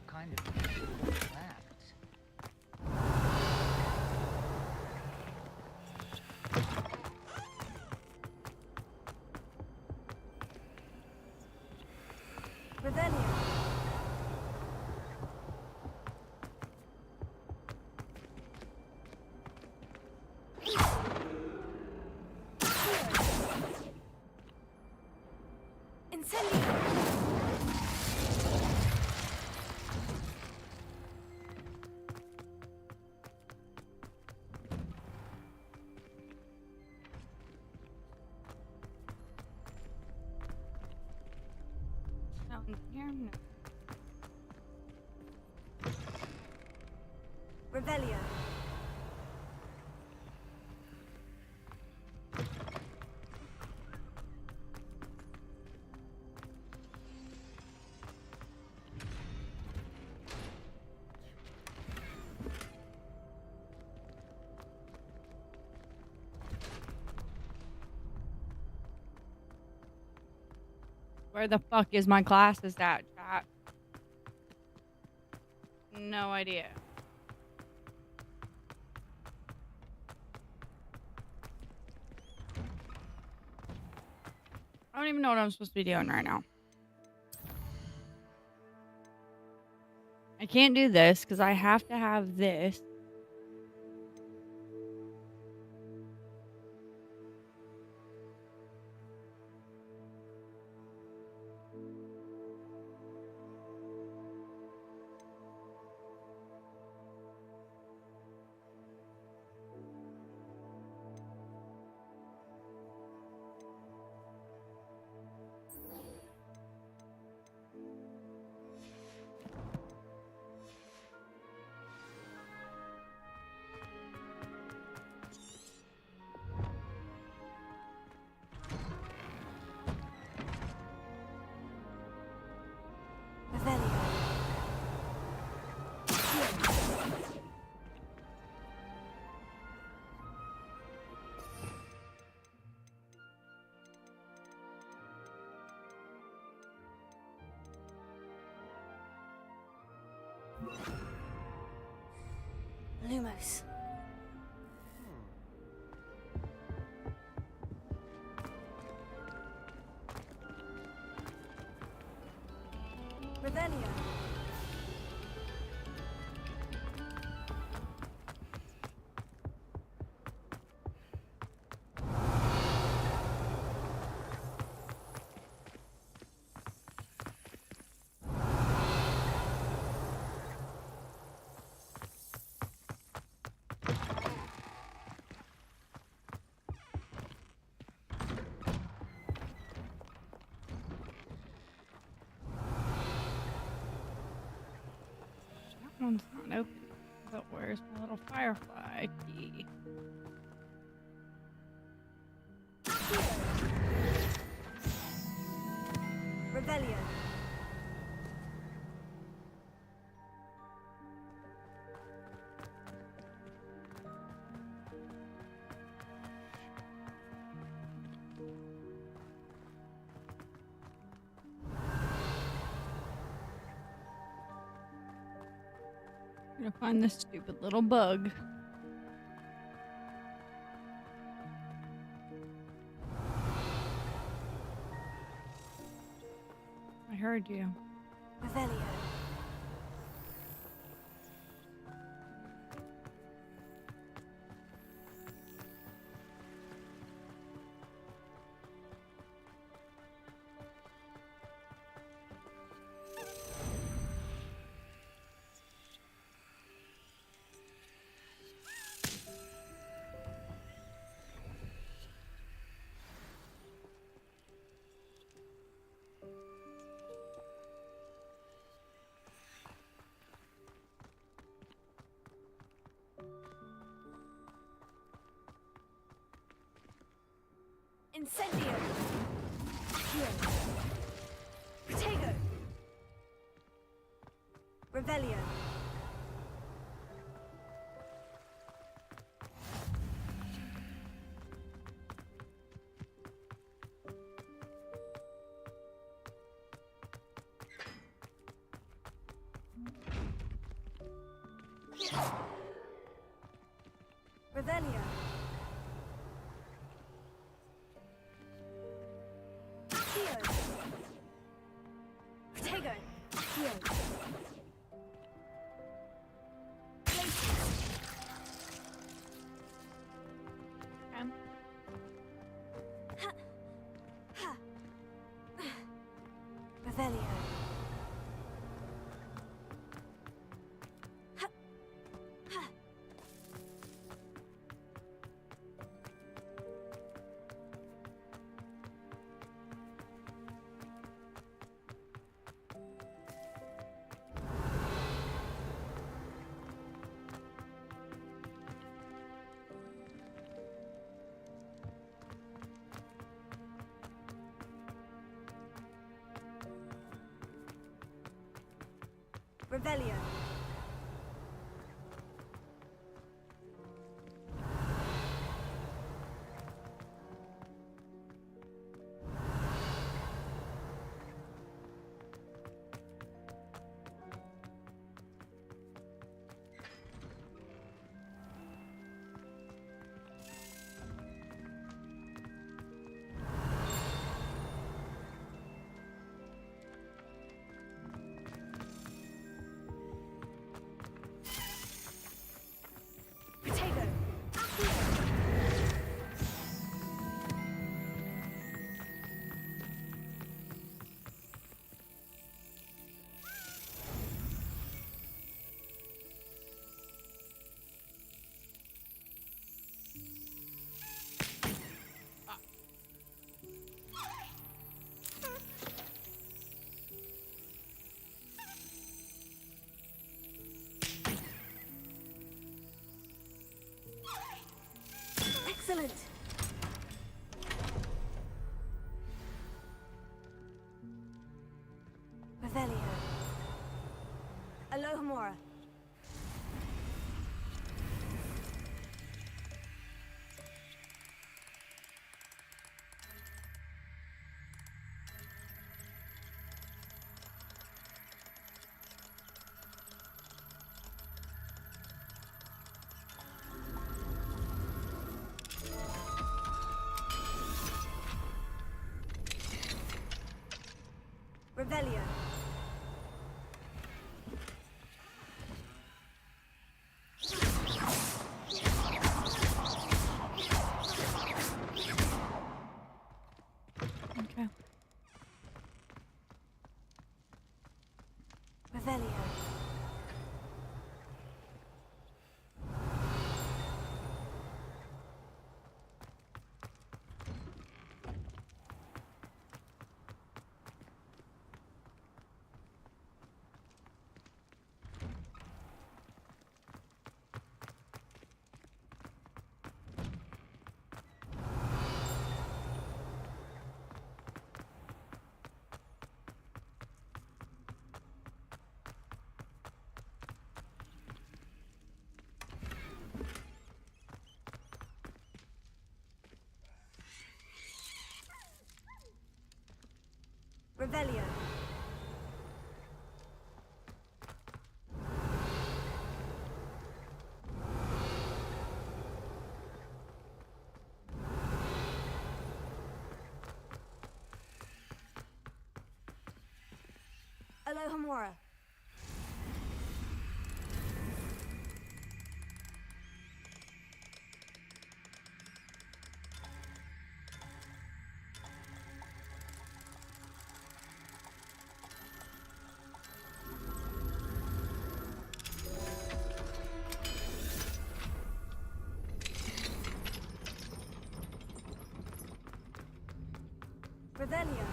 What kind of is that? Revelio. Incendio. Down here, no. Revelio. Where the fuck is my classes at, chat? No idea. I don't even know what I'm supposed to be doing right now. I can't do this because I have to have this. Lumos. Revelio. That one's not open. But where's my little firefly key? Revelio. I'm gonna find this stupid little bug. I heard you. Revelio. Incendio. Accio. Protego. Revelio. Revelio. Accio. Protego. Accio. Revelio. Revelio. Excellent. Revelio. Alohomora. Revelio. Okay. Revelio. Revelio. Alohomora. Revelio.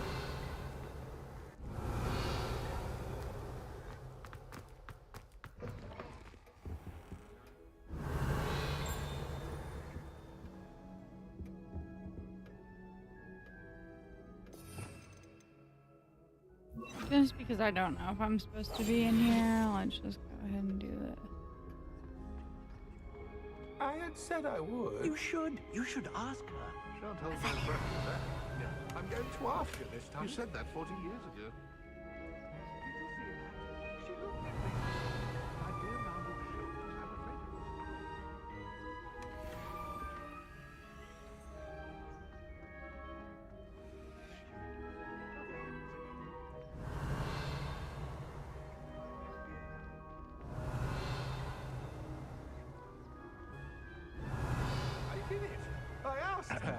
Just because I don't know if I'm supposed to be in here, let's just go ahead and do this. I had said I would. You should. You should ask her. Shan't hold my breath for that. Yeah, I'm going to ask her this time. You said that 40 years ago. She looked at me. My dear rounded shoulders have a face.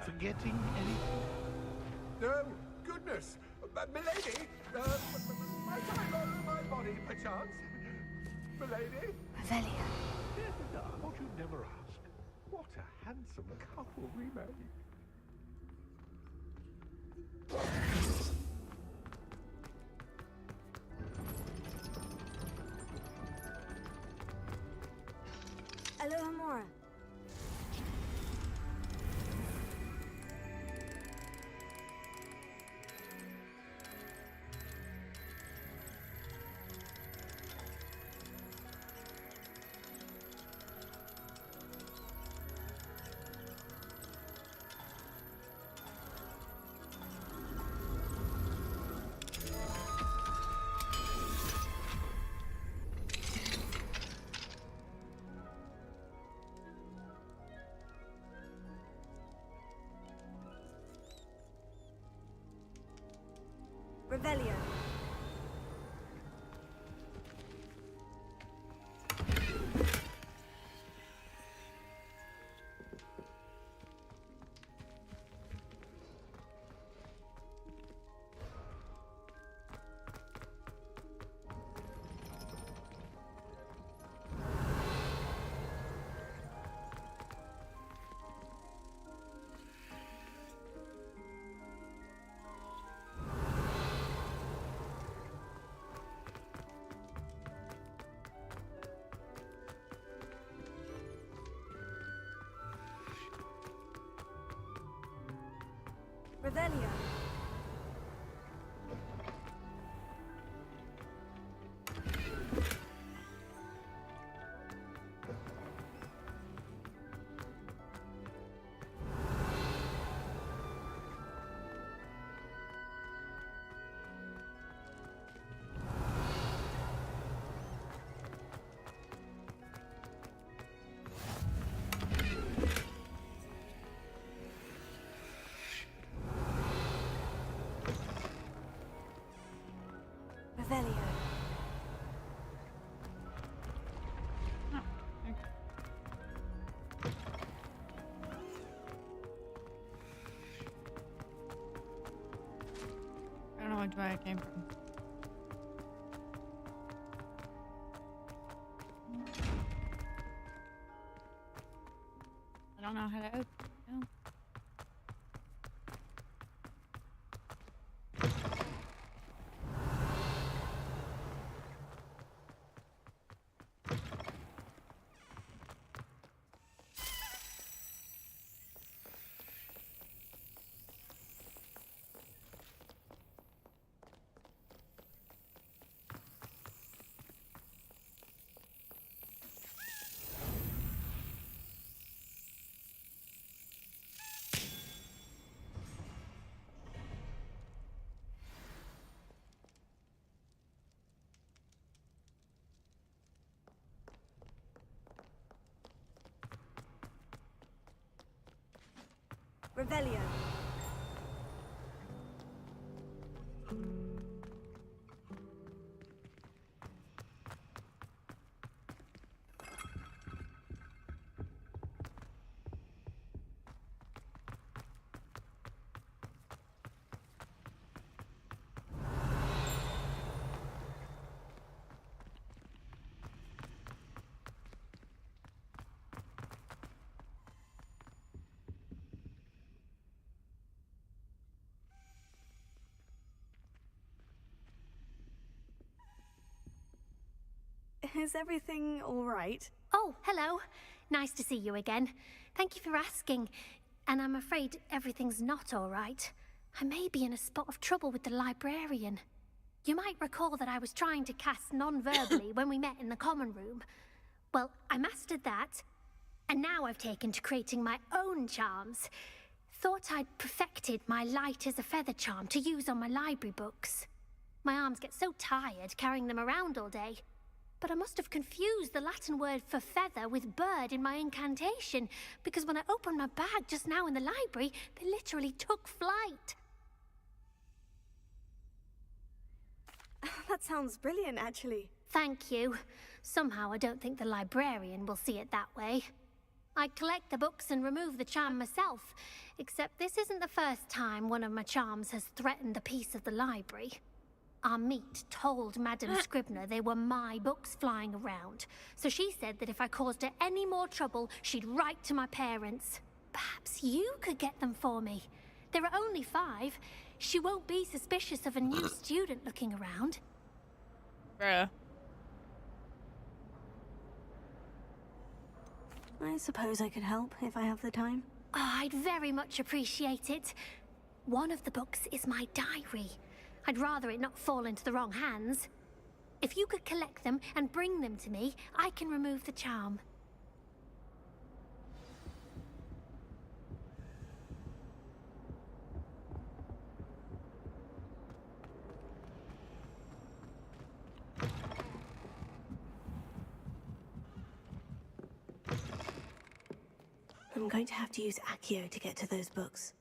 forgetting anything? Oh, goodness! Milady! My time on my body, perchance? Milady? Revelia. I thought you'd never ask. What a handsome couple we made. Alohomora. Revelio. Revelio. Revelio. I don't know which way I came from. I don't know how to open it. No. Revelio. Is everything all right? Oh, hello. Nice to see you again. Thank you for asking. And I'm afraid everything's not all right. I may be in a spot of trouble with the librarian. You might recall that I was trying to cast non-verbally when we met in the common room. Well, I mastered that. And now I've taken to creating my own charms. Thought I'd perfected my light as a feather charm to use on my library books. My arms get so tired carrying them around all day. But I must have confused the Latin word for feather with bird in my incantation, because when I opened my bag just now in the library, they literally took flight. That sounds brilliant, actually. Thank you. Somehow I don't think the librarian will see it that way. I'd collect the books and remove the charm myself, except this isn't the first time one of my charms has threatened the peace of the library. Our meet told Madame Scribner they were my books flying around, so she said that if I caused her any more trouble, she'd write to my parents. Perhaps you could get them for me. There are only 5. She won't be suspicious of a new student looking around. Bruh. I suppose I could help if I have the time. Oh, I'd very much appreciate it. One of the books is my diary. I'd rather it not fall into the wrong hands. If you could collect them and bring them to me, I can remove the charm. I'm going to have to use Accio to get to those books.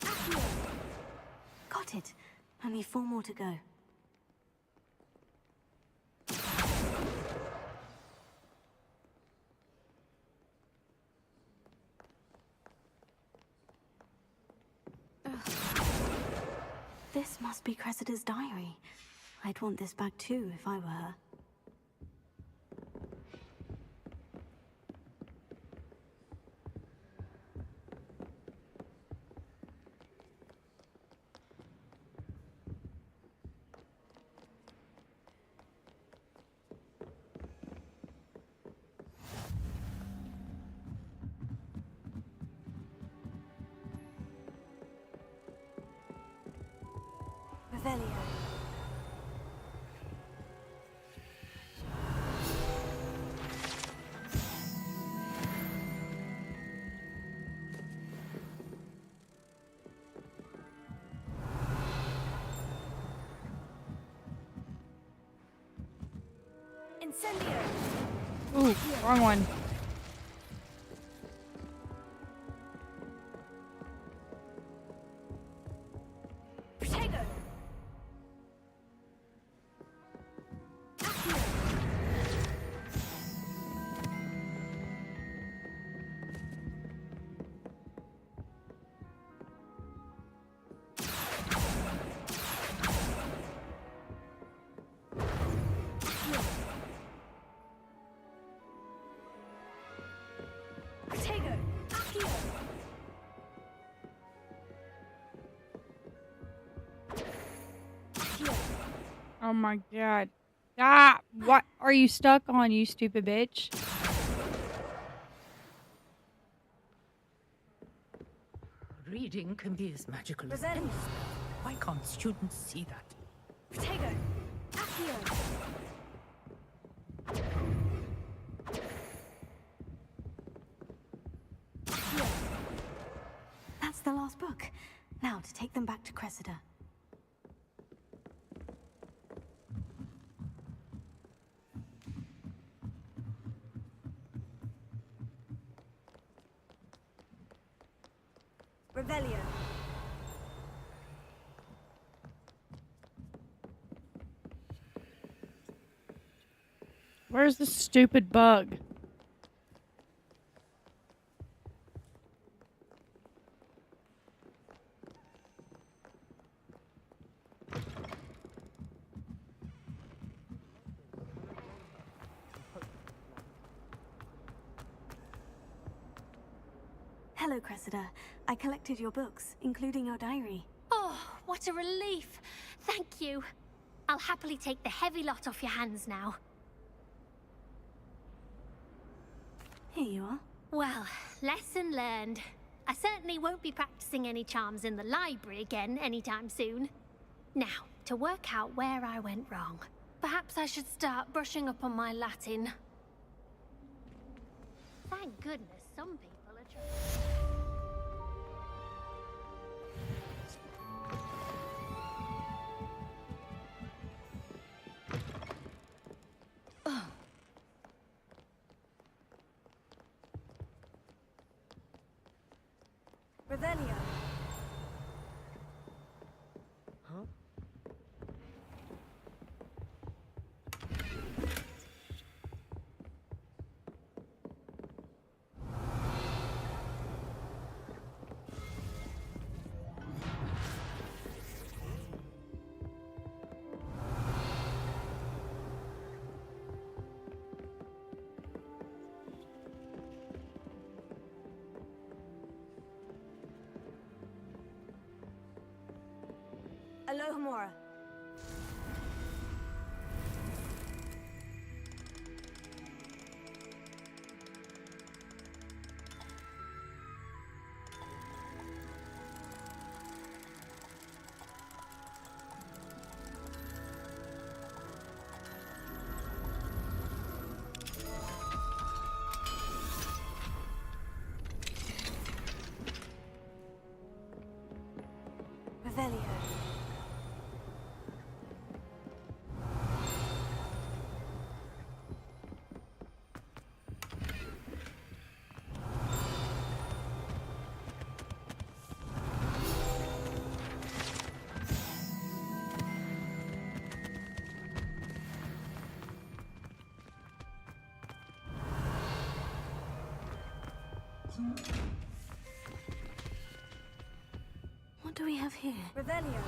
Accio! Got it. Only 4 more to go. This must be Cressida's diary. I'd want this back too if I were her. Revelio. Incendio. Ooh, wrong one. Protego. Protego. Accio. Oh my god. Ah, what are you stuck on, you stupid bitch? Reading can be as magical as Revelio. any spell. Why can't students see that? Protego. Accio. That's the last book. Now to take them back to Cressida. Revelio. Where's the stupid bug? Hello, Cressida. I collected your books, including your diary. Oh, what a relief. Thank you. I'll happily take the heavy lot off your hands now. Here you are. Well, lesson learned. I certainly won't be practicing any charms in the library again anytime soon. Now, to work out where I went wrong. Perhaps I should start brushing up on my Latin. Thank goodness some people are trying. Revelio. Huh? Alohomora. Revelio. What do we have here? Revelio.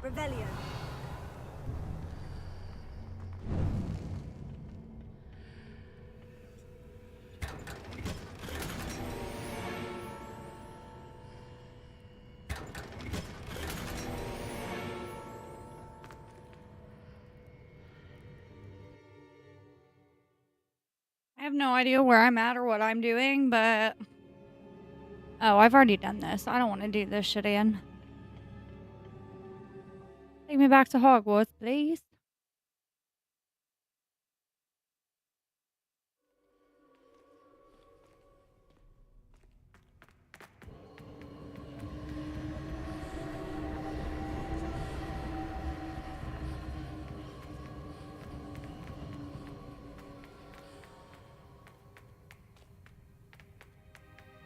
Revelio. I have no idea where I'm at or what I'm doing, but... Oh, I've already done this. I don't want to do this shit again. Take me back to Hogwarts, please.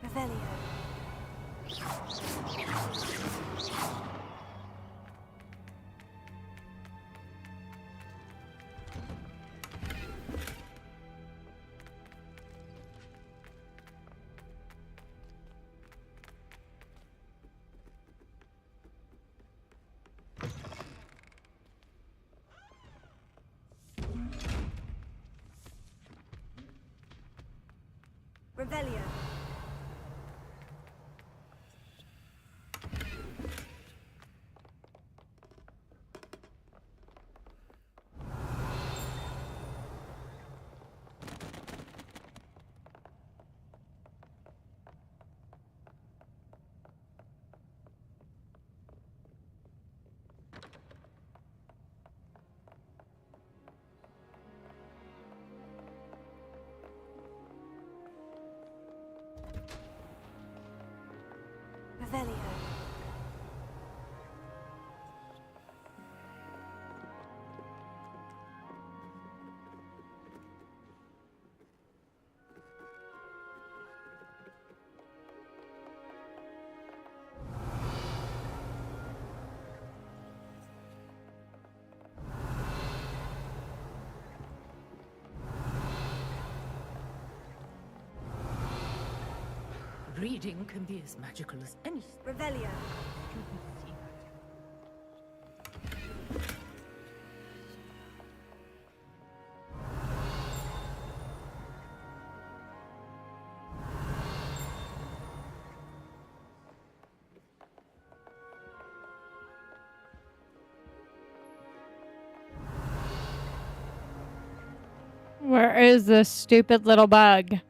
Revelio. Revelio. Revelio. Reading can be as magical as anything. Revelio. Where is this stupid little bug?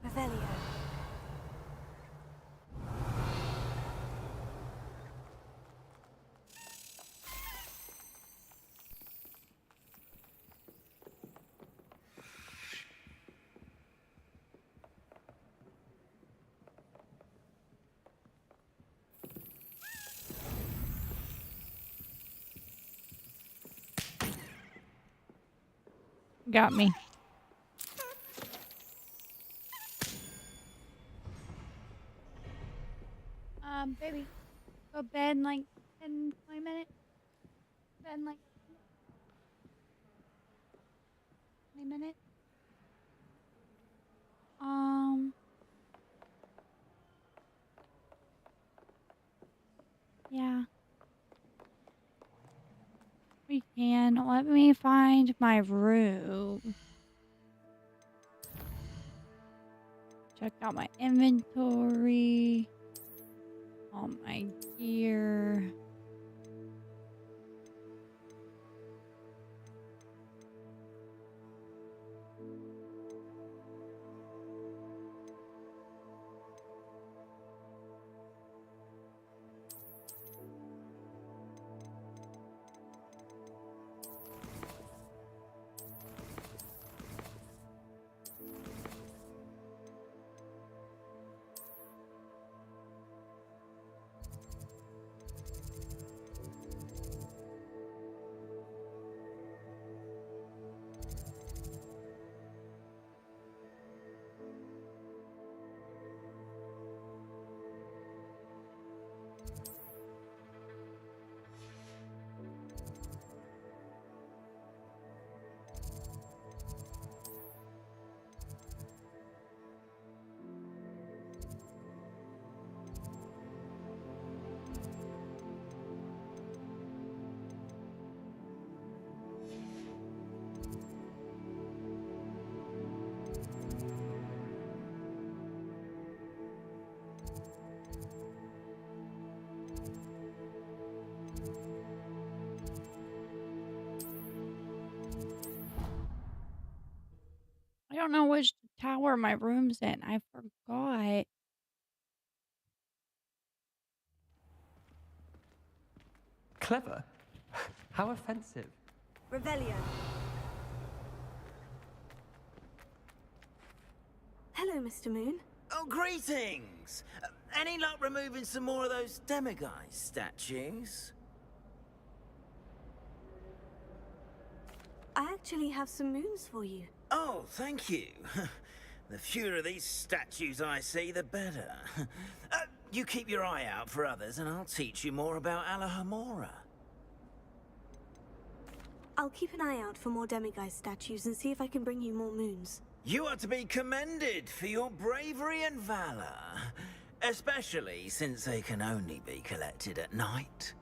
Revelio. Got me. Baby, go bed in like 10, 20 minutes. Bed in like 20 minutes. Yeah. We can. Let me find my room. Check out my inventory. All my gear. I don't know which tower my room's in. I forgot. Clever? How offensive. Revelio. Hello, Mr. Moon. Oh, greetings! Any luck removing some more of those demiguise statues? I actually have some moons for you. Oh, thank you. The fewer of these statues I see, the better. You keep your eye out for others, and I'll teach you more about Alahamora. I'll keep an eye out for more demiguise statues and see if I can bring you more moons. You are to be commended for your bravery and valor, especially since they can only be collected at night.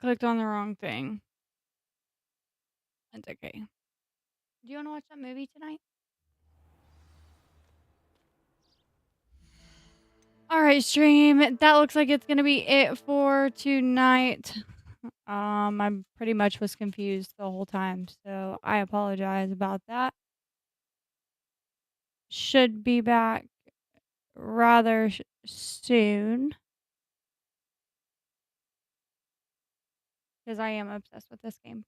clicked on the wrong thing. It's okay. Do you want to watch that movie tonight? All right, stream. That looks like it's gonna be it for tonight. I pretty much was confused the whole time, so I apologize about that. Should be back rather soon. Because I am obsessed with this game.